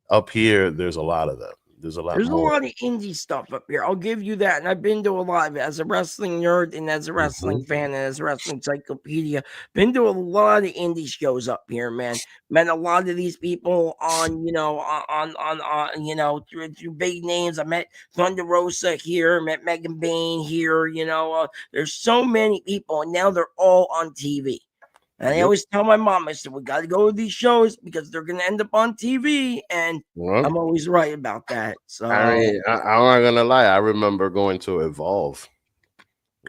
up here, there's a lot of them. There's a lot of indie stuff up here. I'll give you that. And I've been to a lot of it as a wrestling nerd and as a wrestling fan and as a wrestling encyclopedia. Been to a lot of indie shows up here, man. Met a lot of these people on, through big names. I met Thunder Rosa here, met Megan Bain here, there's so many people, and now they're all on TV. And I always tell my mom, I said, we got to go to these shows because they're going to end up on TV. And I'm always right about that. So I mean, I'm not going to lie. I remember going to Evolve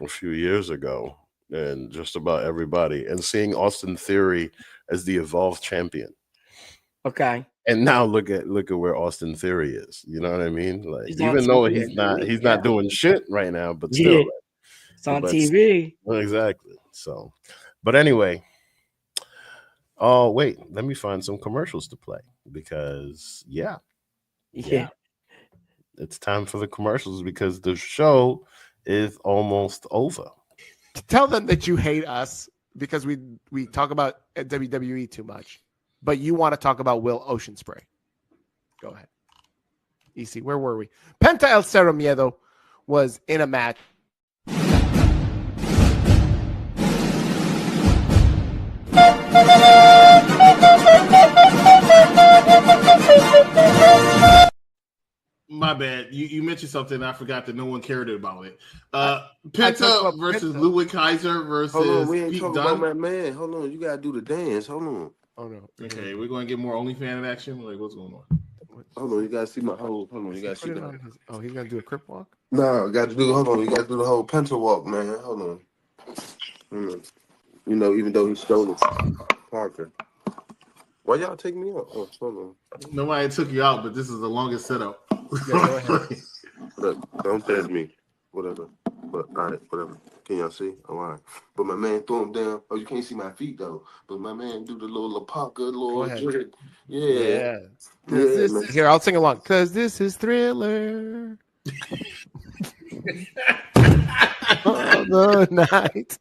a few years ago, and just about everybody, and seeing Austin Theory as the Evolve champion. Okay. And now look at where Austin Theory is. You know what I mean? Like, even though he's not doing shit right now, but still, it's on TV. Exactly. So, but anyway. Oh, wait, let me find some commercials to play because it's time for the commercials because the show is almost over. Tell them that you hate us because we talk about WWE too much, but you want to talk about Will Ocean Spray. Go ahead. EC, where were we? Penta El Cero Miedo was in a match. My bad. You mentioned something I forgot that no one cared about it. Penta versus Ludwig Kaiser versus Hold on, we ain't Pete talking Dunne. about my man. Hold on, you gotta do the dance. Hold on. Oh no. Okay, we're gonna get more OnlyFans action. Like, what's going on? Hold on, you gotta see my whole. Hold on, you gotta see that. Oh, he's gonna do a crip walk. No, got to do. Hold on, you got to do the whole Penta walk, man. Hold on. You know, even though he stole it, Parker. Why y'all take me out? Oh, hold on. Nobody took you out, but this is the longest setup. Yeah, go ahead. Look, don't test me. Whatever. But all right, whatever. Can y'all see? Oh, all right. But my man threw him down. Oh, you can't see my feet though. But my man do the little Lapaka, little jerk. Yeah. Here, I'll sing along. Cause this is Thriller. All the night.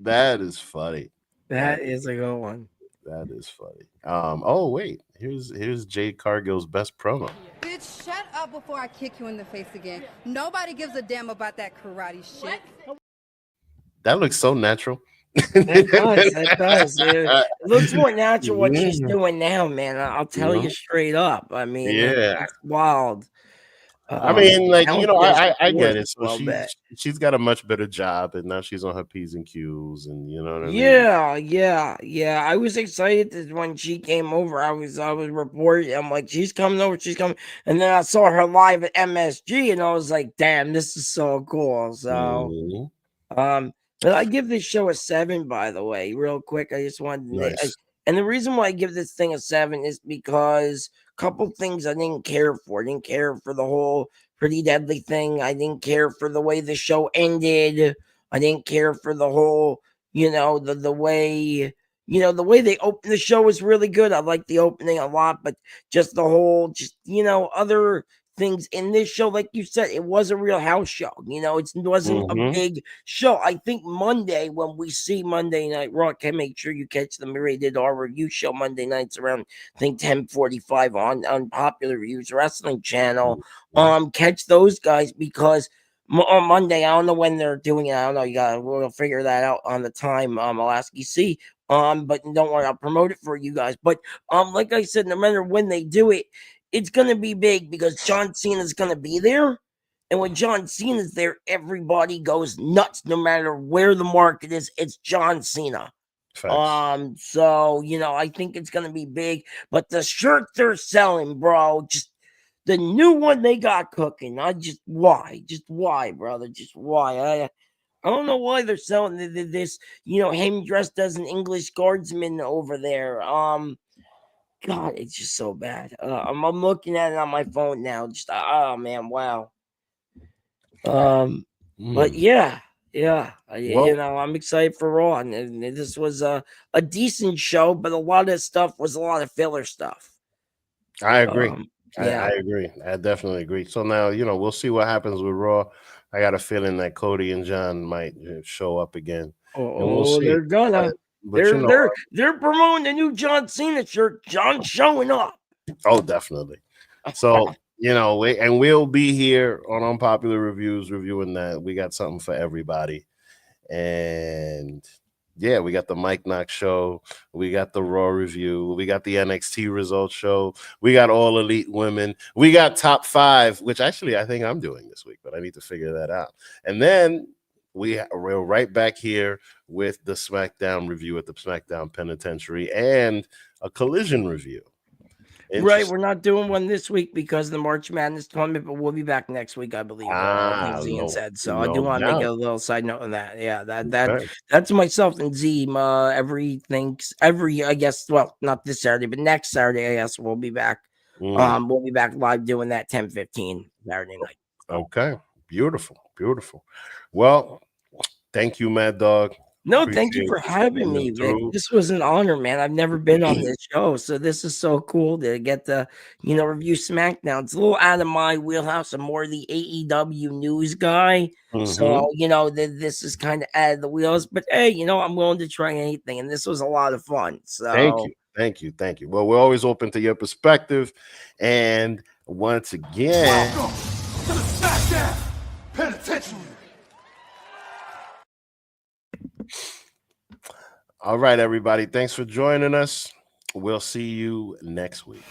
That is funny. That is a good one. That is funny. Oh wait, here's Jade Cargill's best promo. Bitch, shut up before I kick you in the face again. Nobody gives a damn about that karate shit. That looks so natural. That does. It looks more natural what she's doing now, man. I'll tell you straight up. I mean, it's wild. I mean, like, I get it. So she's got a much better job, and now she's on her P's and Q's, and you know what I mean? Yeah. I was excited when she came over. I was reporting. I'm like, she's coming over, and then I saw her live at MSG, and I was like, damn, this is so cool. So, but I give this show a 7, by the way, real quick. I just wanted to. And the reason why I give this thing a 7 is because a couple things I didn't care for. I didn't care for the whole Pretty Deadly thing. I didn't care for the way the show ended. I didn't care for the whole, the way, the way they opened the show was really good. I like the opening a lot, but just the whole, other things in this show, like you said, it was a real house show. It wasn't a big show. I think Monday, when we see Monday Night Raw, can make sure you catch the Rated R review show Monday nights around, I think, 10:45 on Unpopular Reviews Wrestling Channel. Catch those guys, because on Monday, I don't know when they're doing it. I don't know. We'll figure that out on the time. I'll ask EC. But don't worry, I'll promote it for you guys. But like I said, no matter when they do it, it's gonna be big because John Cena's gonna be there. And when John Cena's there, everybody goes nuts, no matter where the market is. It's John Cena. Facts. So I think it's gonna be big. But the shirt they're selling, bro, just the new one they got cooking. Why, brother? Just why? I don't know why they're selling this. Him dressed as an English guardsman over there. God, it's just so bad. I'm looking at it on my phone now. Just oh man, wow. But yeah. I'm excited for Raw, and this was a decent show, but a lot of stuff was a lot of filler stuff. I agree. I agree. I definitely agree. So now, we'll see what happens with Raw. I got a feeling that Cody and John might show up again. And we'll see. They're gonna. But they're promoting the new John Cena shirt. John's showing up. Oh, definitely. So we'll be here on Unpopular Reviews reviewing that. We got something for everybody, and yeah, we got the Mike Knox show, we got the Raw review, we got the NXT results show, we got All Elite Women, we got Top 5, which actually I think I'm doing this week, but I need to figure that out. And then we're right back here with the SmackDown review at the SmackDown Penitentiary and a Collision review. Right, we're not doing one this week because of the March Madness tournament, but we'll be back next week, I believe. I think Zian said so. I do want to make a little side note on that. Yeah, that's myself and Z. I guess, well, not this Saturday, but next Saturday, I guess we'll be back. We'll be back live doing that 10:15 Saturday night. Okay, beautiful. Well, thank you, Mad Dog. No, thank you for having me, Vic. This was an honor, man. I've never been on this show, so this is so cool to get to, review SmackDown. It's a little out of my wheelhouse. I'm more the AEW news guy, so this is kind of out of the wheels. But hey, I'm willing to try anything, and this was a lot of fun. So thank you. Well, we're always open to your perspective, and once again, welcome to the SmackDown Penitentiary. All right, everybody. Thanks for joining us. We'll see you next week.